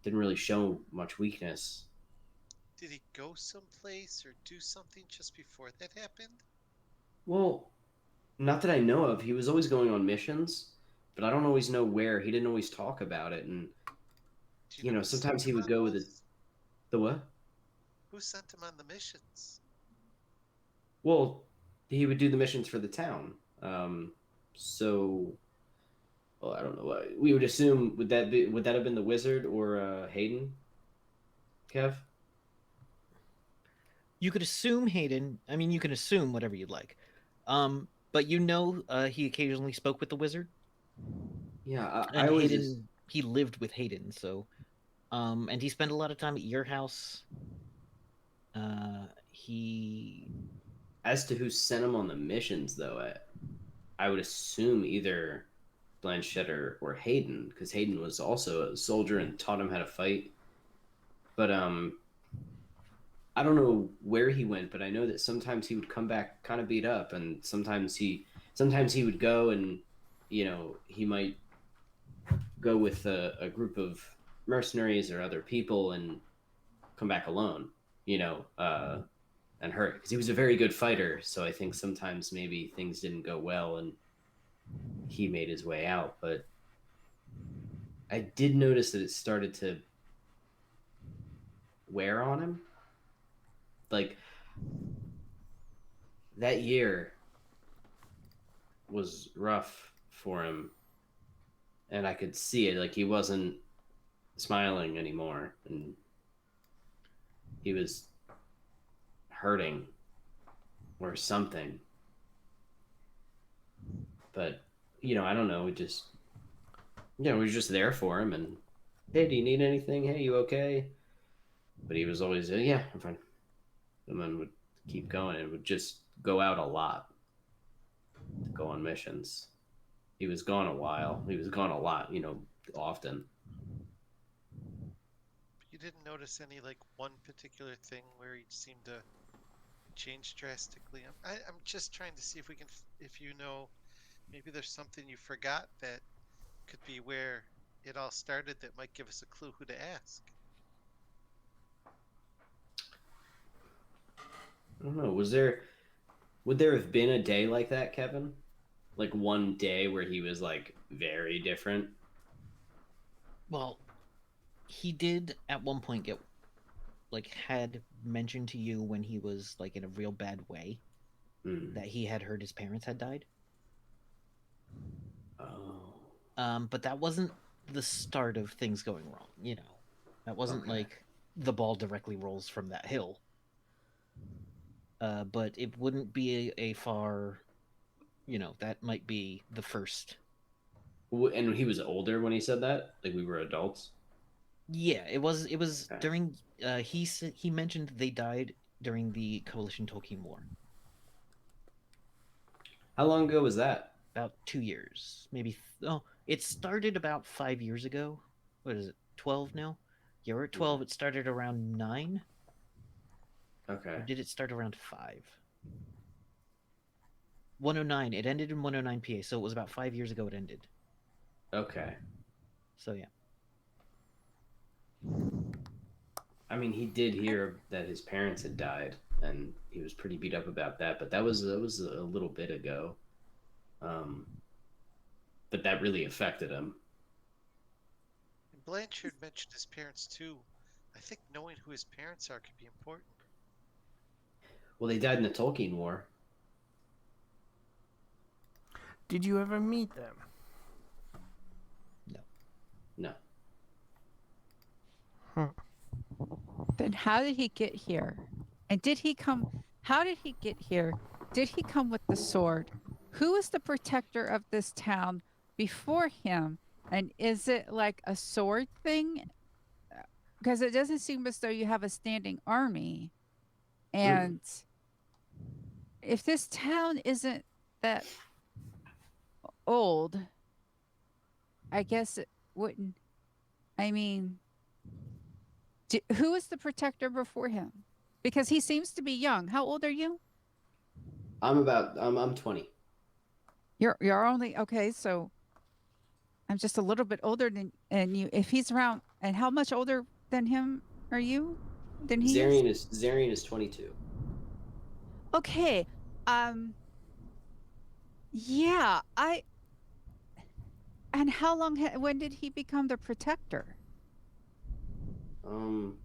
really show much weakness. Did he go someplace or do something just before that happened? Well, not that I know of. He was always going on missions, but I don't always know where. He didn't always talk about it, and Do you know who sometimes sent he him would on go with those? the what? Who sent him on the missions? Well, he would do the missions for the town. So, well, I don't know. We would assume would that have been the wizard or Hayden? Kev? You could assume Hayden. I mean, you can assume whatever you'd like. But he occasionally spoke with the wizard, Yeah, I and always just he lived with Hayden, so and he spent a lot of time at your house. He as to who sent him on the missions, though. I would assume either Blanchett or Hayden, because Hayden was also a soldier and taught him how to fight. But I don't know where he went, but I know that sometimes he would come back kind of beat up, and sometimes he would go and he might go with a group of mercenaries or other people and come back alone, and hurt because he was a very good fighter. So I think sometimes maybe things didn't go well and he made his way out, but I did notice that it started to wear on him. Like that year was rough for him, and I could see it. Like he wasn't smiling anymore, and he was hurting or something. But I don't know. We were just there for him, and hey, do you need anything? Hey, you okay? But he was always, yeah, I'm fine, and then would keep going and would just go out a lot to go on missions. He was gone a while. He was gone a lot, often. You didn't notice any like one particular thing where he seemed to change drastically. I'm just trying to see if we can, if maybe there's something you forgot that could be where it all started that might give us a clue who to ask. I don't know. Would there have been a day like that, Kevin? Like one day where he was like very different? Well, he did at one point get had mentioned to you when he was like in a real bad way that he had heard his parents had died. Oh. But that wasn't the start of things going wrong, That wasn't Okay. like the ball directly rolls from that hill. But it wouldn't be a far, that might be the first. And he was older when he said that? Like we were adults? Yeah, it was Okay. during he mentioned they died during the Coalition Tolkien War. How long ago was that? About 2 years, maybe. It started about 5 years ago. What is it? 12 now? Yeah, we're at 12. Yeah. It started around 9. Okay. Or did it start around 5? 109. It ended in 109 PA, so it was about 5 years ago it ended. Okay. So yeah. I mean, he did hear that his parents had died, and he was pretty beat up about that. But that was a little bit ago. Um, but that really affected him. And Blanchard mentioned his parents too. I think knowing who his parents are could be important. Well, they died in the Tolkien War. Did you ever meet them? No. Then how did he get here? And did he come? How did he get here? Did he come with the sword? Who is the protector of this town before him? And is it like a sword thing? Because it doesn't seem as though you have a standing army. And if this town isn't that old, I guess it wouldn't. I mean, who is the protector before him? Because he seems to be young. How old are you? I'm 20. You're only okay. So I'm just a little bit older than you. If he's around, and how much older than him are you? Than he is? Zarian is 22. Okay. Yeah. And how long? When did he become the protector? Um,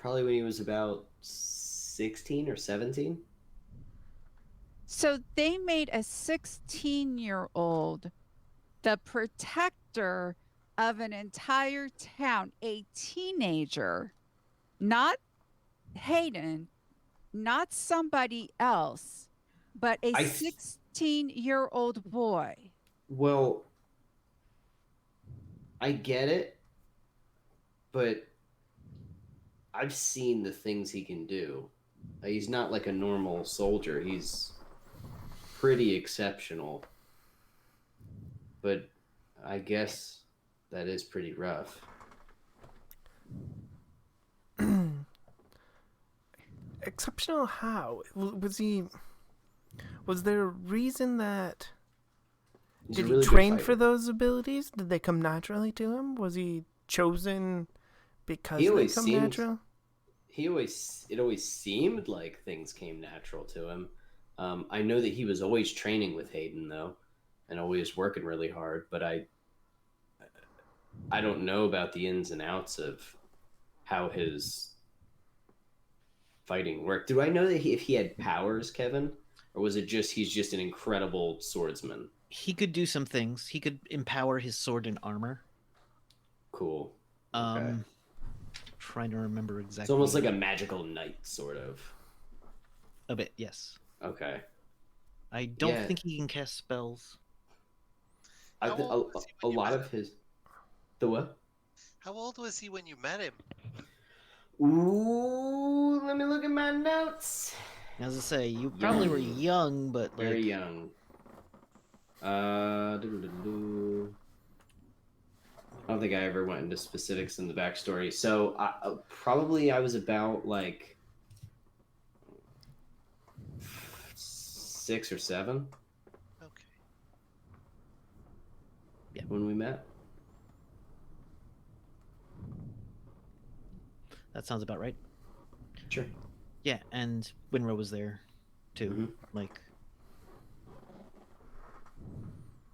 Probably when he was about 16 or 17. So they made a 16-year-old the protector of an entire town, a teenager, not Hayden, not somebody else, but a 16-year-old boy. Well, I get it, but I've seen the things he can do. He's not like a normal soldier. He's pretty exceptional. But I guess that is pretty rough. Exceptional how? Was he... Was there a reason that... Did he train for those abilities? Did they come naturally to him? Was he chosen because they come natural? It always seemed like things came natural to him. I know that he was always training with Hayden though, and always working really hard. But I don't know about the ins and outs of how his fighting worked. Do I know that if he had powers, Kevin, or was it just he's just an incredible swordsman? He could do some things. He could empower his sword and armor. Cool. Okay. Trying to remember exactly. It's almost like a magical knight, sort of. A bit, yes. Okay. I don't think he can cast spells. How old was he A when you lot met of his. The what? How old was he when you met him? Ooh, let me look at my notes. As I say, you probably were young, but like Very young. Doo-doo-doo-doo. I don't think I ever went into specifics in the backstory. So probably I was about like 6 or 7 Okay. when we met. that sounds about right. Sure. Yeah, and Winrow was there too. Mhm. Like,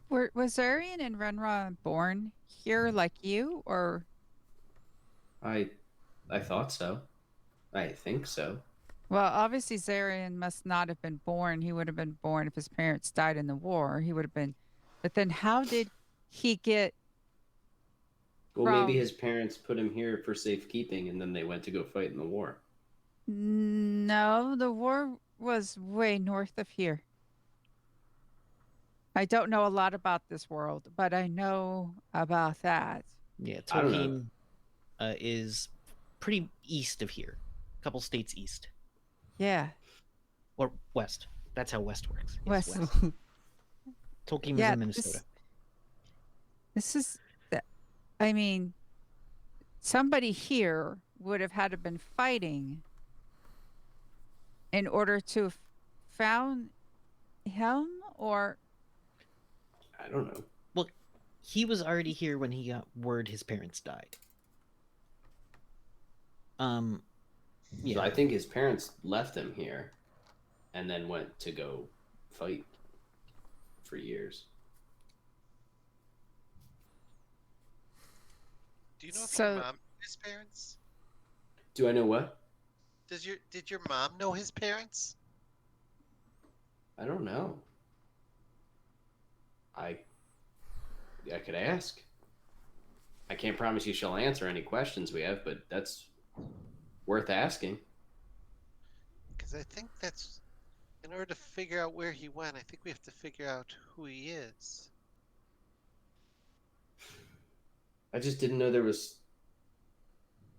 Was Arian and Renra born here like you, or I thought so. I think so. well, obviously Zarian must not have been born. He would have been born if his parents died in the war. He would have been, but then how did he get Well, from? maybe his parents put him here for safekeeping, and then they went to go fight in the war. No, the war was way north of here. I don't know a lot about this world, but I know about that. yeah, I don't know. Tolkien is pretty east of here, a couple states east Yeah, or west. That's how west works. Yes, West. west. Tolkien was Yeah, in Minnesota. this is the, I mean, somebody here would have had to been fighting in order to have found him, or I don't know. Well, he was already here when he got word his parents died. Yeah. So I think his parents left him here, and then went to go fight for years. Do you know if So- your mom knew his parents? Do I know what? Did your mom know his parents? I don't know. I could ask. I can't promise you she'll answer any questions we have, but that's worth asking. Because I think that's in order to figure out where he went. I think we have to figure out who he is. I just didn't know there was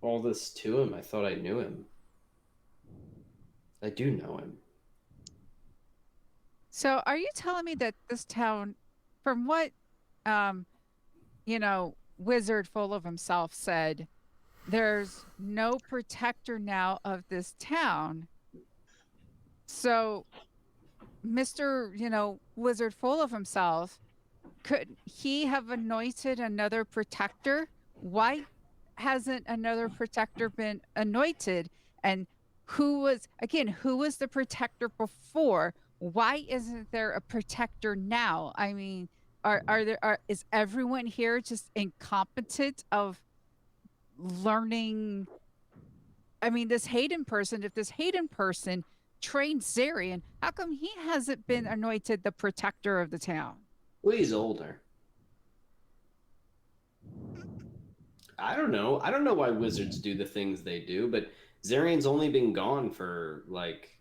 all this to him. I thought I knew him. I do know him. So are you telling me that this town, from what, Wizard full of himself said, there's no protector now of this town. So Mr., Wizard full of himself, could he have anointed another protector? Why hasn't another protector been anointed? And who was the protector before? Why isn't there a protector now? I mean, is everyone here just incompetent of learning? I mean, if this Hayden person trained Zarian, how come he hasn't been anointed the protector of the town? Well, he's older. I don't know. I don't know why wizards do the things they do, but Zarian's only been gone for like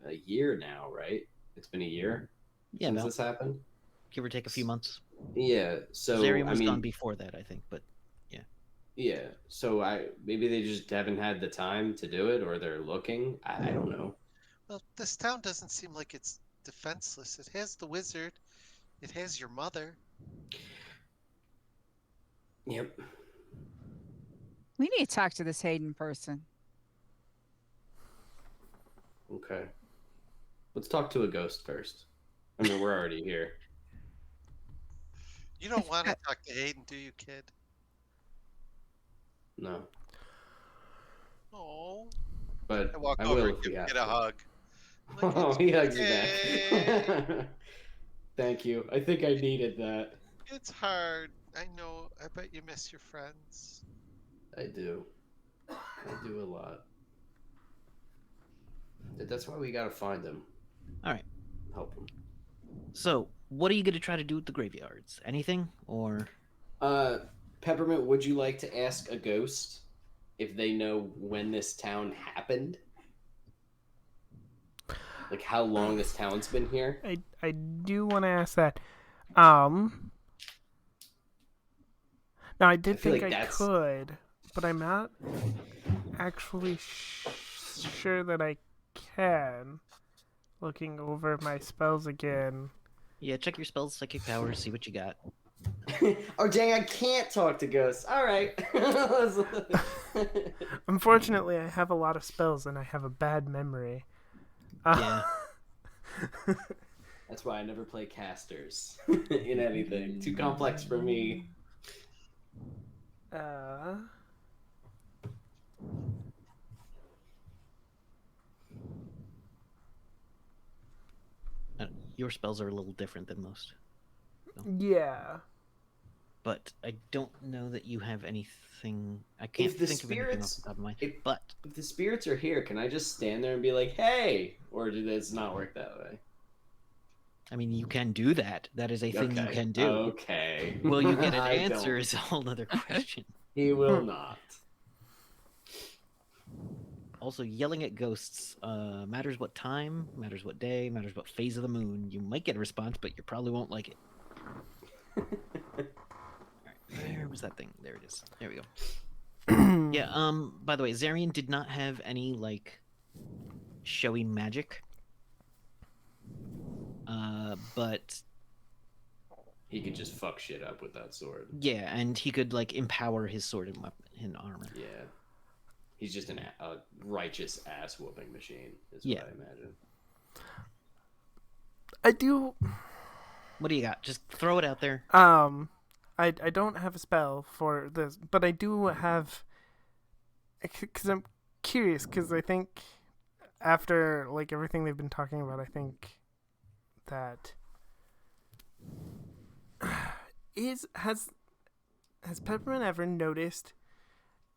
a year now, right? It's been a year Yeah, since about this happened. give or take a few months. Yeah. So Zarian I was mean, gone before that, I think, but yeah. So maybe they just haven't had the time to do it, or they're looking. I don't know. Well, this town doesn't seem like it's defenseless. It has the wizard. It has your mother. Yep. We need to talk to this Hayden person. Okay. Let's talk to a ghost first. I mean, we're already here. You don't want to talk to Hayden, do you, kid? No, Oh. but I walk I over will and if we have get a to. hug. Look Oh, at he hugs you Yay. back. Thank you. I think I needed that. It's hard I know. I bet you miss your friends. I do. I do a lot. That's why we gotta find him. All right. Help him. So, what are you going to try to do with the graveyards? Anything? Or. Peppermint, would you like to ask a ghost if they know when this town happened? Like how long this town's been here? I do want to ask that. Um, Now I did feel think like I that's could, but I'm not actually sure that I can. Looking over my spells again. Yeah, check your spells, psychic powers, see what you got. Oh dang, I can't talk to ghosts. Alright. Unfortunately, I have a lot of spells and I have a bad memory. Yeah. That's why I never play casters in anything. Too complex for me. Uh, Your spells are a little different than most. yeah. But I don't know that you have anything. I can't If the think of anything off spirits the top of my mind. if, But if the spirits are here, can I just stand there and be like, hey? Or does it not work that way? I mean, you can do that. That is a thing you can do. Okay. Will you get an I answer? don't. Is a whole other question. He will not. Also, yelling at ghosts matters what time, matters what day, matters what phase of the moon. You might get a response, but you probably won't like it. All right, where was that thing? There it is. There we go. Yeah. By the way, Zarian did not have any like showy magic. But He could just fuck shit up with that sword. yeah, and he could like empower his sword and weapon and armor. Yeah. He's just a righteous ass whooping machine, is Yeah. what I imagine. I do. What do you got? Just throw it out there. I don't have a spell for this, but I do have. Because I'm curious, because I think after like everything they've been talking about, I think that has Peppermint ever noticed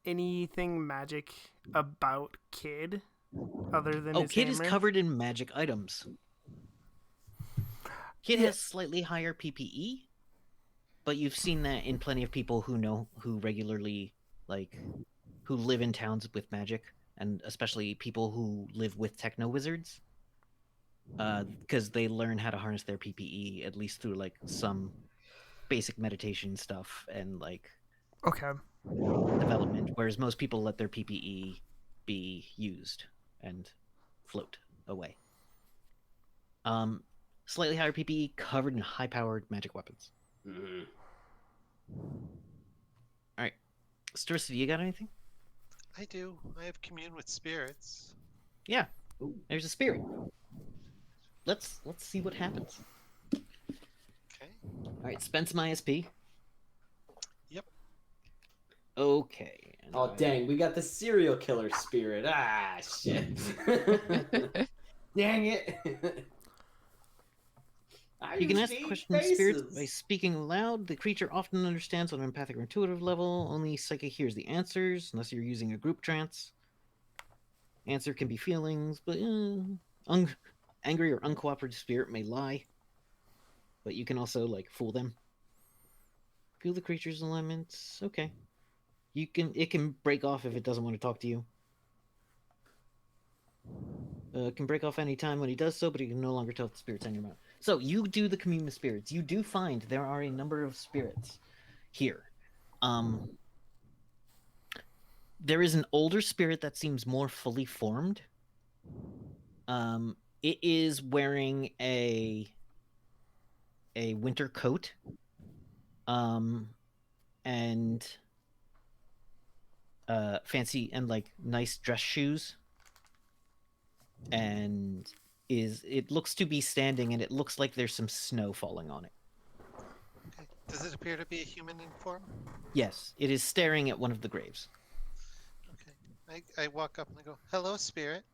anything magic about Kid other than his Kid hammer? is covered in magic items. Kid Yeah. has slightly higher PPE, but you've seen that in plenty of people who regularly who live in towns with magic, and especially people who live with techno wizards. Because they learn how to harness their PPE at least through like some basic meditation stuff and like Okay. development, whereas most people let their PPE be used and float away. Slightly higher PPE, covered in high-powered magic weapons. Mm-hmm. All right, Starissa, you got anything? I do. I have commune with spirits. Yeah, Ooh. there's a spirit. Let's see what happens. Okay. All right, spend some ISP. Yep. Okay. Oh dang, we got the serial killer spirit. Ah shit. Dang it. You can ask questions to spirits by speaking aloud. The creature often understands on an empathic or intuitive level. Only psychic hears the answers, unless you're using a group trance. Answer can be feelings, but angry or uncooperative spirit may lie. But you can also like fool them. Feel the creature's alignments. Okay. It can break off if it doesn't want to talk to you. Can break off any time when he does so, but he can no longer tell if the spirit's on your mouth. So you do the commune with spirits. You do find there are a number of spirits here. There is an older spirit that seems more fully formed. It is wearing a winter coat. And fancy and like nice dress shoes. And it looks to be standing, and it looks like there's some snow falling on it. Okay. Does it appear to be a human in form? Yes, it is staring at one of the graves. Okay. I walk up and I go, "Hello, spirit."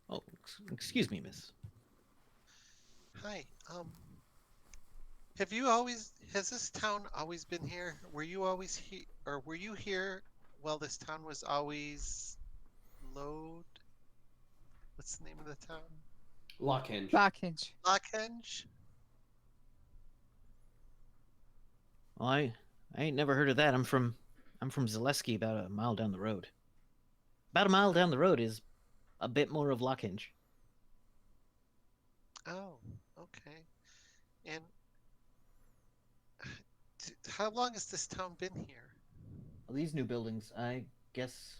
Oh, excuse me, miss. Hi. Has this town always been here? Were you always here, or were you here while this town was always Lode? What's the name of the town? Lockhenge. Lockhinge. Lockhenge? Well, I ain't never heard of that. I'm from Zaleski, about a mile down the road. About a mile down the road is a bit more of Lockhinge. Oh, okay. And how long has this town been here? Well, these new buildings, I guess.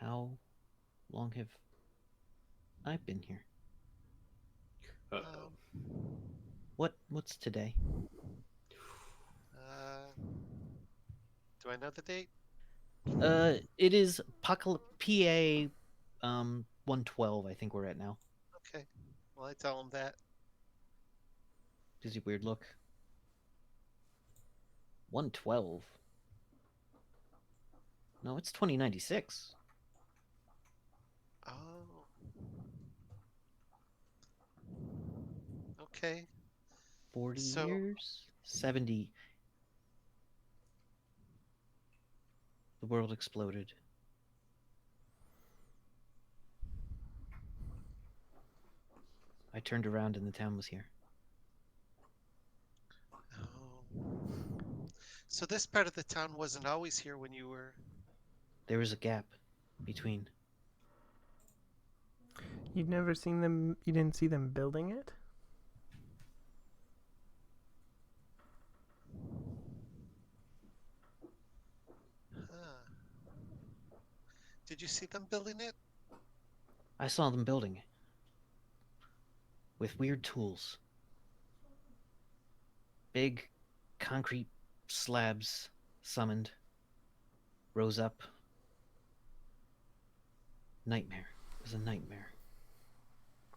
How long have I been here? Uh-oh. What's today? Uh, do I know the date? It is PA 112, I think we're at now. Okay. Well, I tell him that. Gives you a weird look. 112. No, it's 2096. Oh. Okay. 40 So, years? 70. The world exploded. I turned around and the town was here. oh. So this part of the town wasn't always here when you were. There was a gap between. You'd never seen them. You didn't see them building it. Huh. Did you see them building it? I saw them building it. With weird tools. Big concrete slabs summoned. Rose up. Nightmare. It was a nightmare.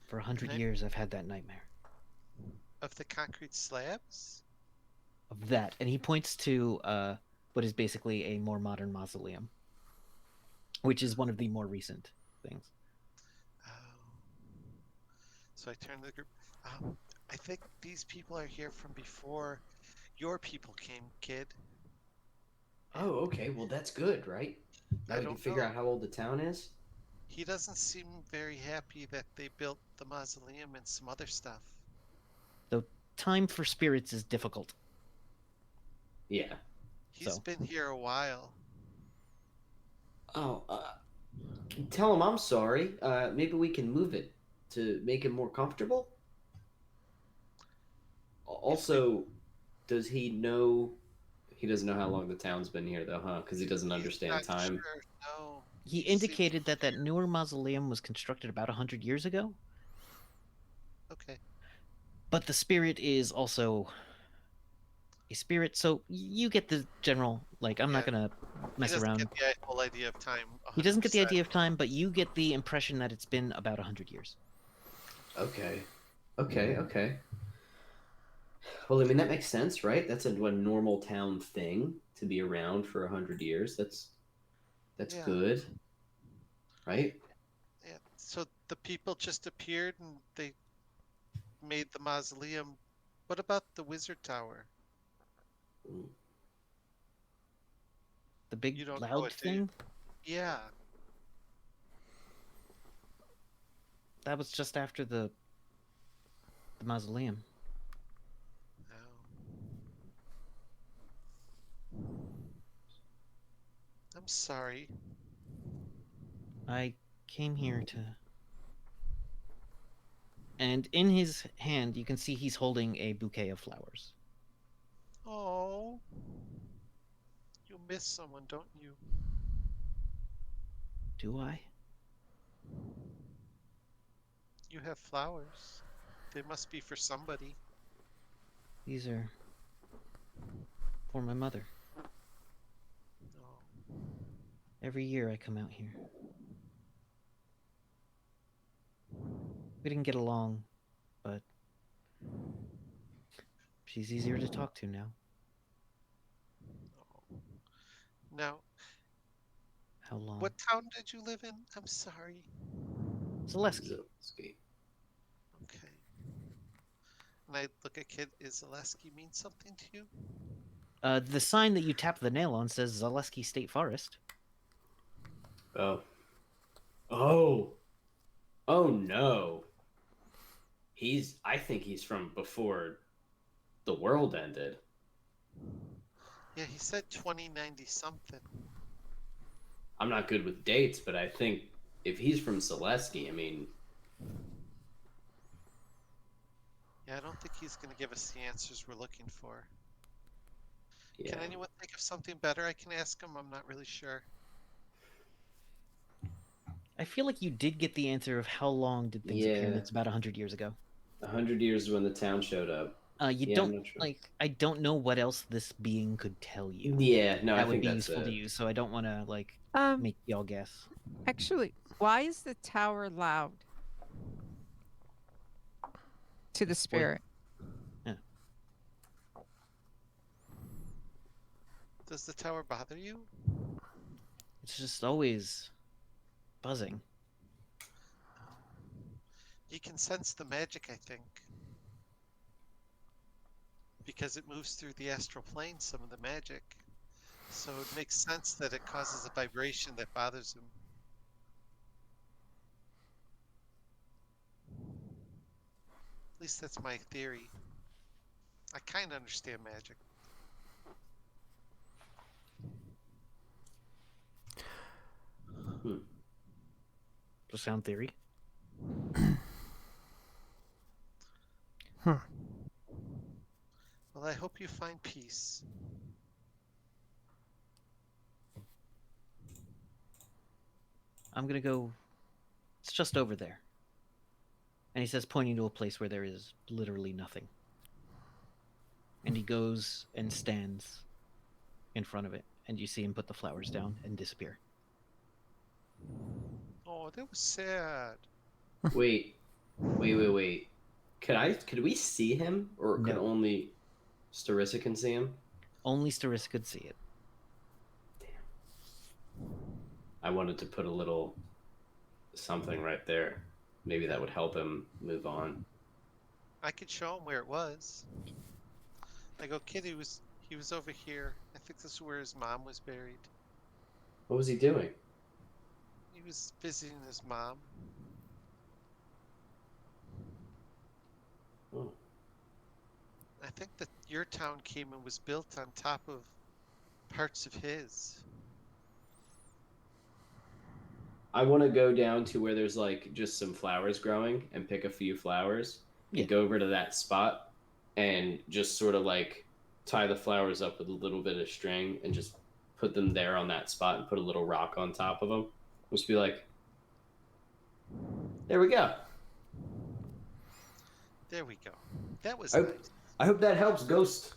For 100 Night- years I've had that nightmare. Of the concrete slabs? Of that. And he points to what is basically a more modern mausoleum. Which is one of the more recent things. Oh. So I turned to the group. I think these people are here from before your people came, kid. Oh, okay. Well, that's good, right? Now I we can don't figure know. out how old the town is. He doesn't seem very happy that they built the mausoleum and some other stuff. Though time for spirits is difficult. Yeah. He's So. been here a while. Oh, tell him I'm sorry. Maybe we can move it to make him more comfortable. Also, does he know? He doesn't know how long the town's been here, though, huh? Because he doesn't He's understand not time. sure. No. He seems indicated that newer mausoleum was constructed about 100 years ago. okay. But the spirit is also a spirit, so you get the general, like, I'm not Yeah. gonna He mess doesn't around. get the whole idea of time. 100%. He doesn't get the idea of time, but you get the impression that it's been about 100 years. Okay. Okay. Well, I mean that makes sense, right? That's a normal town thing to be around for 100 years. That's Yeah. good, right? Yeah. So the people just appeared and they made the mausoleum. What about the wizard tower? Mm. The big You don't know loud it, do you? thing, Yeah. that was just after the mausoleum. Oh. I'm sorry. I came here to. And in his hand, you can see he's holding a bouquet of flowers. Oh. You miss someone, don't you? Do I? You have flowers. They must be for somebody. These are for my mother. Oh. Every year I come out here. We didn't get along, but she's easier to talk to now. Oh. Now, How long? what town did you live in? I'm sorry. Zaleski. Zelensky. Okay. And I look at Kid. Is Zaleski mean something to you? The sign that you tap the nail on says Zaleski State Forest. Oh. Oh. Oh no. I think he's from before the world ended. Yeah, he said 2090 something. I'm not good with dates, but I think if he's from Zaleski, I mean, Yeah, I don't think he's going to give us the answers we're looking for. yeah. Can anyone think of something better I can ask him? I'm not really sure. I feel like you did get the answer of how long did things appear. Yeah. That's about 100 years ago. 100 years when the town showed up. You Yeah, I'm don't not sure. like. I don't know what else this being could tell you. Yeah, no, I That would think be that's useful to it. you. So I don't want to like Um, make y'all guess. actually, why is the tower loud to the spirit? Does the tower bother you? It's just always buzzing. You can sense the magic, I think. Because it moves through the astral plane, some of the magic. So it makes sense that it causes a vibration that bothers him. At least that's my theory. I kind of understand magic. Sound theory. Well, I hope you find peace. I'm gonna go. It's just over there. And he says, pointing to a place where there is literally nothing. And he goes and stands in front of it, and you see him put the flowers down and disappear. Oh, that was sad. Wait. Could we see him, or could No. only Starissa can see him? Only Starissa could see it. I wanted to put a little something right there. Maybe that would help him move on. I could show him where it was. I go, kid, he was over here. I think this is where his mom was buried. What was he doing? He was visiting his mom. Oh. I think that your town came and was built on top of parts of his. I want to go down to where there's like just some flowers growing and pick a few flowers Yeah. and go over to that spot and just sort of like tie the flowers up with a little bit of string and just put them there on that spot and put a little rock on top of them. Just be like, there we go. There we go. That was I, nice. I hope that helps, Ghost.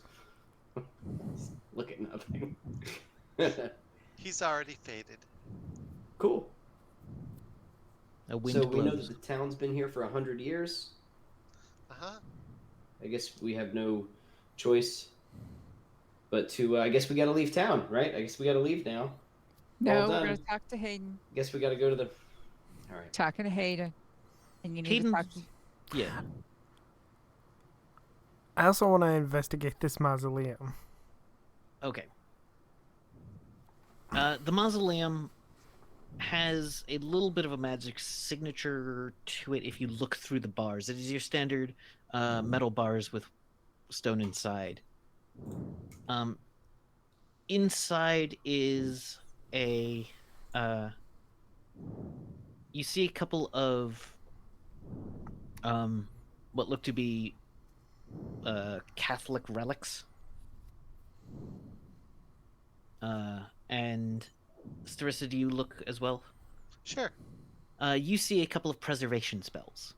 Look at nothing. He's already faded. Cool. A wind So we know blows. that the town's been here for 100 years. Uh-huh. I guess we have no choice but to. I guess we got to leave town, right? I guess we got to leave now. No, All we're done. going to talk to Hayden. I guess we got to go to the. All right. Talking to Hayden. And you need Hayden- to talk to... Yeah. I also want to investigate this mausoleum. Okay. The mausoleum has a little bit of a magic signature to it if you look through the bars. It is your standard metal bars with stone inside. Inside is a... you see a couple of what look to be Catholic relics. And Starissa, do you look as well? Sure. You see a couple of preservation spells.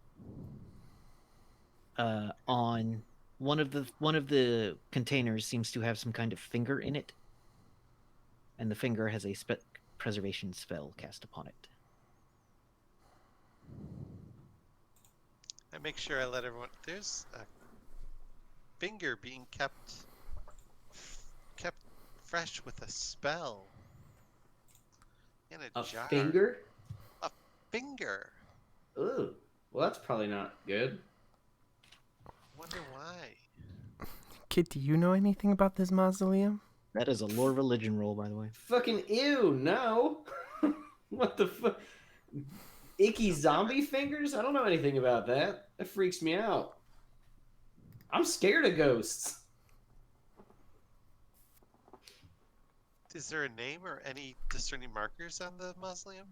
On one of the containers seems to have some kind of finger in it, and the finger has a preservation spell cast upon it. I make sure I let everyone. There's a finger being kept fresh with a spell in a A jar. finger? Finger. Ooh, well, that's probably not good. Wonder why. Kid, do you know anything about this mausoleum? That is a lore religion roll, by the way. Fucking ew, no. What the fuck? Icky zombie fingers? I don't know anything about that. That freaks me out. I'm scared of ghosts. Is there a name or any discerning markers on the mausoleum?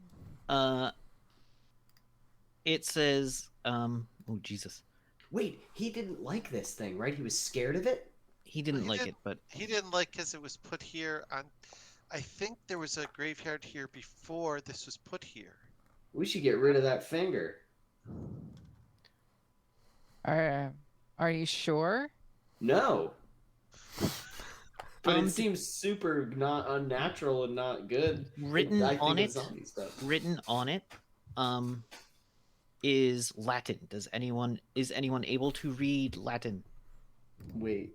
It says, oh Jesus, Wait, he didn't like this thing, right? He was scared of it? he didn't He like did- it, but He didn't like because it was put here on. I think there was a graveyard here before this was put here. We should get rid of that finger. Are you sure? No. But Um, it seems super not unnatural and not good. Written I think on of it, zombie stuff. written on it, is Latin. Is anyone able to read Latin? Wait.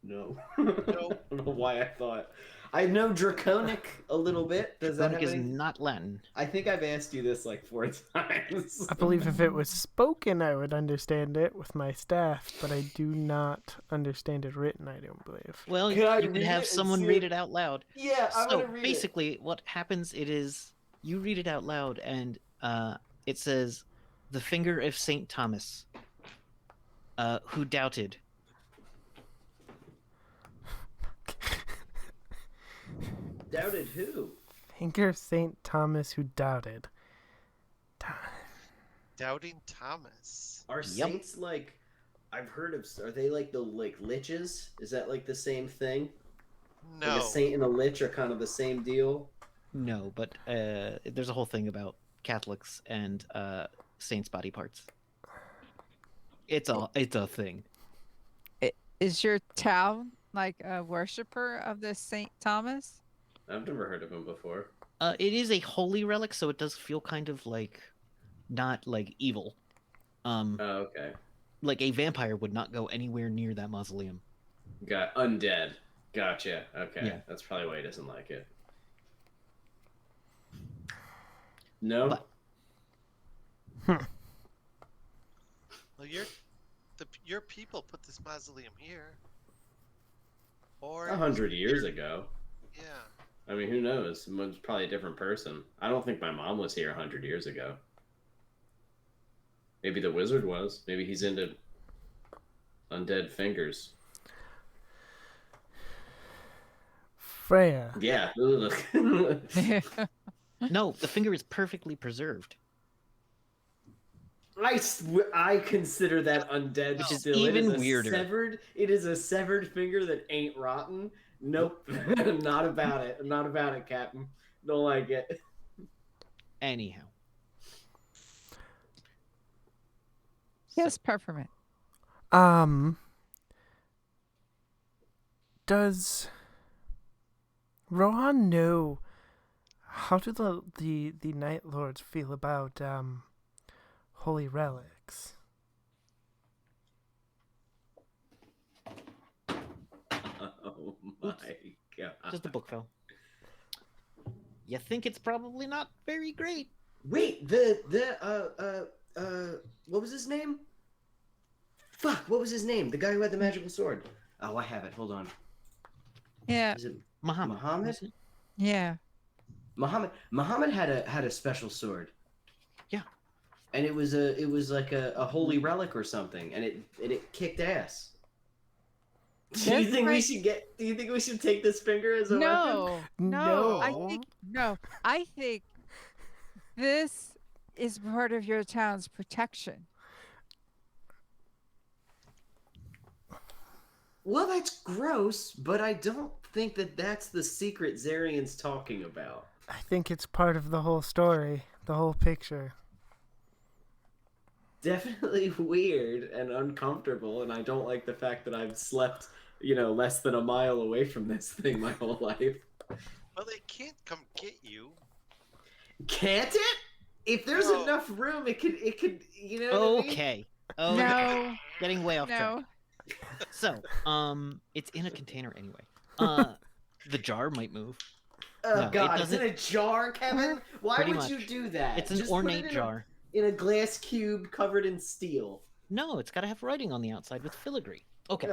No. No. I don't know why I thought. I know Draconic a little bit. Does that Draconic have is any... not Latin. I think I've asked you this like 4 times. I believe if it was spoken, I would understand it with my staff, but I do not understand it written, I don't believe. Well, Can I you could read have it and someone see read it? it out loud. Yeah, I So want to read basically, what happens it is you read it out loud, and it says, "The finger of Saint Thomas, who doubted." it. Doubted who? Finger of St. Thomas who doubted. Doubting Thomas. Are Yep. saints like... I've heard of... Are they like the liches? Is that like the same thing? No. Like a saint and a lich are kind of the same deal? No, but there's a whole thing about Catholics and saints' body parts. It's a thing. Is your town like a worshiper of this Saint Thomas? I've never heard of him before. It is a holy relic, so it does feel kind of like not like evil. Oh, okay. Like a vampire would not go anywhere near that mausoleum. Got undead. Gotcha. Okay. Yeah. That's probably why he doesn't like it. No? But- Well, your people put this mausoleum here. Or 100 years ago. Yeah. I mean, who knows? Someone's probably a different person. I don't think my mom was here 100 years ago. Maybe the wizard was. Maybe he's into undead fingers. Freya, Yeah. No, the finger is perfectly preserved. I consider that undead, Which is still. even it is weirder. It is a severed finger that ain't rotten. Nope. Not about it. Not about it, Captain. Don't like it. Anyhow. Yes, peppermint. Does Rohan know how do the Night Lords feel about holy relics? Oh my god. Just a book fell. You think it's probably not very great. Wait, what was his name? Fuck, what was his name? The guy who had the magical sword. Oh, I have it. Hold on. Yeah, Is it Muhammad. Muhammad? yeah. Muhammad had a special sword. Yeah. And it was like a holy relic or something, and it kicked ass. Do you That's think we right. should get? Do you think we should take this finger as a weapon? No, no. I No. think no. I think this is part of your town's protection. Well, that's gross, but I don't think that that's the secret Zarian's talking about. I think it's part of the whole story, the whole picture. Definitely weird and uncomfortable, and I don't like the fact that I've slept, less than a mile away from this thing my whole life. Well, they can't come get you. Can't it? If there's No. enough room, it could, what I mean? Okay. No, Getting way off track. no. So, it's in a container anyway. The jar might move. Oh No, it God, it's in doesn't- a jar, Kevin. Why Pretty would you much. do that? It's an Just put it ornate in jar. in a glass cube covered in steel. No, it's got to have writing on the outside with filigree. Okay.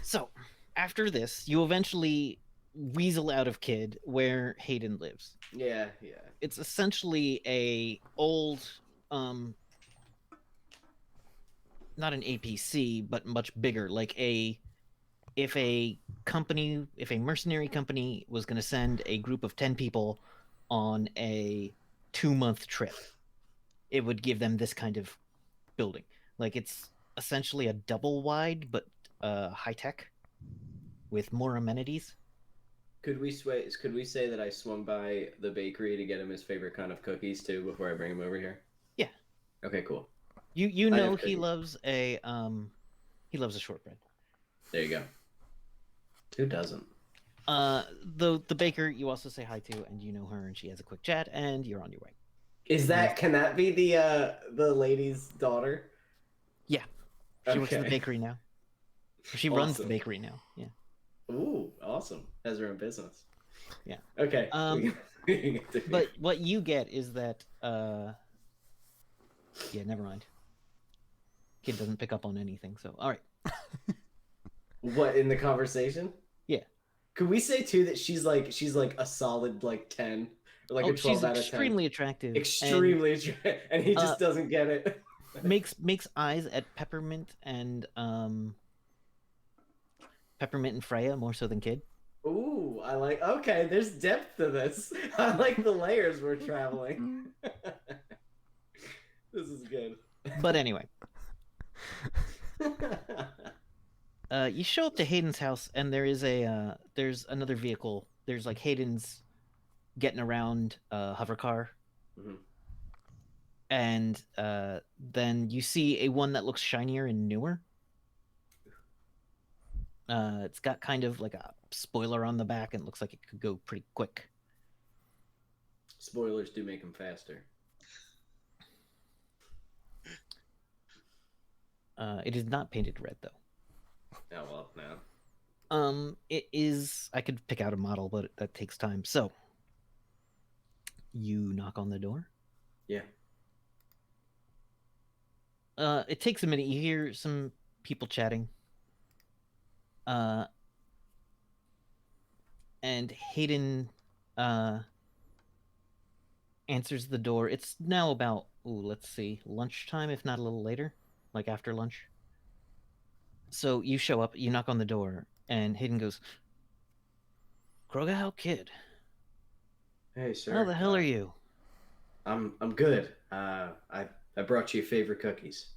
So, after this, you eventually weasel out of Kid where Hayden lives. Yeah. It's essentially a old not an APC, but much bigger, like if a mercenary company was going to send a group of 10 people on a 2-month trip, it would give them this kind of building. Like, it's essentially a double wide, but high tech with more amenities. Could we say that I swung by the bakery to get him his favorite kind of cookies too before I bring him over here? Yeah. Okay, cool. You I know have he cookies. loves a shortbread. There you go. Who doesn't? The baker you also say hi to, and you know her, and she has a quick chat, and you're on your way. Can that be the lady's daughter? Yeah. She works at the Okay. bakery now. She runs the Awesome. bakery now. Yeah. Ooh, awesome. Has her own business. Yeah. Okay. we can get to- But what you get is that yeah, never mind. Kid doesn't pick up on anything, so all right. What, in the conversation? Yeah. Could we say too that she's like a solid like 10 or like a 12 she's out of 10? extremely attractive. Extremely attractive, and he just doesn't get it. And makes eyes at Peppermint and Freya more so than Kid. Ooh, I like. Okay, there's depth to this. I like the layers we're traveling. This is good. But anyway, you show up to Hayden's house, and there's another vehicle. There's like Hayden's getting around hover car, Mhm. and then you see a one that looks shinier and newer. It's got kind of like a spoiler on the back, and looks like it could go pretty quick. Spoilers do make them faster. It is not painted red though. Oh well, no. It is. I could pick out a model, but that takes time. So, you knock on the door. Yeah. It takes a minute. You hear some people chatting. And Hayden answers the door. It's now about let's see, lunchtime, if not a little later, like after lunch. So you show up, you knock on the door, and Hayden goes, "Kroga, Kid, Hey, sir. how the hell are you?" I'm good. I brought you your favorite cookies.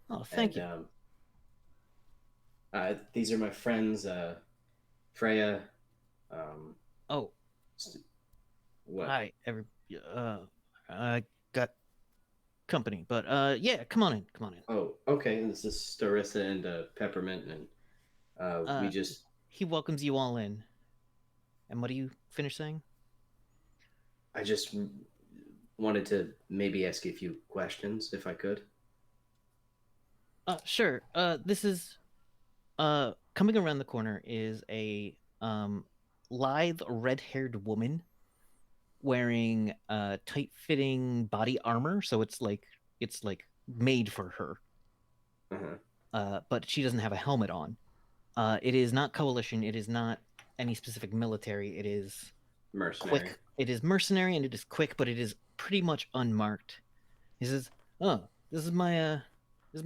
Oh, thank you. These are my friends, Freya. Oh, What? hi, I got company, but yeah, come on in. Oh, okay. And this is Starissa and Peppermint, and we just. He welcomes you all in. And what do you finish saying? I just wanted to maybe ask you a few questions, if I could. Sure. This is coming around the corner is a lithe red-haired woman wearing tight-fitting body armor, so it's like made for her. Uh-huh. But she doesn't have a helmet on. It is not coalition. It is not any specific military. It is Mercenary. quick. It is mercenary, and it is quick, but it is pretty much unmarked. He says, "Oh, this is my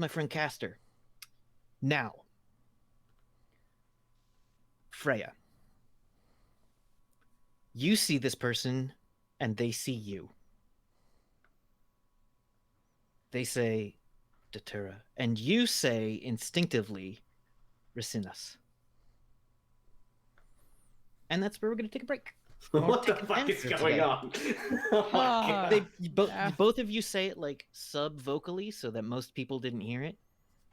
friend Castor. Now, Freya, you see this person, and they see you. They say, Datura, and you say instinctively, Ricinas. And that's where we're going to take a break. What the take an fuck is answer going today. on? Oh my God. Both of you say it like sub-vocally so that most people didn't hear it,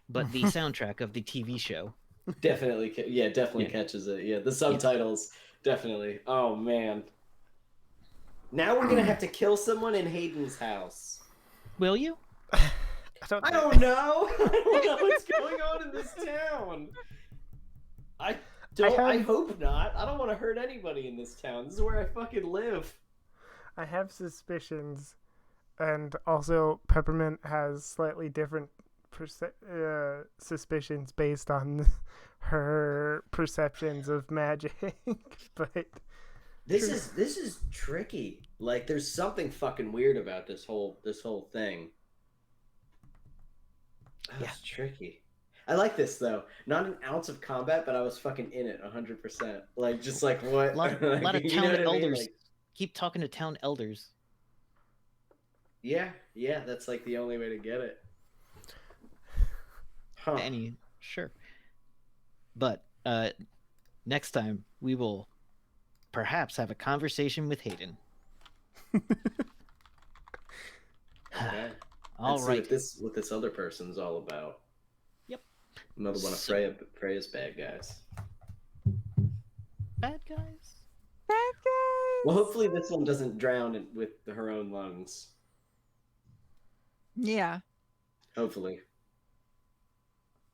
but the soundtrack of the TV show Definitely catches it. Yeah, the subtitles definitely. Oh man. Now we're gonna have to kill someone in Hayden's house. Will you? I don't know. I don't know what's going on in this town. I hope not. I don't want to hurt anybody in this town. This is where I fucking live. I have suspicions, and also Peppermint has slightly different suspicions based on her perceptions of magic. But this is tricky. Like, there's something fucking weird about this whole thing. Yeah. It's tricky. I like this though. Not an ounce of combat, but I was fucking in it 100%. Like, just like what? A lot of You know town what I mean? elders. Like, Keep talking to town elders. yeah, that's like the only way to get it. Huh. Sure. But next time we will perhaps have a conversation with Hayden. Okay. All Let's right. see what this other person's all about. Yep. Another one of Freya's bad guys. Bad guys? Bad guys. Well, hopefully this one doesn't drown with her own lungs. Yeah. Hopefully.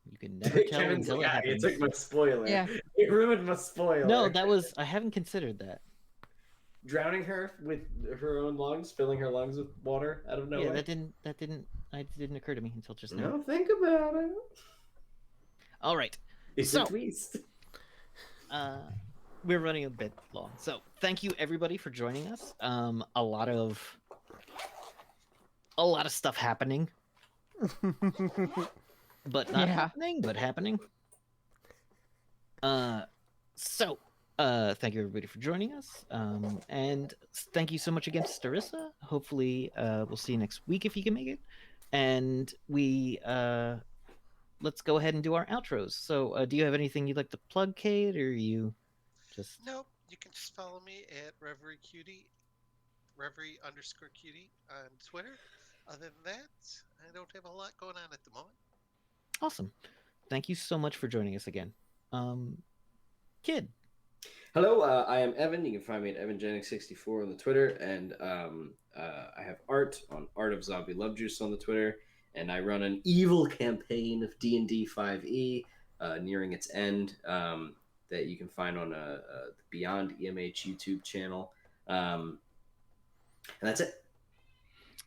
You can never tell Kevin's until like, it "Ah, you happens. took my spoiler. Yeah. You ruined my spoiler." No, I haven't considered that. Drowning her with her own lungs, filling her lungs with water out of nowhere. Yeah, that didn't occur to me until just now. No, think about it. All right. It's So- a twist. We're running a bit long. So thank you everybody for joining us. A lot of stuff happening. But not happening, but happening. So thank you everybody for joining us. And thank you so much again to Starissa. Hopefully we'll see you next week if you can make it. And we let's go ahead and do our outros. So do you have anything you'd like to plug, Kate, or you just Nope. You can just follow me at Reverie_Cutie on Twitter. Other than that, I don't have a lot going on at the moment. Awesome. Thank you so much for joining us again. Kid. Hello, I am Evan. You can find me at EvanJennings64 on the Twitter, and I have art on Art of Zombie Love Juice on the Twitter, and I run an evil campaign of D&D 5e nearing its end that you can find on the Beyond EMH YouTube channel, and that's it.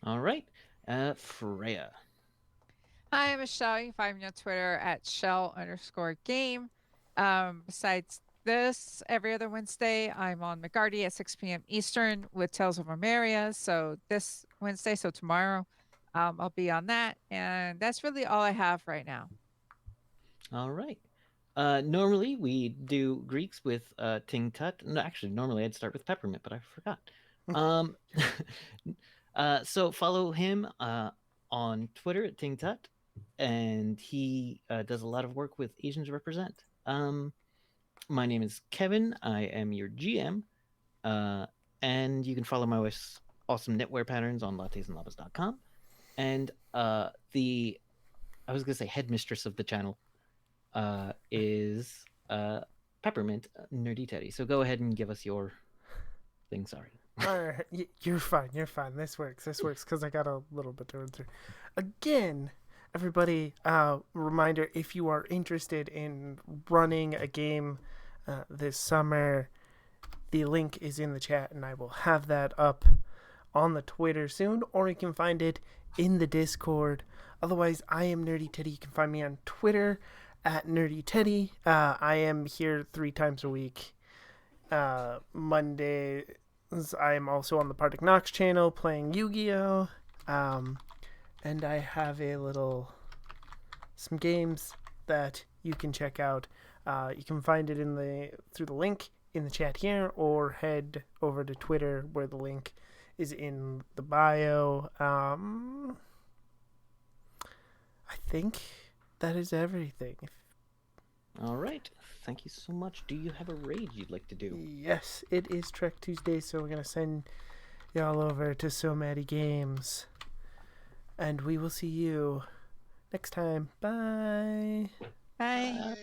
All right. Freya. Hi, I'm Michelle. You can find me on Twitter at Shell_game. Besides this, every other Wednesday, I'm on McGarty at 6 p.m. Eastern with Tales of Romaria. So this Wednesday, so tomorrow, I'll be on that. And that's really all I have right now. All right. Normally we do Greeks with Ting Tut. No, actually, normally I'd start with Peppermint, but I forgot. So follow him on Twitter at Ting Tut, and he does a lot of work with Asians Represent. My name is Kevin. I am your GM, and you can follow my wife's awesome knitwear patterns on lattesandlavas.com. And I was gonna say headmistress of the channel is Peppermint Nerdy Teddy. So go ahead and give us your thing. Sorry. You're fine. This works because I got a little bit to run through. Again, everybody, reminder, if you are interested in running a game this summer, the link is in the chat, and I will have that up on the Twitter soon, or you can find it in the Discord. Otherwise, I am Nerdy Teddy. You can find me on Twitter at Nerdy Teddy. I am here 3 times a week. Monday, I am also on the Partick Knox channel playing Yu-Gi-Oh! And I have some games that you can check out. You can find it through the link in the chat here, or head over to Twitter where the link is in the bio. I think that is everything. All right. Thank you so much. Do you have a raid you'd like to do? Yes, it is Trek Tuesday, so we're going to send y'all over to So Many Games. And we will see you next time. Bye. Bye. Bye.